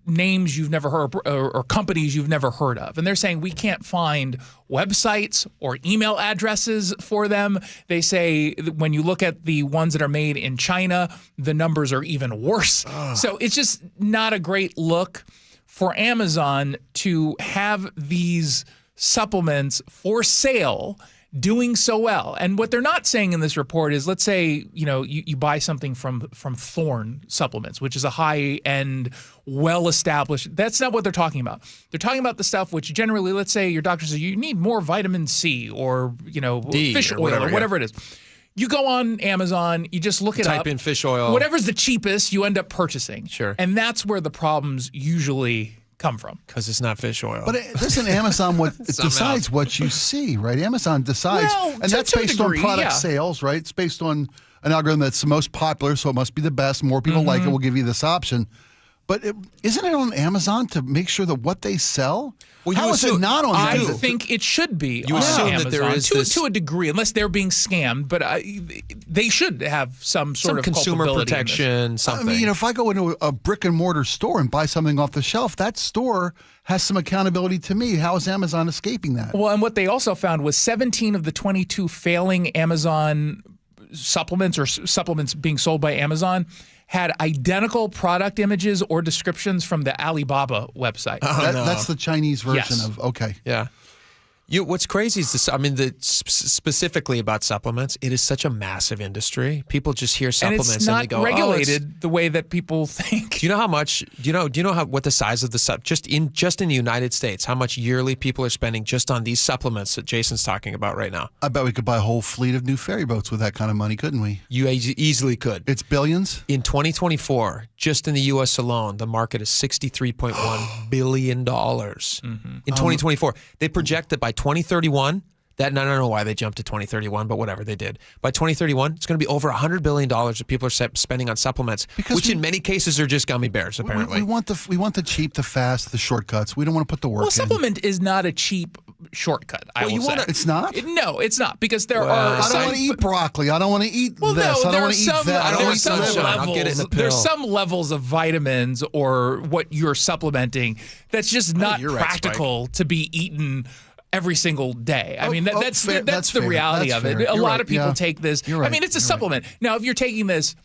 names you've never heard or companies you've never heard of. And they're saying we can't find websites or email addresses for them. They say when you look at the ones that are made in China, the numbers are even worse. So it's just not a great look for Amazon to have these supplements for sale doing so well. And what they're not saying in this report is, let's say, you buy something from Thorne Supplements, which is a high-end, well-established. That's not what they're talking about. They're talking about the stuff which generally, let's say your doctor says you need more vitamin C or, D fish oil or whatever it is. You go on Amazon, you just look it up. Type in fish oil. Whatever's the cheapest, you end up purchasing. Sure. And that's where the problems usually come from. Because it's not fish oil. But doesn't Amazon decides what you see, right? Amazon decides, and that's based on product sales, right? It's based on an algorithm that's the most popular, so it must be the best. More people like it, will give you this option. But isn't it on Amazon to make sure that what they sell? Well, how is it not on Amazon? I think it should be you on assume Amazon that there is to a degree, unless they're being scammed. But they should have some sort of consumer protection, something. I mean, if I go into a brick and mortar store and buy something off the shelf, that store has some accountability to me. How is Amazon escaping that? Well, and what they also found was 17 of the 22 failing Amazon supplements or supplements being sold by Amazon had identical product images or descriptions from the Alibaba website. That's the Chinese version of, okay. Yeah. What's crazy is this. I mean, specifically about supplements, it is such a massive industry. People just hear supplements and it's not they go, regulated the way that people think. Do you know how much? Do you know what the size of the just in the United States? How much yearly people are spending just on these supplements that Jason's talking about right now? I bet we could buy a whole fleet of new ferry boats with that kind of money, couldn't we? You easily could. It's billions. In 2024, just in the U.S. alone, the market is $63.1 billion. In 2024, they project that by 2031, I don't know why they jumped to 2031, but whatever they did. By 2031, it's going to be over $100 billion that people are spending on supplements, which in many cases are just gummy bears, apparently. We want the cheap, the fast, the shortcuts. We don't want to put the work in. Well, supplement is not a cheap shortcut, I will say. It's not? No, it's not, because there are... I don't want to eat broccoli. I don't want to eat this. I don't want to eat that. I don't want to eat liver. I'll get it in a pill. There's some levels of vitamins or what you're supplementing that's just not practical to be eaten every single day. I mean, that's the reality of it. A lot of people take this. Right. I mean, it's a supplement. Now, if you're taking this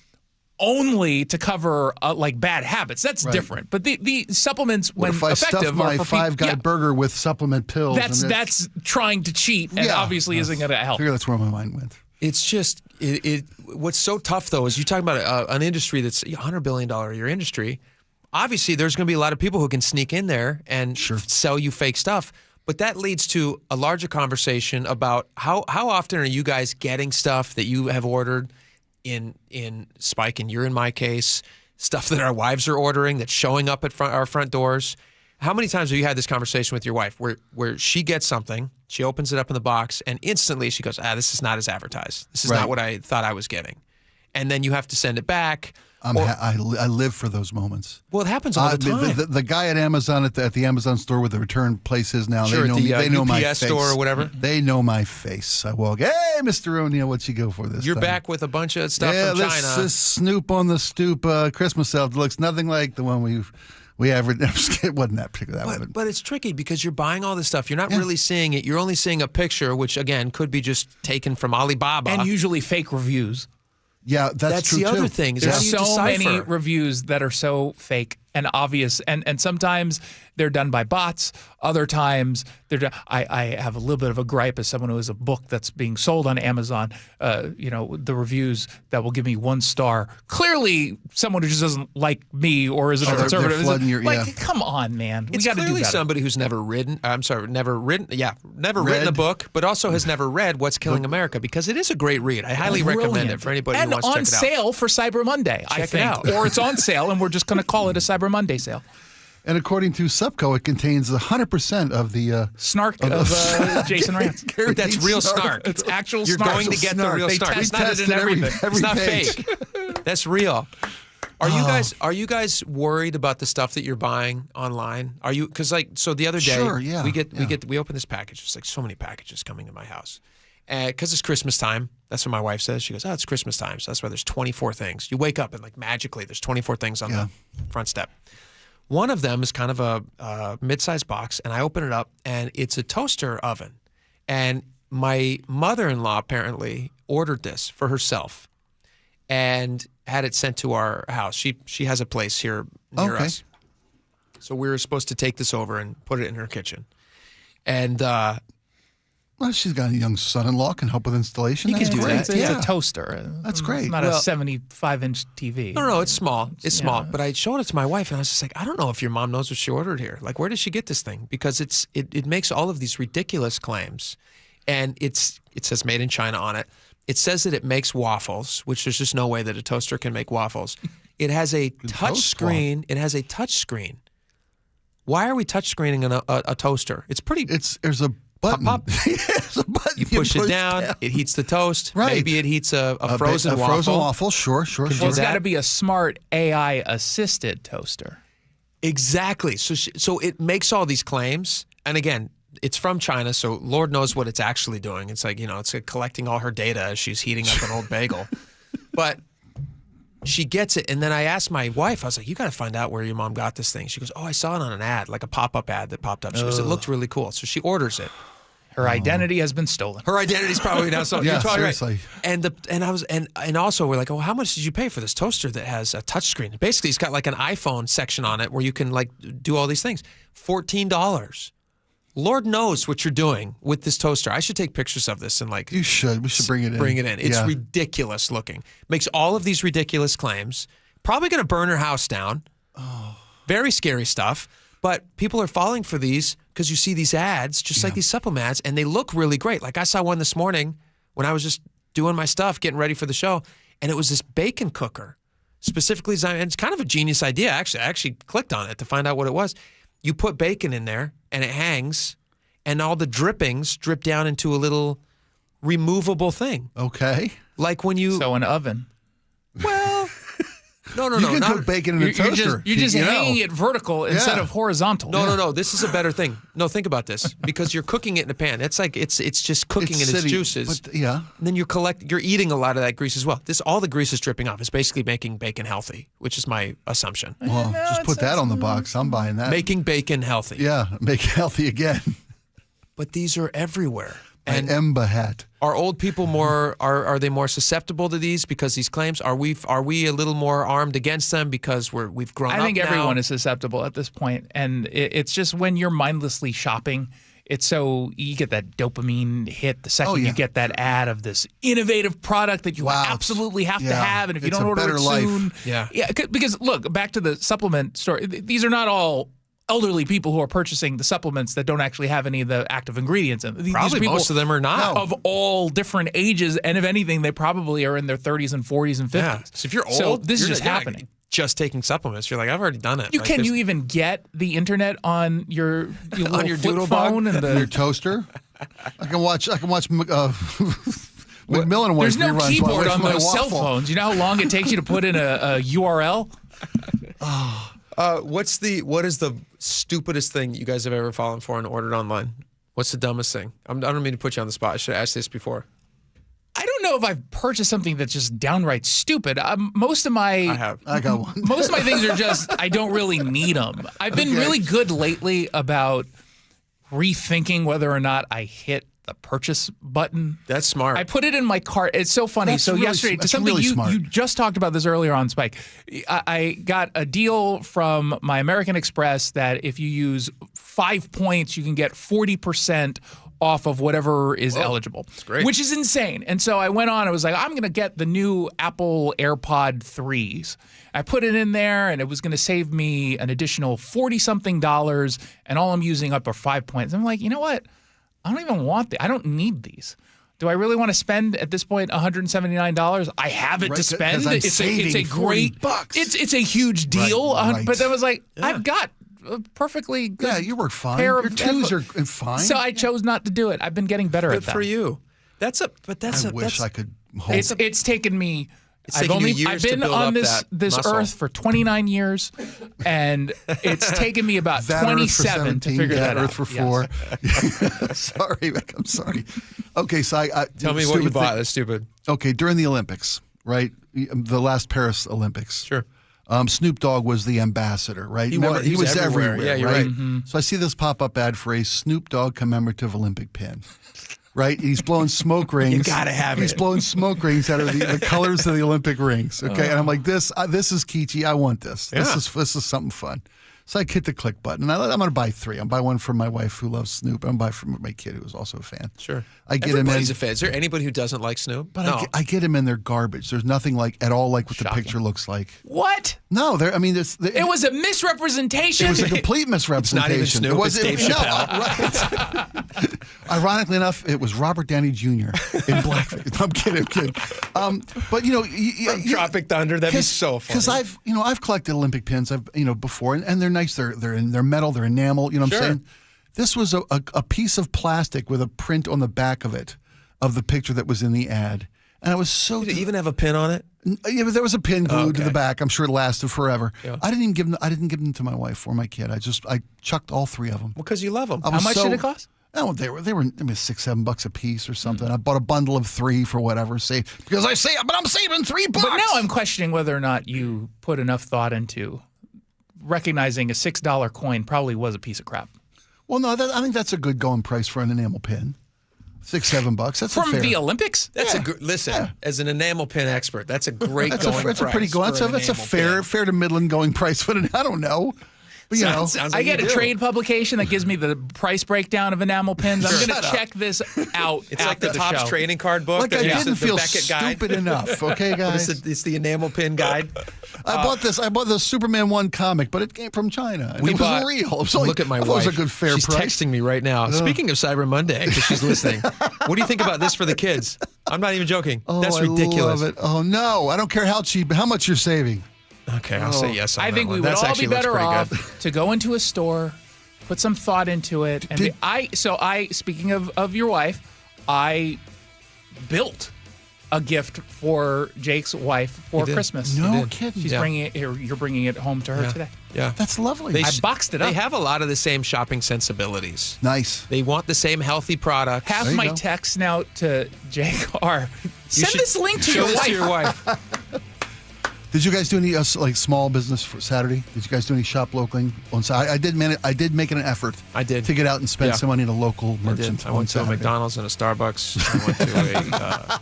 only to cover like bad habits, that's different. But the supplements, when effective, stuff my Five Guy burger with supplement pills. That's trying to cheat, and obviously isn't going to help. I figure that's where my mind went. It's just what's so tough though is you talk about an industry that's a $100 billion a year industry. Obviously, there's going to be a lot of people who can sneak in there and sell you fake stuff. But that leads to a larger conversation about how often are you guys getting stuff that you have ordered in Spike, and you're in my case, stuff that our wives are ordering that's showing up at our front doors. How many times have you had this conversation with your wife where she gets something, she opens it up in the box, and instantly she goes, this is not as advertised. This is not what I thought I was getting. And then you have to send it back. I live for those moments. Well, it happens all the time. The guy at Amazon at the Amazon store where the return place is now, they know me. They know my face. Store or whatever. They know my face. I walk, hey, Mr. O'Neill, what'd you go for this You're time? back with a bunch of stuff from China. This Snoop on the Stoop Christmas stuff looks nothing like the one we averaged. It wasn't that particular. But it's tricky because you're buying all this stuff. You're not really seeing it. You're only seeing a picture, which, again, could be just taken from Alibaba. And usually fake reviews. Yeah, that's true, the other thing. There's so many reviews that are so fake and obvious, and sometimes they're done by bots. Other times they're done. I have a little bit of a gripe as someone who has a book that's being sold on Amazon. The reviews that will give me 1 star. Clearly, someone who just doesn't like me or isn't a conservative. Come on, man. It's clearly somebody who's never written a book, but also has never read What's Killing America, because it is a great read. I highly recommend it for anybody who wants to check it out. And on sale for Cyber Monday, I think. Or it's on sale, and we're just going to call it a Cyber Monday sale. And according to Supco, it contains 100% of the snark of Jason Rantz. But that's real snark. It's actual You're snark. You're going to get the real snark. It's not in everything. It's not fake. That's real. Are you guys worried about the stuff that you're buying online? Are you? Because the other day we open this package. There's like so many packages coming to my house. Because it's Christmas time. That's what my wife says. She goes, it's Christmas time. So that's why there's 24 things. You wake up and magically there's 24 things on the front step. One of them is kind of a mid-sized box, and I open it up, and it's a toaster oven. And my mother-in-law apparently ordered this for herself and had it sent to our house. She has a place here near us. So we were supposed to take this over and put it in her kitchen. And well, she's got a young son-in-law, can help with installation. He can do that. It's a toaster. That's great. It's not a 75-inch TV. No, it's small. It's small. But I showed it to my wife, and I was just like, I don't know if your mom knows what she ordered here. Like, where did she get this thing? Because it makes all of these ridiculous claims. And it says made in China on it. It says that it makes waffles, which there's just no way that a toaster can make waffles. It has a touch screen. It has a touch screen. Why are we touch screening a toaster? It's pretty. There's a button. Pop. There's a button. You push it down. It heats the toast. Right. Maybe it heats a frozen waffle. Frozen waffle. Sure. Well, it's got to be a smart AI assisted toaster. Exactly. So it makes all these claims, and again, it's from China, so Lord knows what it's actually doing. It's it's collecting all her data as she's heating up an old bagel. But she gets it, and then I asked my wife, I was like, you got to find out where your mom got this thing. She goes, I saw it on an ad, like a pop-up ad that popped up. She goes, it looked really cool. So she orders it. Her identity has been stolen. Her identity's probably now stolen. Yeah, You're probably seriously. Right. And also we're like, how much did you pay for this toaster that has a touchscreen? Basically, it's got like an iPhone section on it where you can do all these things. $14. Lord knows what you're doing with this toaster. I should take pictures of this and You should. We should bring it in. Bring it in. It's ridiculous looking. Makes all of these ridiculous claims. Probably going to burn her house down. Oh. Very scary stuff. But people are falling for these because you see these ads, just like these supplement ads, and they look really great. Like I saw one this morning when I was just doing my stuff, getting ready for the show, and it was this bacon cooker. Specifically designed, and it's kind of a genius idea. Actually, I actually clicked on it to find out what it was. You put bacon in there, and it hangs, and all the drippings drip down into a little removable thing. Okay. Like when you... So an oven. Well... No. You can cook bacon in a toaster. You're just hanging it vertical instead of horizontal. No. This is a better thing. No, think about this. Because you're cooking it in a pan. It's like it's just cooking in its juices. But, And then you're eating a lot of that grease as well. All the grease is dripping off. It's basically making bacon healthy, which is my assumption. Well, just put that on the box. I'm buying that. Making bacon healthy. Yeah, make it healthy again. But these are everywhere. And Emba hat. Are old people are they more susceptible to these because these claims? Are we a little more armed against them because we've grown up? I think now? everyone is susceptible at this point, and it's just when you're mindlessly shopping, it's so you get that dopamine hit the second you get that ad of this innovative product that you absolutely have to have, and if you don't order it soon, because look, back to the supplement story. These are not all elderly people who are purchasing the supplements that don't actually have any of the active ingredients in them. Probably these most of them are not. Of all different ages, and if anything, they probably are in their 30s and 40s and 50s. Yeah. So if you're old, this is just happening. Just taking supplements, you're like, I've already done it. Can you even get the internet on your on your flip doodle phone and your toaster? I can watch. Macmillan. There's no reruns keyboard on those cell waffle. phones. You know how long it takes you to put in a URL? What is the stupidest thing you guys have ever fallen for and ordered online? What's the dumbest thing? I don't mean to put you on the spot. I should have asked this before. I don't know if I've purchased something that's just downright stupid. Most of my I got one. Most of my things are just I don't really need them. I've been really good lately about rethinking whether or not I hit the purchase button. That's smart. I put it in my cart. It's so funny. That's So really, yesterday, to that's something really you just talked about this earlier on, Spike. I got a deal from my American Express that if you use 5 points, you can get 40% off of whatever is eligible. That's great. Which is insane. And so I went on. I was like, I'm going to get the new Apple AirPod 3s. I put it in there, and it was going to save me an additional $40-something, and all I'm using up are 5 points. I'm like, you know what? I don't even want I don't need these. Do I really want to spend at this point $179? I have it to spend. It's a great $40. It's a huge deal. Right. But I was like, I've got a perfectly good Yeah, you work fine. pair Your of twos are fine. So I chose not to do it. I've been getting better Good at that. for you. I wish I could hold It's taken me. I've years been to build on up this muscle. earth for 29 years, and it's taken me about that 27 to figure that Earth out. for 4. Sorry, Rick, I'm sorry. Okay, so I Tell me what you bought. That's stupid. Okay, during the Olympics, right? The last Paris Olympics. Sure. Snoop Dogg was the ambassador, right? He was everywhere. Yeah, you're right. right. So I see this pop-up ad for a Snoop Dogg commemorative Olympic pin. Right, he's blowing smoke rings. You gotta have He's blowing smoke rings out of the colors of the Olympic rings. Okay, and I'm like, this is kitschy. I want this. Yeah. This is something fun. So I hit the click button. I'm going to buy 3. I'm buy one for my wife who loves Snoop. I'm going to buy for my kid who's also a fan. Sure. I get him in. Everybody's a fan. Is there anybody who doesn't like Snoop? But no. I get him in. They're garbage. There's nothing at all like what the picture looks like. What? No, It was a misrepresentation. It was a complete misrepresentation. It's not even Snoop. It's Dave Chappelle. Right. Ironically enough, it was Robert Downey Jr. in blackface. I'm kidding. But From Tropic Thunder, that'd be so funny. Because I've collected Olympic pins. Before, and they're nice. They're metal. They're enamel. You know what I'm saying? This was a piece of plastic with a print on the back of it of the picture that was in the ad, and I was so. Did it even have a pin on it? Yeah, but there was a pin glued to the back. I'm sure it lasted forever. Yeah. I didn't give them to my wife or my kid. I chucked all 3 of them. Because you love them. How much did it cost? Oh, they were $6-7 a piece or something. I bought a bundle of 3 for whatever. Because I'm saving $3. But now I'm questioning whether or not you put enough thought into recognizing a $6 coin probably was a piece of crap. Well, no, I think that's a good going price for an enamel pin. $6-7. That's from fair. the Olympics. That's listen. As an enamel pin expert, that's a great That's going price. a pretty going. That's a fair to middling going price. But I don't know. But, you know, I get a trade publication that gives me the price breakdown of enamel pins. I'm going to check this out. It's like the Topps trading card book. Like I didn't feel stupid enough. Okay, guys. It's the enamel pin guide. I bought the Superman 1 comic, but it came from China. It wasn't real. So look at my wife. It was a good fair She's price. texting me right now. Speaking of Cyber Monday, because she's listening. What do you think about this for the kids? I'm not even joking. That's ridiculous. I love it. Oh no, I don't care how cheap, how much you're saving. Okay, I'll say yes on I that think one. we would That's all be actually looks better pretty off good. to go into a store, put some thought into it. And speaking of your wife, I built a gift for Jake's wife for Christmas. No kidding. She's bringing it here. You're bringing it home to her today. Yeah. That's lovely. I boxed it up. They have a lot of the same shopping sensibilities. Nice. They want the same healthy products. Half my texts now to Jake are, send this link to show your this wife. to your wife. Did you guys do any like small business for Saturday? Did you guys do any shop locally on Saturday? I did make an effort. I did to get out and spend some money at a local merchant. I went to a McDonald's and a Starbucks. I went to a.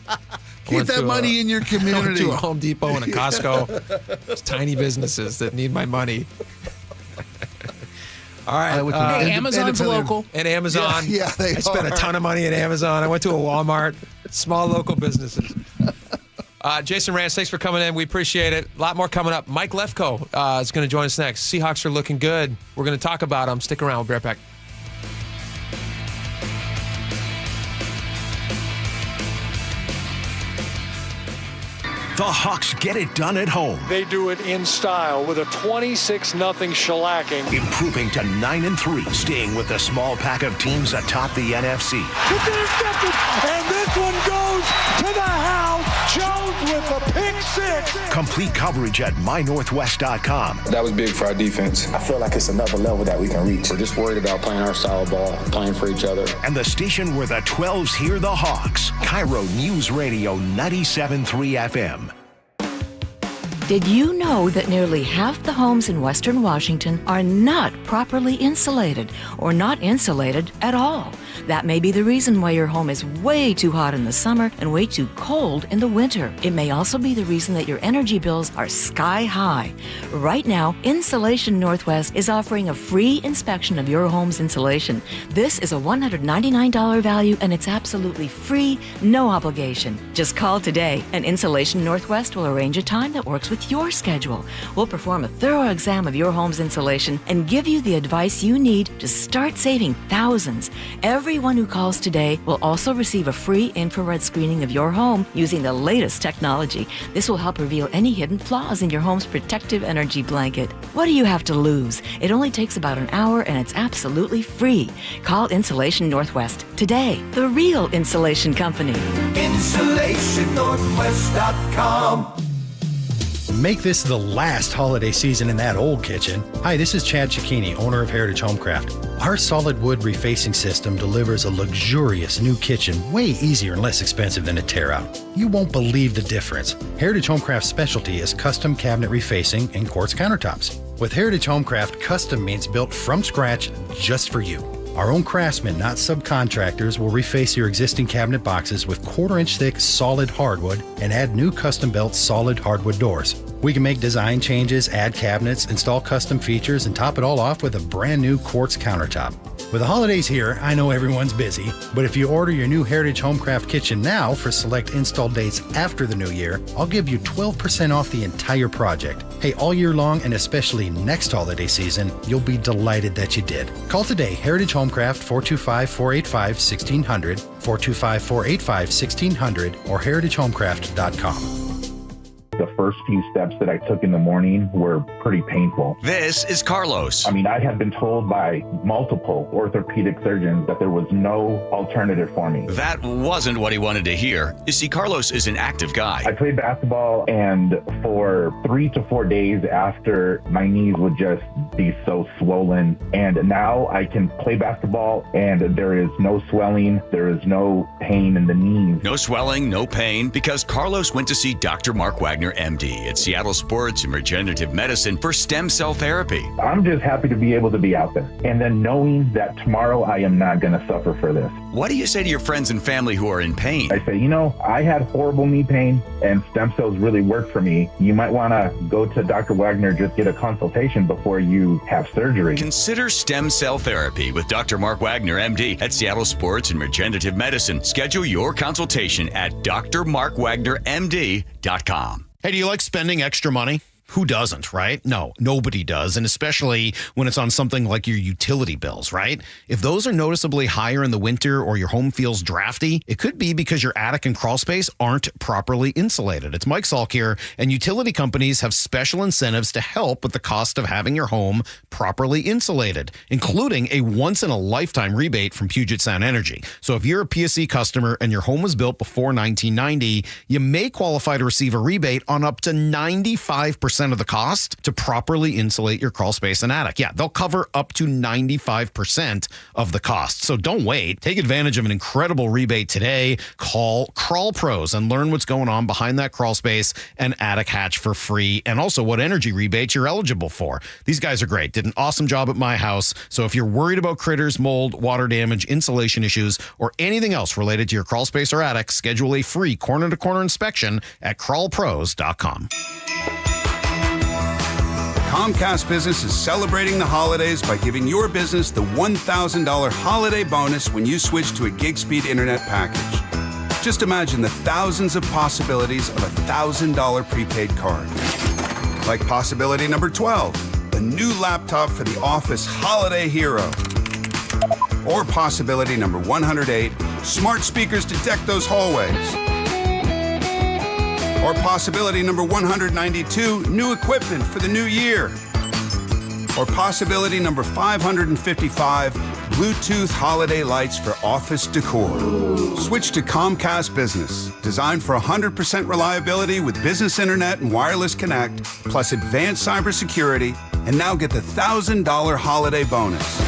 Keep that money in your community. I went to a Home Depot and a Costco. It's tiny businesses that need my money. All right. Hey, Amazon's local. And Amazon. Yeah, they I spent a ton of money at Amazon. I went to a Walmart. Small local businesses. Jason Rance, thanks for coming in. We appreciate it. A lot more coming up. Mike Lefko is going to join us next. Seahawks are looking good. We're going to talk about them. Stick around. We'll be right back. The Hawks get it done at home. They do it in style with a 26-0 shellacking. Improving to 9-3, staying with the small pack of teams atop the NFC. It's intercepted, and this one goes to the house. Jones with a pick six. Complete coverage at mynorthwest.com. That was big for our defense. I feel like it's another level that we can reach. We're just worried about playing our style of ball, playing for each other. And the station where the 12s hear the Hawks. KIRO Newsradio 97.3 FM. Did you know that nearly half the homes in Western Washington are not properly insulated or not insulated at all? That may be the reason why your home is way too hot in the summer and way too cold in the winter. It may also be the reason that your energy bills are sky high. Right now, Insulation Northwest is offering a free inspection of your home's insulation. This is a $199 value and it's absolutely free, no obligation. Just call today and Insulation Northwest will arrange a time that works with your schedule. We'll perform a thorough exam of your home's insulation and give you the advice you need to start saving thousands. Everyone who calls today will also receive a free infrared screening of your home using the latest technology. This will help reveal any hidden flaws in your home's protective energy blanket. What do you have to lose? It only takes about an hour and it's absolutely free. Call Insulation Northwest today, the real insulation company. InsulationNorthwest.com. Make this the last holiday season in that old kitchen. Hi, this is Chad Cicchini, owner of Heritage Homecraft. Our solid wood refacing system delivers a luxurious new kitchen way easier and less expensive than a tear out. You won't believe the difference. Heritage Homecraft's specialty is custom cabinet refacing and quartz countertops. With Heritage Homecraft, custom means built from scratch just for you. Our own craftsmen, not subcontractors, will reface your existing cabinet boxes with 1/4-inch thick solid hardwood and add new custom-built solid hardwood doors. We can make design changes, add cabinets, install custom features, and top it all off with a brand new quartz countertop. With the holidays here, I know everyone's busy, but if you order your new Heritage Homecraft kitchen now for select install dates after the new year, I'll give you 12% off the entire project. Hey, all year long and especially next holiday season, you'll be delighted that you did. Call today, Heritage Homecraft, 425-485-1600, 425-485-1600, or heritagehomecraft.com. The first few steps that I took in the morning were pretty painful. This is Carlos. I mean, I had been told by multiple orthopedic surgeons that there was no alternative for me. That wasn't what he wanted to hear. You see, Carlos is an active guy. I played basketball, and for 3 to 4 days after, my knees would just be so swollen. And now I can play basketball, and there is no swelling. There is no pain in the knees. No swelling, no pain, because Carlos went to see Dr. Mark Wagner, MD. MD at Seattle Sports and Regenerative Medicine for stem cell therapy. I'm just happy to be able to be out there. And then knowing that tomorrow I am not going to suffer for this. What do you say to your friends and family who are in pain? I say, I had horrible knee pain and stem cells really work for me. You might want to go to Dr. Wagner, just get a consultation before you have surgery. Consider stem cell therapy with Dr. Mark Wagner, MD at Seattle Sports and Regenerative Medicine. Schedule your consultation at drmarkwagnermd.com. Hey, do you like spending extra money? Who doesn't, right? No, nobody does. And especially when it's on something like your utility bills, right? If those are noticeably higher in the winter or your home feels drafty, it could be because your attic and crawl space aren't properly insulated. It's Mike Salk here, and utility companies have special incentives to help with the cost of having your home properly insulated, including a once-in-a-lifetime rebate from Puget Sound Energy. So if you're a PSE customer and your home was built before 1990, you may qualify to receive a rebate on up to 95% of the cost to properly insulate your crawl space and attic. Yeah, they'll cover up to 95% of the cost. So don't wait. Take advantage of an incredible rebate today. Call Crawl Pros and learn what's going on behind that crawl space and attic hatch for free, and also what energy rebates you're eligible for. These guys are great. Did an awesome job at my house. So if you're worried about critters, mold, water damage, insulation issues, or anything else related to your crawl space or attic, schedule a free corner-to-corner inspection at crawlpros.com. Comcast Business is celebrating the holidays by giving your business the $1,000 holiday bonus when you switch to a gig speed internet package. Just imagine the thousands of possibilities of a $1,000 prepaid card. Like possibility number 12, a new laptop for the office holiday hero. Or possibility number 108, smart speakers to deck those hallways. Or possibility number 192, new equipment for the new year. Or possibility number 555, Bluetooth holiday lights for office decor. Switch to Comcast Business, designed for 100% reliability with business internet and wireless connect, plus advanced cybersecurity, and now get the $1,000 holiday bonus.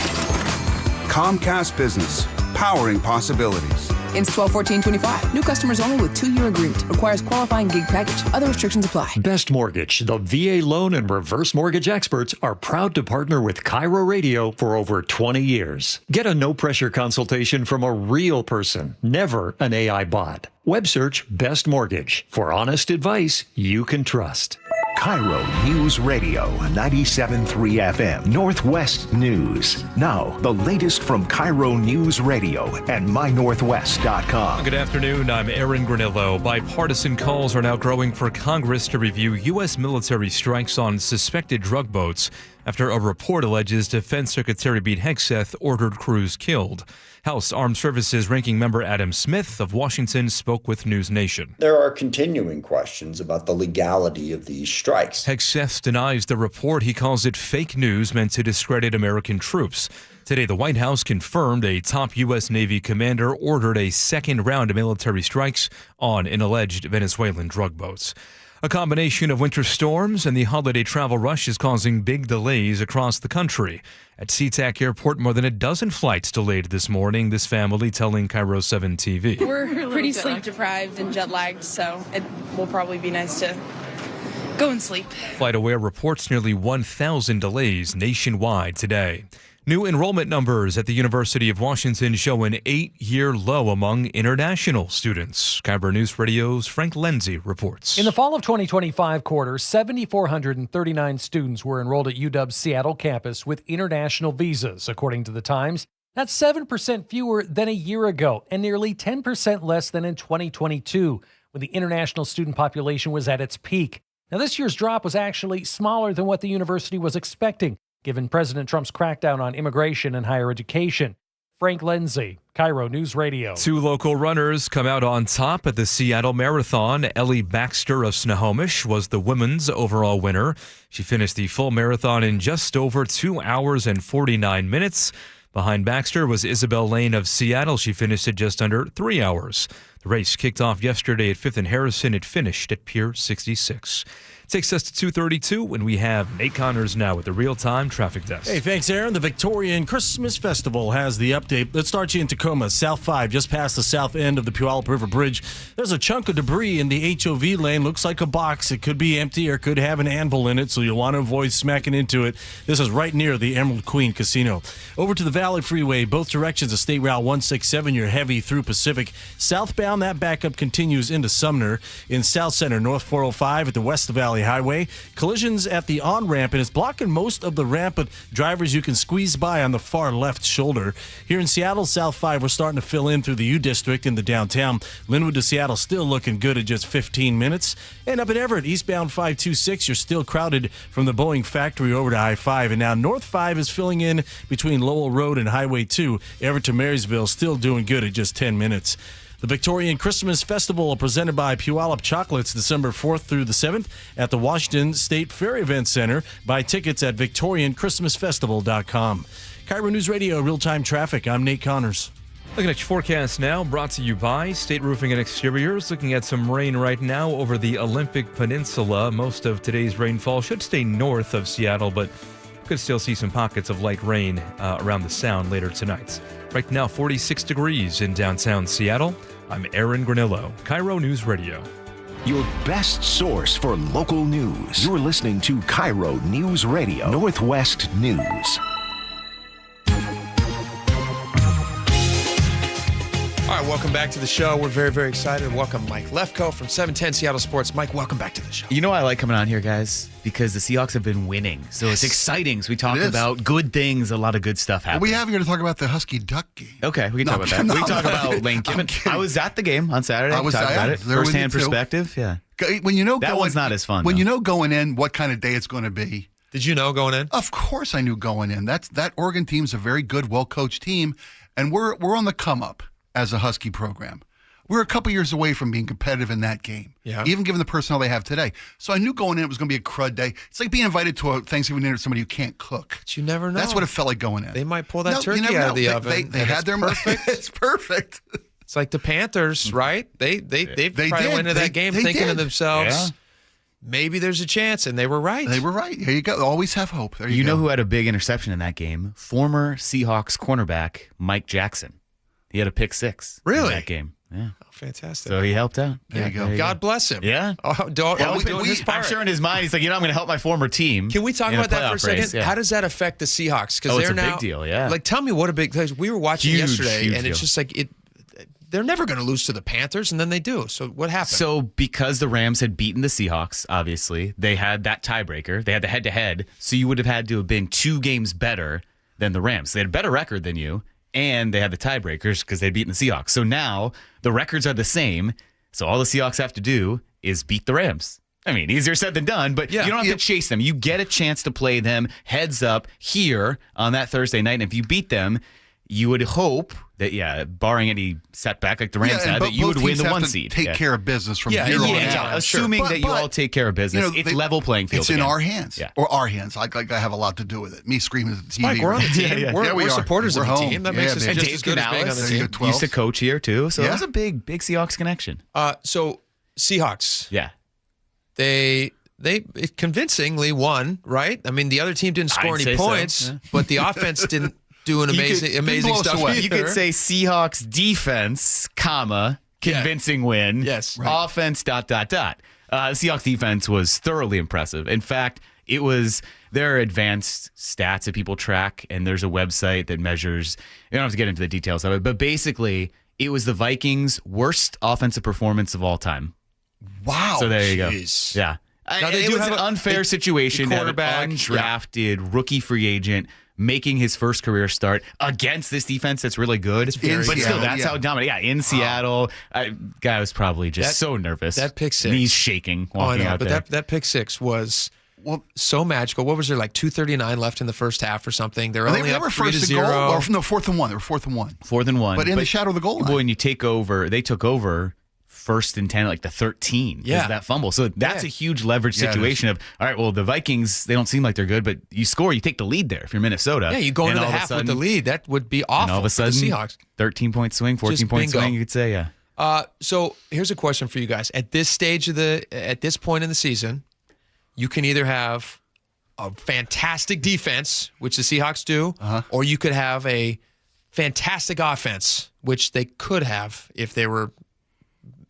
Comcast Business, powering possibilities. Ends 12/14/25. New customers only with 2-year agreement. Requires qualifying gig package. Other restrictions apply. Best Mortgage, the VA loan and reverse mortgage experts, are proud to partner with KIRO Radio for over 20 years. Get a no-pressure consultation from a real person, never an AI bot. Web search Best Mortgage for honest advice you can trust. KIRO News Radio, 97.3 FM, Northwest News. Now, the latest from KIRO News Radio and mynorthwest.com. Good afternoon, I'm Aaron Granillo. Bipartisan calls are now growing for Congress to review U.S. military strikes on suspected drug boats after a report alleges Defense Secretary Pete Hegseth ordered crews killed. House Armed Services Ranking Member Adam Smith of Washington spoke with News Nation. There are continuing questions about the legality of these strikes. Hegseth denies the report. He calls it fake news meant to discredit American troops. Today, the White House confirmed a top U.S. Navy commander ordered a second round of military strikes on an alleged Venezuelan drug boats. A combination of winter storms and the holiday travel rush is causing big delays across the country. At SeaTac Airport, more than a dozen flights delayed this morning, this family telling KIRO 7 TV. We're pretty sleep deprived and jet lagged, so it will probably be nice to go and sleep. FlightAware reports nearly 1,000 delays nationwide today. New enrollment numbers at the University of Washington show an 8-year low among international students. KIRO News Radio's Frank Lindsay reports. In the fall of 2025 quarter, 7,439 students were enrolled at UW's Seattle campus with international visas, according to the Times. That's 7% fewer than a year ago and nearly 10% less than in 2022, when the international student population was at its peak. Now, this year's drop was actually smaller than what the university was expecting, given President Trump's crackdown on immigration and higher education. Frank Lindsay, KIRO News Radio. 2 local runners come out on top at the Seattle Marathon. Ellie Baxter of Snohomish was the women's overall winner. She finished the full marathon in just over 2 hours and 49 minutes. Behind Baxter was Isabel Lane of Seattle. She finished at just under 3 hours. The race kicked off yesterday at 5th and Harrison. It finished at Pier 66. Takes us to 2:32 when we have Nate Connors now with the real-time traffic desk. Hey, thanks, Aaron. The Victorian Christmas Festival has the update. Let's start you in Tacoma, South 5, just past the south end of the Puyallup River Bridge. There's a chunk of debris in the HOV lane. Looks like a box. It could be empty or could have an anvil in it, so you'll want to avoid smacking into it. This is right near the Emerald Queen Casino. Over to the Valley Freeway, both directions of State Route 167. You're heavy through Pacific. Southbound, that backup continues into Sumner. In South Center, North 405 at the West Valley Highway. Collisions at the on-ramp, and it's blocking most of the ramp, but drivers you can squeeze by on the far left shoulder. Here in Seattle, South 5, we're starting to fill in through the U District in the downtown. Linwood to Seattle still looking good at just 15 minutes. And up in Everett, eastbound 526, you're still crowded from the Boeing factory over to I-5. And now North 5 is filling in between Lowell Road and Highway 2. Everett to Marysville still doing good at just 10 minutes. The Victorian Christmas Festival presented by Puyallup Chocolates December 4th through the 7th at the Washington State Fair Event Center. Buy tickets at victorianchristmasfestival.com. KIRO News Radio, real-time traffic. I'm Nate Connors. Looking at your forecast now, brought to you by State Roofing and Exteriors. Looking at some rain right now over the Olympic Peninsula. Most of today's rainfall should stay north of Seattle, but could still see some pockets of light rain around the Sound later tonight. Right now, 46 degrees in downtown Seattle. I'm Aaron Granillo, KIRO News Radio. Your best source for local news. You're listening to KIRO News Radio, Northwest News. All right, welcome back to the show. We're very, very excited. Welcome Mike Lefko from 710 Seattle Sports. Mike, welcome back to the show. You know why I like coming on here, guys? Because the Seahawks have been winning. So it's exciting. So we talk about good things, a lot of good stuff happening. We have here to talk about the Husky Duck game. Okay, we can talk about that. We can talk about Lane Kiffin. I was at the game on Saturday. I was talk about it. First-hand perspective. Yeah. When you know that one's not as fun. When you know going in what kind of day it's going to be. Did you know going in? Of course I knew going in. That Oregon team's a very good, well-coached team, and we're on the come-up as a Husky program. We're a couple years away from being competitive in that game, even given the personnel they have today. So I knew going in it was going to be a crud day. It's like being invited to a Thanksgiving dinner with somebody who can't cook. But you never know. That's what it felt like going in. They might pull that turkey out of the oven. They had their perfect. It's perfect. It's like the Panthers, right? They probably went into that game thinking to themselves, maybe there's a chance, and they were right. They were right. There you go. Always have hope. There you go. know who had a big interception in that game? Former Seahawks cornerback Mike Jackson. He had a pick six in that game. Yeah. Oh, fantastic. So he helped out. There you go. God bless him. Yeah. Doing his part. I'm sure in his mind, he's like, I'm going to help my former team. Can we talk about that for a second? Yeah. How does that affect the Seahawks? Because it's a big deal, yeah. Like, tell me what a big – we were watching yesterday, and deal. it's just like they're never going to lose to the Panthers, and then they do. So what happened? So because the Rams had beaten the Seahawks, obviously, they had that tiebreaker. They had the head-to-head, so you would have had to have been 2 games better than the Rams. They had a better record than you. And they had the tiebreakers because they'd beaten the Seahawks. So now the records are the same. So all the Seahawks have to do is beat the Rams. I mean, easier said than done, but you don't have to chase them. You get a chance to play them heads up here on that Thursday night. And if you beat them, you would hope that, barring any setback like the Rams had, that you would win the 1 seed. Take care of business from here on out. Assuming that you all take care of business, it's level playing field. It's in our hands, or our hands. I have a lot to do with it. Me screaming at the TV. Spike, we're on the team. We're supporters of the team. That makes us just as good as being on the team. Used to coach here too, so it was a big Seahawks connection. So Seahawks, they convincingly won, right? I mean, the other team didn't score any points, but the offense didn't doing amazing stuff either. You could say Seahawks defense, convincing win. Yes. Right. Offense, ... The Seahawks defense was thoroughly impressive. In fact, there are advanced stats that people track, and there's a website that measures, you don't have to get into the details of it, but basically, it was the Vikings' worst offensive performance of all time. Wow. So there you go. Jeez. Yeah. Now, it was an unfair situation that an undrafted rookie free agent making his first career start against this defense that's really good. But still, that's how dominant. Yeah, in Seattle. Guy was probably just so nervous. That pick six. Knees shaking walking out there. But that pick six was so magical. What was there, like 2:39 left in the first half or something? They're only up 3-0. Or from the 4th and 1. They were 4th and 1. 4th and 1. But in the shadow of the goal line. When you take over, they took over 1st and 10, like the 13 because of that fumble. So that's a huge leverage situation of, all right, well, the Vikings, they don't seem like they're good, but you score, you take the lead there if you're Minnesota. Yeah, you go into the half with the lead. That would be awful and all of a sudden, for the Seahawks. 13-point swing, 14-point swing, you could say, So here's a question for you guys. At this stage at this point in the season, you can either have a fantastic defense, which the Seahawks do, or you could have a fantastic offense, which they could have if they were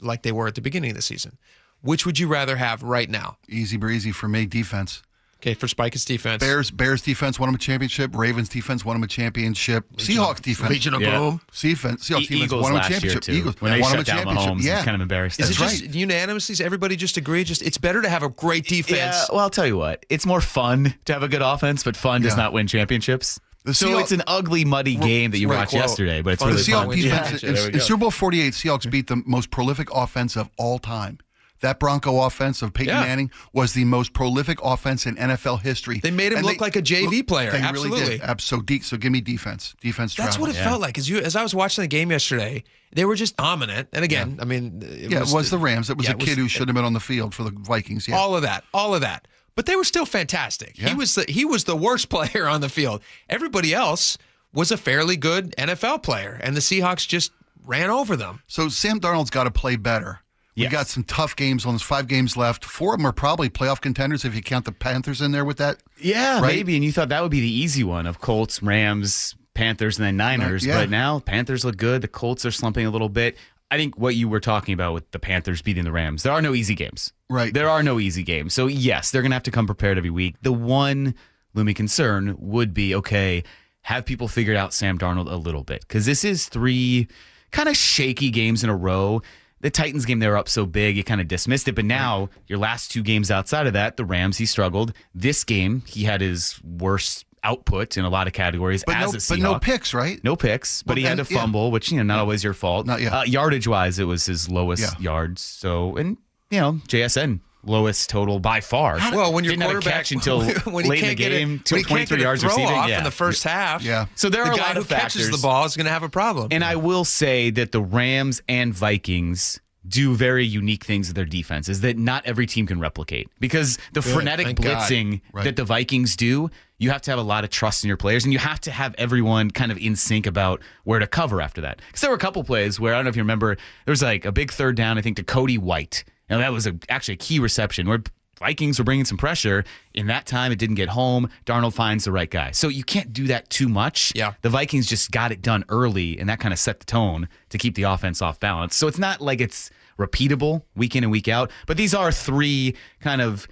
like they were at the beginning of the season. Which would you rather have right now? Easy breezy for me, defense. Okay, for Spike, it's defense. Bears defense won them a championship. Ravens defense won them a championship. Seahawks defense. Legion of Boom. Seahawks defense Eagles won them a last championship. year, too. Eagles When they won shut them a down championship. Mahomes, it's kind of embarrassing. Is it just unanimously? Does everybody just agree? It's better to have a great defense. Yeah, well, I'll tell you what. It's more fun to have a good offense, but fun does not win championships. So it's an ugly, muddy game that you watched yesterday, but it's really fun. The Seahawks defense, in Super Bowl 48, Seahawks beat the most prolific offense of all time. That Bronco offense of Peyton Manning was the most prolific offense in NFL history. They made him look like a JV player. They Absolutely. really did. So give me defense. Defense That's what it felt like. As I was watching the game yesterday, they were just dominant. And again, I mean, it was the Rams. It was a kid who should have been on the field for the Vikings. Yeah. All of that. But they were still fantastic. Yeah. He was the worst player on the field. Everybody else was a fairly good NFL player, and the Seahawks just ran over them. So Sam Darnold's got to play better. We got some tough games on. There's 5 games left. 4 of them are probably playoff contenders if you count the Panthers in there with that. Yeah, right? Maybe. And you thought that would be the easy one of Colts, Rams, Panthers, and then Niners. But now Panthers look good. The Colts are slumping a little bit. I think what you were talking about with the Panthers beating the Rams, there are no easy games. Right. There are no easy games. So, yes, they're going to have to come prepared every week. The one looming concern would be, okay, have people figured out Sam Darnold a little bit? Because this is 3 kind of shaky games in a row. The Titans game, they were up so big, you kind of dismissed it. But now, your last 2 games outside of that, the Rams, he struggled. This game, he had his worst output in a lot of categories as a Seahawk. But no picks, right? No picks, but he had a fumble, which, not always your fault. Not yet. Yardage-wise, it was his lowest yards. So, and, JSN, lowest total by far. Well, when your didn't have a quarterback catch until when late in the game, till 23 yards receiving. Off in the first half. Yeah. So there are a the guy lot who of factors. catches the ball is going to have a problem. And I will say that the Rams and Vikings do very unique things with their defenses that not every team can replicate. Because the frenetic blitzing that the Vikings do, you have to have a lot of trust in your players, and you have to have everyone kind of in sync about where to cover after that. Because there were a couple plays where, I don't know if you remember, there was like a big third down, I think, to Cody White. And that was actually a key reception where Vikings were bringing some pressure. In that time, it didn't get home. Darnold finds the right guy. So you can't do that too much. Yeah. The Vikings just got it done early, and that kind of set the tone to keep the offense off balance. So it's not like it's repeatable week in and week out, but these are 3 kind of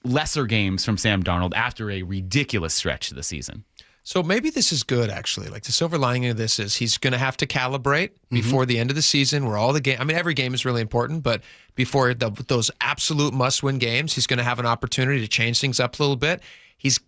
lesser games from Sam Darnold after a ridiculous stretch of the season. So maybe this is good, actually. Like the silver lining of this is he's going to have to calibrate before the end of the season where all the game. I mean, every game is really important, but before those absolute must-win games, he's going to have an opportunity to change things up a little bit. He's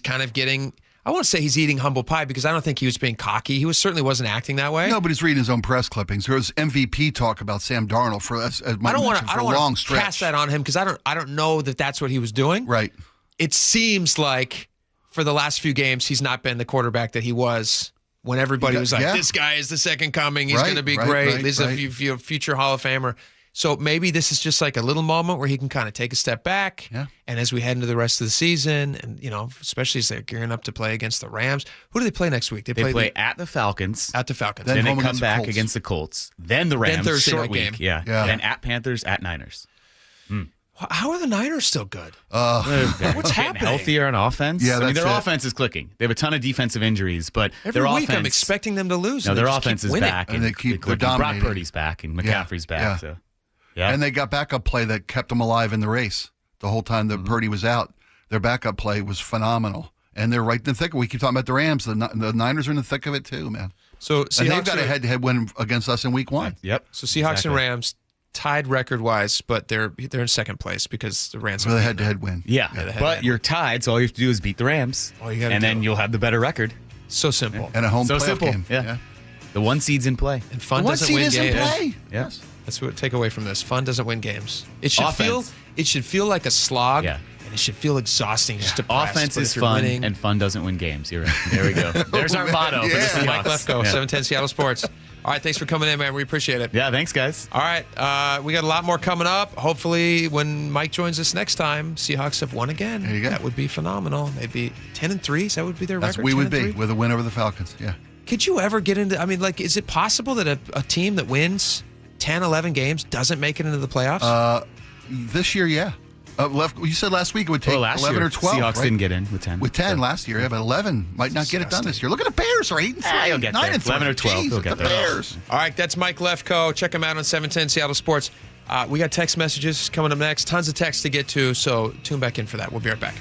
kind of getting, I won't say he's eating humble pie because I don't think he was being cocky. He certainly wasn't acting that way. No, but he's reading his own press clippings. There was MVP talk about Sam Darnold for I don't want to cast that on him because I don't know that that's what he was doing. Right. It seems like for the last few games, he's not been the quarterback that he was when everybody was like, this guy is the second coming. He's going to be great. This is a future Hall of Famer. So maybe this is just like a little moment where he can kind of take a step back. Yeah. And as we head into the rest of the season, and especially as they're gearing up to play against the Rams, who do they play next week? They play at the Falcons. At the Falcons. Then they come back against the Colts. Then the Rams. Then Thursday short night week. game. Yeah. Then at Panthers, at Niners. How are the Niners still good? What's happening? Healthier on offense. Yeah, their offense is clicking. They have a ton of defensive injuries, but every their week offense, I'm expecting them to lose. No, their offense is back, and they keep dominating. Brock Purdy's back, and McCaffrey's back. Yeah. So, yeah, and they got backup play that kept them alive in the race the whole time that Purdy was out. Their backup play was phenomenal, and they're right in the thick. We keep talking about the Rams. The Niners are in the thick of it too, man. So and they've got a head-to-head win against us in week 1. Yep. So Seahawks and Rams tied record-wise, but they're in second place because the Rams have a head-to-head win. Yeah, but you're tied, so all you have to do is beat the Rams, then you'll have the better record. So simple. And a home playoff simple. game. Yeah. The 1 seed's in play. And fun doesn't win games. In play. Yes. That's what take away from this. Fun doesn't win games. It should Offense. feel like a slog. Yeah. And it should feel exhausting. Just depressed. Offense But is if you're fun, winning, and fun doesn't win games. You're right. There we go. There's our motto for the Seahawks. Mike Lefko, 710 Seattle Sports. All right, thanks for coming in, man. We appreciate it. Yeah, thanks, guys. All right, we got a lot more coming up. Hopefully, when Mike joins us next time, Seahawks have won again. There you go. That would be phenomenal. They'd be 10-3. So that would be their record. We would 10-3? be with a win over the Falcons. Yeah. Could you ever get into? I mean, like, is it possible that a team that wins 10, 11 games doesn't make it into the playoffs? This year, yeah. You said last week it would take 11 year, or 12. Seahawks right? didn't get in with 10. With 10 last year, yeah, but 11 might not get it done this year. Look at the Bears, right? He'll get 9 there. and 3. 11 or 12, he'll get the there. Bears. All right, that's Mike Lefko. Check him out on 710 Seattle Sports. We got text messages coming up next. Tons of texts to get to, so tune back in for that. We'll be right back.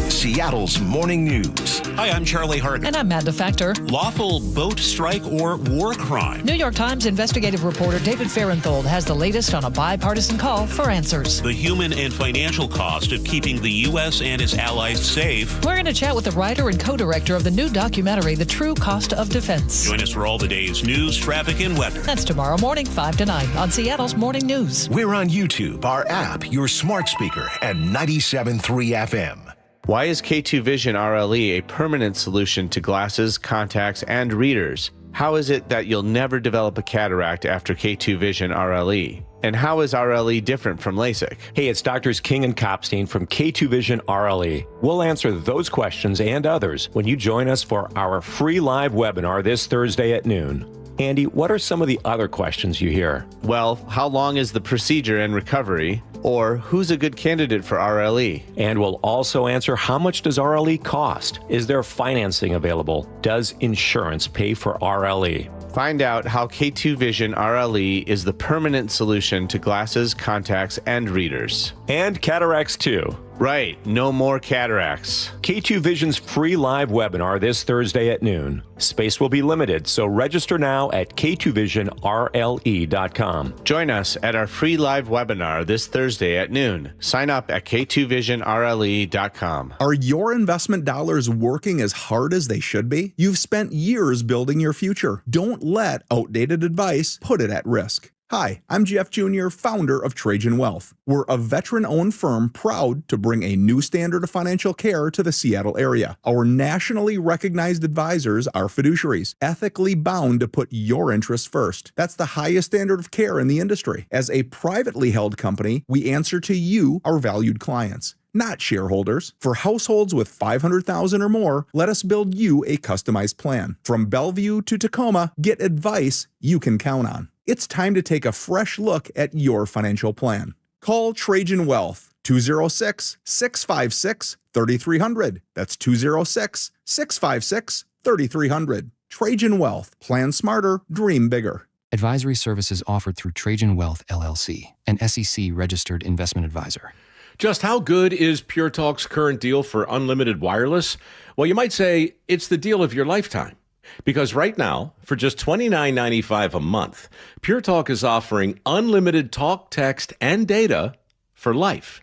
Seattle's morning news. Hi, I'm Charlie Hart. And I'm Amanda Factor. Lawful boat strike or war crime? New York Times investigative reporter David Farenthold has the latest on a bipartisan call for answers. The human and financial cost of keeping the U.S. and its allies safe. We're going to chat with the writer and co-director of the new documentary, The True Cost of Defense. Join us for all the day's news, traffic, and weather. That's tomorrow morning, 5 to 9 on Seattle's Morning News. We're on YouTube, our app, your smart speaker, and 97.3 FM. Why is K2 Vision RLE a permanent solution to glasses, contacts, and readers? How is it that you'll never develop a cataract after K2 Vision RLE? And how is RLE different from LASIK? Hey, it's Doctors King and Kopstein from K2 Vision RLE. We'll answer those questions and others when you join us for our free live webinar this Thursday at noon. Andy, what are some of the other questions you hear? Well, how long is the procedure and recovery? Or who's a good candidate for RLE? And we'll also answer, how much does RLE cost? Is there financing available? Does insurance pay for RLE? Find out how K2 Vision RLE is the permanent solution to glasses, contacts, and readers. And cataracts too. Right, no more cataracts. K2 Vision's free live webinar this Thursday at noon. Space will be limited, so register now at k2visionrle.com. Join us at our free live webinar this Thursday at noon. Sign up at k2visionrle.com. Are your investment dollars working as hard as they should be? You've spent years building your future. Don't let outdated advice put it at risk. Hi, I'm Jeff Jr., founder of Trajan Wealth. We're a veteran-owned firm proud to bring a new standard of financial care to the Seattle area. Our nationally recognized advisors are fiduciaries, ethically bound to put your interests first. That's the highest standard of care in the industry. As a privately held company, we answer to you, our valued clients, not shareholders. For households with $500,000 or more, let us build you a customized plan. From Bellevue to Tacoma, get advice you can count on. It's time to take a fresh look at your financial plan. Call Trajan Wealth, 206-656-3300. That's 206-656-3300. Trajan Wealth. Plan smarter, dream bigger. Advisory services offered through Trajan Wealth, LLC, an SEC-registered investment advisor. Just how good is Pure Talk's current deal for unlimited wireless? Well, you might say it's the deal of your lifetime. Because right now, for just $29.95 a month, Pure Talk is offering unlimited talk, text, and data for life.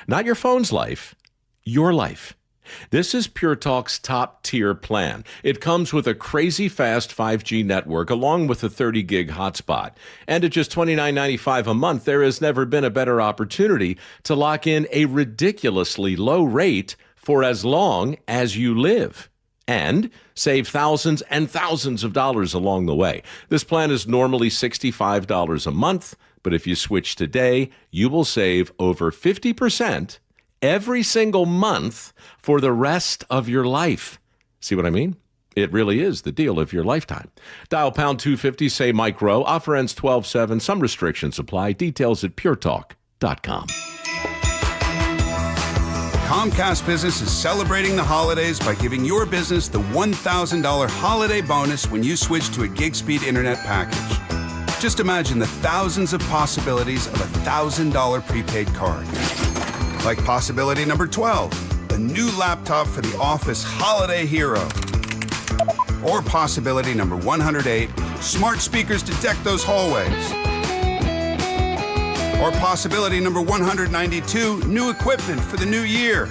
Not your phone's life, your life. This is Pure Talk's top-tier plan. It comes with a crazy fast 5G network along with a 30-gig hotspot. And at just $29.95 a month, there has never been a better opportunity to lock in a ridiculously low rate for as long as you live. And save thousands and thousands of dollars along the way. This plan is normally $65 a month, but if you switch today, you will save over 50% every single month for the rest of your life. See what I mean? It really is the deal of your lifetime. Dial pound 250, say Mike Rowe. Offer ends 12/7. Some restrictions apply. Details at puretalk.com. Comcast Business is celebrating the holidays by giving your business the $1,000 holiday bonus when you switch to a gig speed internet package. Just imagine the thousands of possibilities of a $1,000 prepaid card. Like possibility number 12, a new laptop for the office holiday hero. Or possibility number 108, smart speakers to deck those hallways. Or possibility number 192, new equipment for the new year.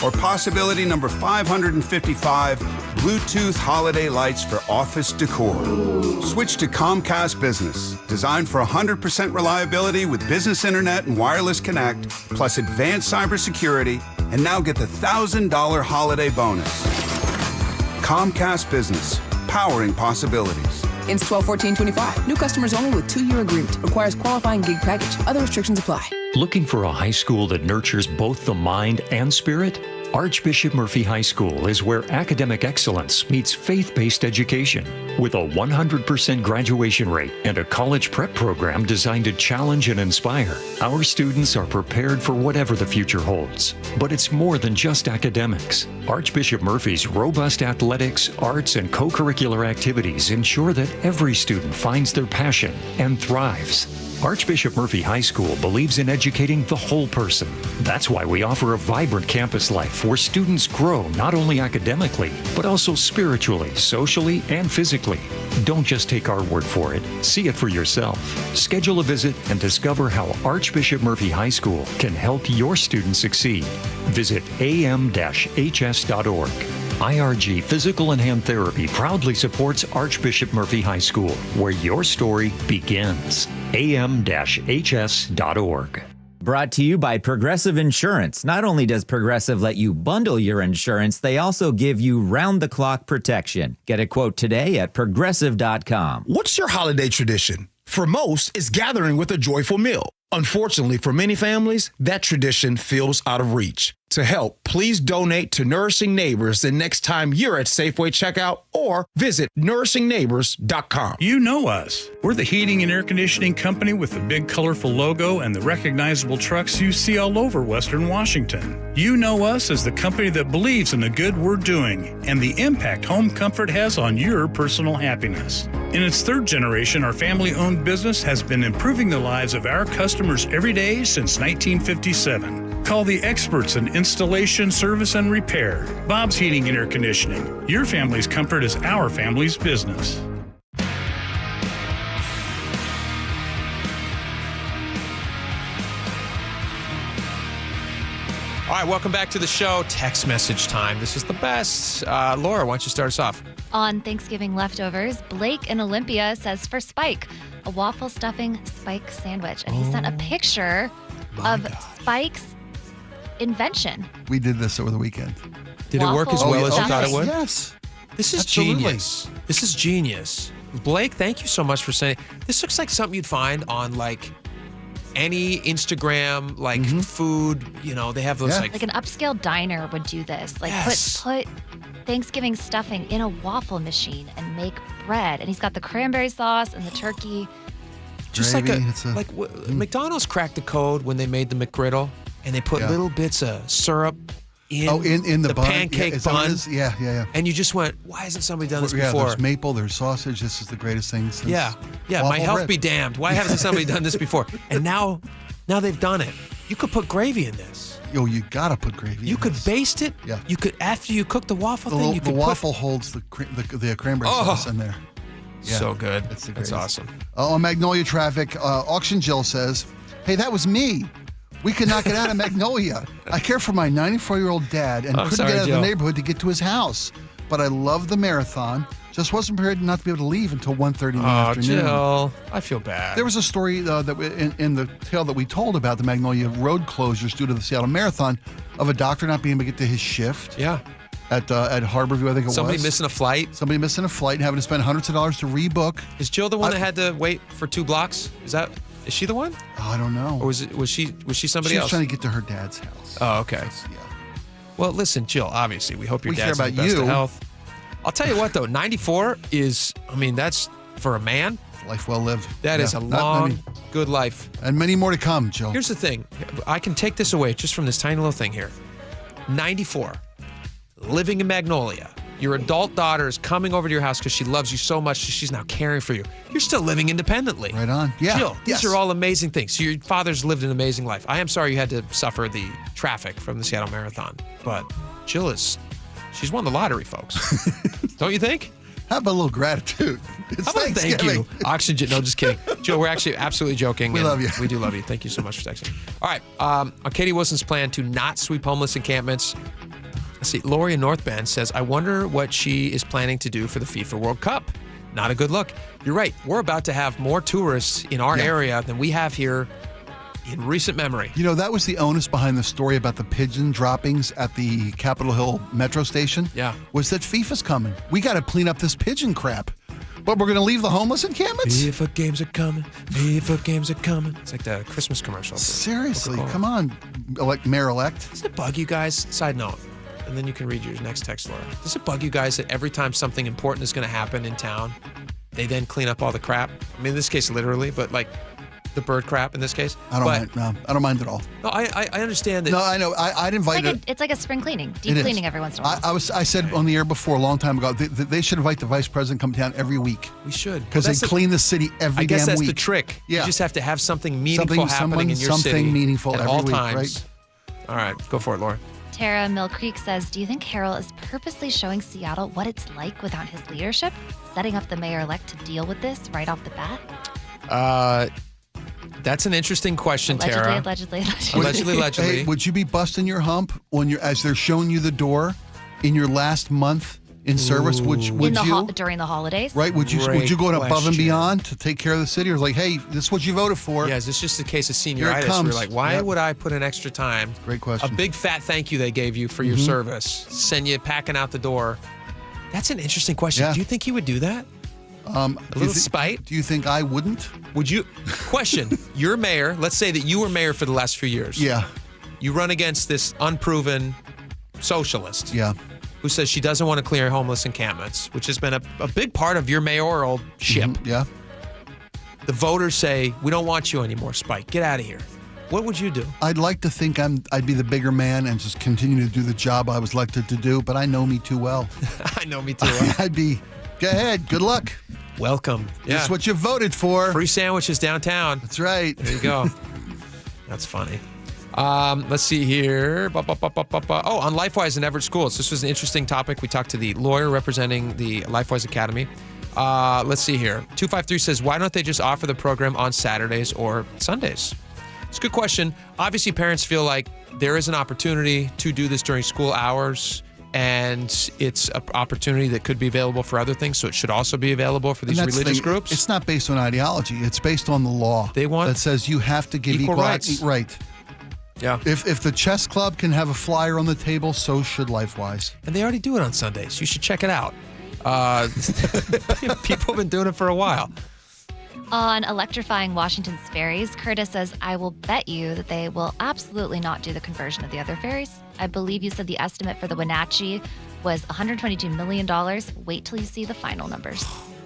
Or possibility number 555, Bluetooth holiday lights for office decor. Switch to Comcast Business, designed for 100% reliability with business internet and wireless connect, plus advanced cybersecurity, and now get the $1,000 holiday bonus. Comcast Business, powering possibilities. Ends 12/14/25. New customers only with 2-year agreement. Requires qualifying gig package. Other restrictions apply. Looking for a high school that nurtures both the mind and spirit? Archbishop Murphy High School is where academic excellence meets faith-based education. With a 100% graduation rate and a college prep program designed to challenge and inspire, our students are prepared for whatever the future holds. But it's more than just academics. Archbishop Murphy's robust athletics, arts, and co-curricular activities ensure that every student finds their passion and thrives. Archbishop Murphy High School believes in educating the whole person. That's why we offer a vibrant campus life where students grow not only academically, but also spiritually, socially, and physically. Don't just take our word for it. See it for yourself. Schedule a visit and discover how Archbishop Murphy High School can help your students succeed. Visit am-hs.org. IRG Physical and Hand Therapy proudly supports Archbishop Murphy High School, where your story begins. am-hs.org. Brought to you by Progressive Insurance. Not only does Progressive let you bundle your insurance, they also give you round-the-clock protection. Get a quote today at Progressive.com. What's your holiday tradition? For most, it's gathering with a joyful meal. Unfortunately, for many families, that tradition feels out of reach. To help, please donate to Nourishing Neighbors the next time you're at Safeway checkout or visit nourishingneighbors.com. You know us. We're the heating and air conditioning company with the big colorful logo and the recognizable trucks you see all over Western Washington. You know us as the company that believes in the good we're doing and the impact home comfort has on your personal happiness. In its third generation, our family-owned business has been improving the lives of our customers every day since 1957. Call the experts in installation, service, and repair. Bob's Heating and Air Conditioning. Your family's comfort is our family's business. All right, welcome back to the show. Text message time. This is the best. Laura, why don't you start us off? On Thanksgiving leftovers, Blake in Olympia says for Spike, a waffle stuffing Spike sandwich. And he sent a picture of Spike's invention. We did this over the weekend. Did it work as well as you thought it would? Yes. This is genius. This is genius. Blake, thank you so much for saying. This looks like something you'd find on like any Instagram, like food. You know, they have those Like an upscale diner would do this. Like put Thanksgiving stuffing in a waffle machine and make bread. And he's got the cranberry sauce and the turkey. Just Gravy, McDonald's cracked the code when they made the McGriddle and they put little bits of syrup in the bun. pancake bun. bun. Yeah. And you just went, why hasn't somebody done this Yeah, before? there's maple, there's sausage. This is the greatest thing since Yeah. waffle My health bread. be damned. Why hasn't somebody done this before? And now they've done it. You could put gravy in this. Yo, you gotta put gravy. You could baste it. Yeah. You could, after you cook the waffle thing, you the could waffle holds the cranberry sauce in there. Yeah, so good. That's That's awesome. On Magnolia traffic, Auction Jill says, "Hey, that was me. We could not get out of Magnolia. I care for my 94-year-old dad and couldn't get out of the neighborhood to get to his house. But I love the marathon. Just wasn't prepared not to be able to leave until 1:30 in the afternoon." Jill, I feel bad. There was a story in the tale that we told about the Magnolia road closures due to the Seattle Marathon of a doctor not being able to get to his shift. Yeah. At Harborview, I think it was. Somebody missing a flight. Somebody missing a flight and having to spend hundreds of dollars to rebook. Is Jill the one that had to wait for 2 blocks? Is she the one? I don't know. Or was she somebody She else? was trying to get to her dad's house. Oh, okay. Yeah. Well, listen, Jill, obviously, we hope your We care dad's in the about best of you. health. I'll tell you what, though, 94 is, that's for a man. Life well lived. That is a long, good life. And many more to come, Joe. Here's the thing. I can take this away just from this tiny little thing here. 94, living in Magnolia. Your adult daughter is coming over to your house because she loves you so much. She's now caring for you. You're still living independently. Right on. Yeah. Jill, these are all amazing things. So your father's lived an amazing life. I am sorry you had to suffer the traffic from the Seattle Marathon. But Jill she's won the lottery, folks. Don't you think? How about a little gratitude? It's How about thank you? Oxygen. No, just kidding. Joe, we're actually absolutely joking. We love you. We do love you. Thank you so much for texting. All right. On Katie Wilson's plan to not sweep homeless encampments, let's see, Lori in North Bend says, I wonder what she is planning to do for the FIFA World Cup. Not a good look. You're right. We're about to have more tourists in our area than we have here in recent memory. You know, that was the onus behind the story about the pigeon droppings at the Capitol Hill metro station. Yeah. Was that FIFA's coming. We got to clean up this pigeon crap. But we're going to leave the homeless encampments? FIFA games are coming. FIFA games are coming. It's like the Christmas commercial. Seriously, come on, Mayor-elect. Doesn't it bug you guys? Side note. and then you can read your next text, Laura. Does it bug you guys that every time something important is going to happen in town, they then clean up all the crap? I mean, in this case, literally, but like the bird crap in this case. I don't mind. No, I don't mind at all. No, I understand that. No, I know. I'd invite it. It's like a spring cleaning, deep cleaning every once in a while. I said on the air before a long time ago, they should invite the vice president to come down every week. We should. Because they clean the city every damn week. I guess that's the trick. Yeah. You just have to have something meaningful happening in your city. Something meaningful at every all week, times. right? All right, go for it, Laura. Tara Mill Creek says, do you think Carroll is purposely showing Seattle what it's like without his leadership? Setting up the mayor-elect to deal with this right off the bat? That's an interesting question, Tara. Allegedly. Hey, would you be busting your hump as they're showing you the door in your last month in service? Would you? During the holidays? Right. Would you go above and beyond to take care of the city? Or like, hey, this is what you voted for. Yeah, is this just a case of Here it senioritis? comes. You're like, why would I put in extra time? Great question. A big fat thank you they gave you for your service. Send you packing out the door. That's an interesting question. Yeah. Do you think he would do that? A little spite? Do you think I wouldn't? Would you? Question. You're mayor. Let's say that you were mayor for the last few years. Yeah. You run against this unproven socialist. Yeah. Who says she doesn't want to clear homeless encampments, which has been a big part of your mayoral ship. Yeah. The voters say, we don't want you anymore, Spike. Get out of here. What would you do? I'd like to think I'd be the bigger man and just continue to do the job I was elected to do, but I know me too well. I know me too well. I'd be, go ahead, good luck. Welcome. Yeah. That's what you voted for. Free sandwiches downtown. That's right. There you go. That's funny. Let's see here. Oh, on LifeWise and Everett Schools. This was an interesting topic. We talked to the lawyer representing the LifeWise Academy. Let's see here. 253 says, why don't they just offer the program on Saturdays or Sundays? It's a good question. Obviously, parents feel like there is an opportunity to do this during school hours, and it's an opportunity that could be available for other things, so it should also be available for these religious groups. It's not based on ideology. It's based on the law. They want that says you have to give equal rights. Right. Yeah. If the chess club can have a flyer on the table, so should LifeWise. And they already do it on Sundays. You should check it out. People have been doing it for a while. On electrifying Washington's ferries, Curtis says, I will bet you that they will absolutely not do the conversion of the other ferries. I believe you said the estimate for the Wenatchee was $122 million. Wait till you see the final numbers.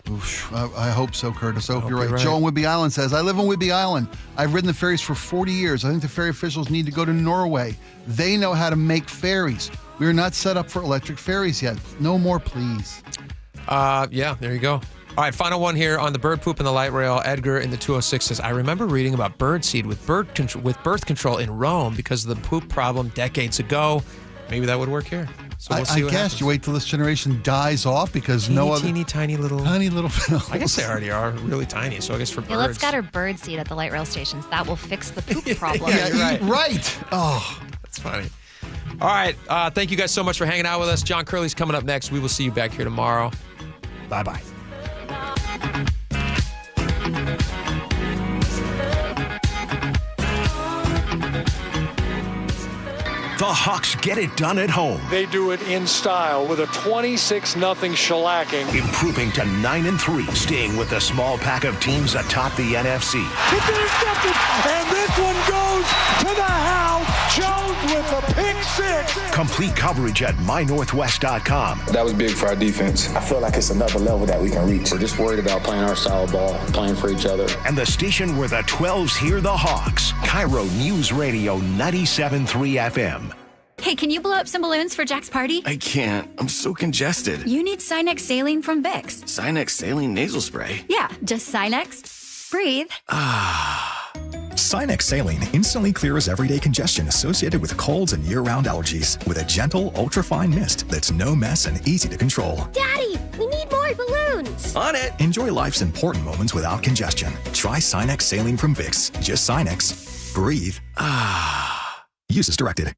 Oof, I hope so, Curtis. I hope you're right. Joe on Whidbey Island says, I live on Whidbey Island. I've ridden the ferries for 40 years. I think the ferry officials need to go to Norway. They know how to make ferries. We are not set up for electric ferries yet. No more, please. Yeah, there you go. All right, final one here on the bird poop and the light rail. Edgar in the 206 says, I remember reading about bird seed with birth control in Rome because of the poop problem decades ago. Maybe that would work here. So we'll see what guess happens. you wait till this generation dies off because no other tiny little pills. I guess they already are really tiny. So I guess for birds. Yeah, let's scatter bird seed at the light rail stations. That will fix the poop problem. Yeah, you're right. Oh, that's funny. All right, thank you guys so much for hanging out with us. John Curley's coming up next. We will see you back here tomorrow. Bye-bye. The Hawks get it done at home. They do it in style with a 26-0 shellacking. Improving to 9-3, staying with the small pack of teams atop the NFC. It's intercepted, and this one goes to the house. Jones with a pick six. Complete coverage at mynorthwest.com. That was big for our defense. I feel like it's another level that we can reach. We're just worried about playing our style of ball, playing for each other. And the station where the 12s hear the Hawks. KIRO Newsradio 97.3 FM. Hey, can you blow up some balloons for Jack's party? I can't. I'm so congested. You need Sinex Saline from Vicks. Sinex Saline nasal spray? Yeah, just Sinex. Breathe. Sinex Saline instantly clears everyday congestion associated with colds and year-round allergies with a gentle, ultra-fine mist that's no mess and easy to control. Daddy, we need more balloons. On it. Enjoy life's important moments without congestion. Try Sinex Saline from Vicks. Just Sinex. Breathe. Use as directed.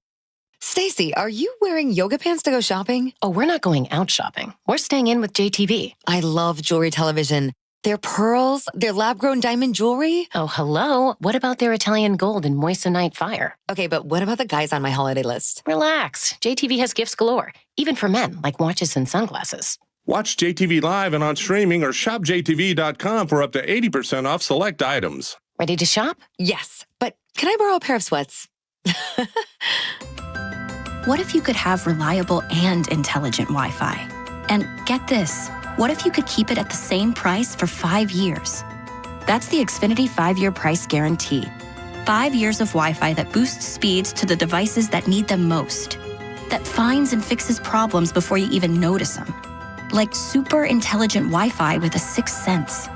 Stacy, are you wearing yoga pants to go shopping? Oh, we're not going out shopping. We're staying in with JTV. I love jewelry television. Their pearls, their lab-grown diamond jewelry. Oh, hello. What about their Italian gold and moissanite fire? Okay, but what about the guys on my holiday list? Relax. JTV has gifts galore, even for men, like watches and sunglasses. Watch JTV live and on streaming or shop JTV.com for up to 80% off select items. Ready to shop? Yes, but can I borrow a pair of sweats? What if you could have reliable and intelligent Wi-Fi? And get this, what if you could keep it at the same price for 5 years? That's the Xfinity 5-year price guarantee. 5 years of Wi-Fi that boosts speeds to the devices that need them most. That finds and fixes problems before you even notice them. Like super intelligent Wi-Fi with a 6th sense.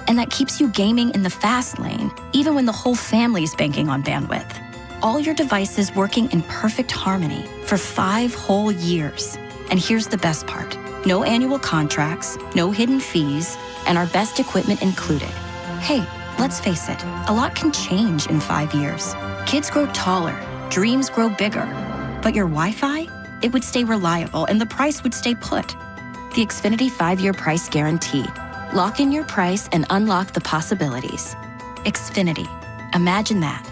And that keeps you gaming in the fast lane, even when the whole family's banking on bandwidth. All your devices working in perfect harmony for 5 whole years. And here's the best part. No annual contracts, no hidden fees, and our best equipment included. Hey, let's face it, a lot can change in 5 years. Kids grow taller, dreams grow bigger. But your Wi-Fi? It would stay reliable and the price would stay put. The Xfinity 5-year price guarantee. Lock in your price and unlock the possibilities. Xfinity. Imagine that.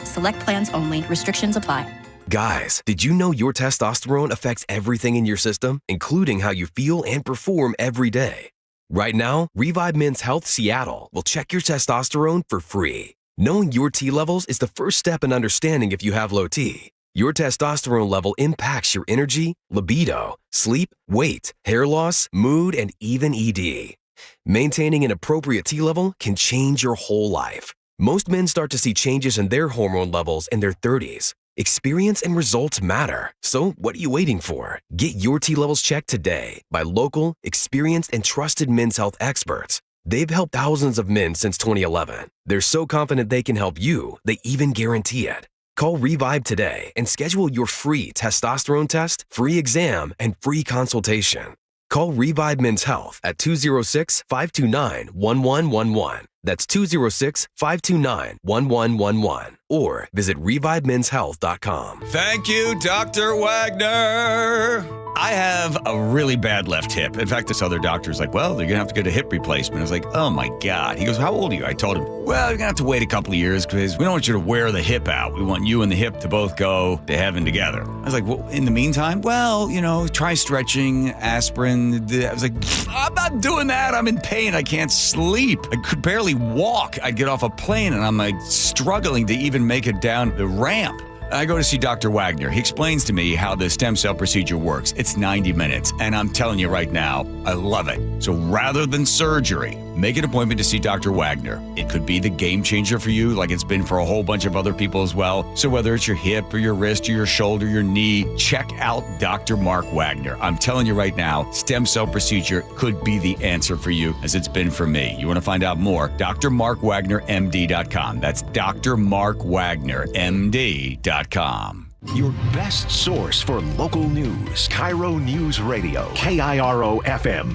Select plans only. Restrictions apply. Guys, did you know your testosterone affects everything in your system, including how you feel and perform every day? Right now, Revive Men's Health Seattle will check your testosterone for free. Knowing your T levels is the first step in understanding if you have low T. Your testosterone level impacts your energy, libido, sleep, weight, hair loss, mood, and even ED. Maintaining an appropriate T level can change your whole life. Most men start to see changes in their hormone levels in their 30s. Experience and results matter. So what are you waiting for? Get your T levels checked today by local, experienced, and trusted men's health experts. They've helped thousands of men since 2011. They're so confident they can help you, they even guarantee it. Call Revive today and schedule your free testosterone test, free exam, and free consultation. Call Revive Men's Health at 206-529-1111. That's 206-529-1111. Or visit revivemenshealth.com. Thank you, Dr. Wagner. I have a really bad left hip. In fact, this other doctor's like, well, you're going to have to get a hip replacement. I was like, oh, my God. He goes, how old are you? I told him, well, you're going to have to wait a couple of years because we don't want you to wear the hip out. We want you and the hip to both go to heaven together. I was like, well, in the meantime, well, try stretching, aspirin. I was like, I'm not doing that. I'm in pain. I can't sleep. I could barely walk. I'd get off a plane and I'm like struggling to even make it down the ramp. I go to see Dr. Wagner. He explains to me how the stem cell procedure works. It's 90 minutes, and I'm telling you right now, I love it. So rather than surgery, make an appointment to see Dr. Wagner. It could be the game changer for you, like it's been for a whole bunch of other people as well. So whether it's your hip or your wrist or your shoulder, your knee, check out Dr. Mark Wagner. I'm telling you right now, stem cell procedure could be the answer for you, as it's been for me. You want to find out more? drmarkwagnermd.com. That's drmarkwagnermd.com. Your best source for local news. KIRO News Radio. KIRO FM.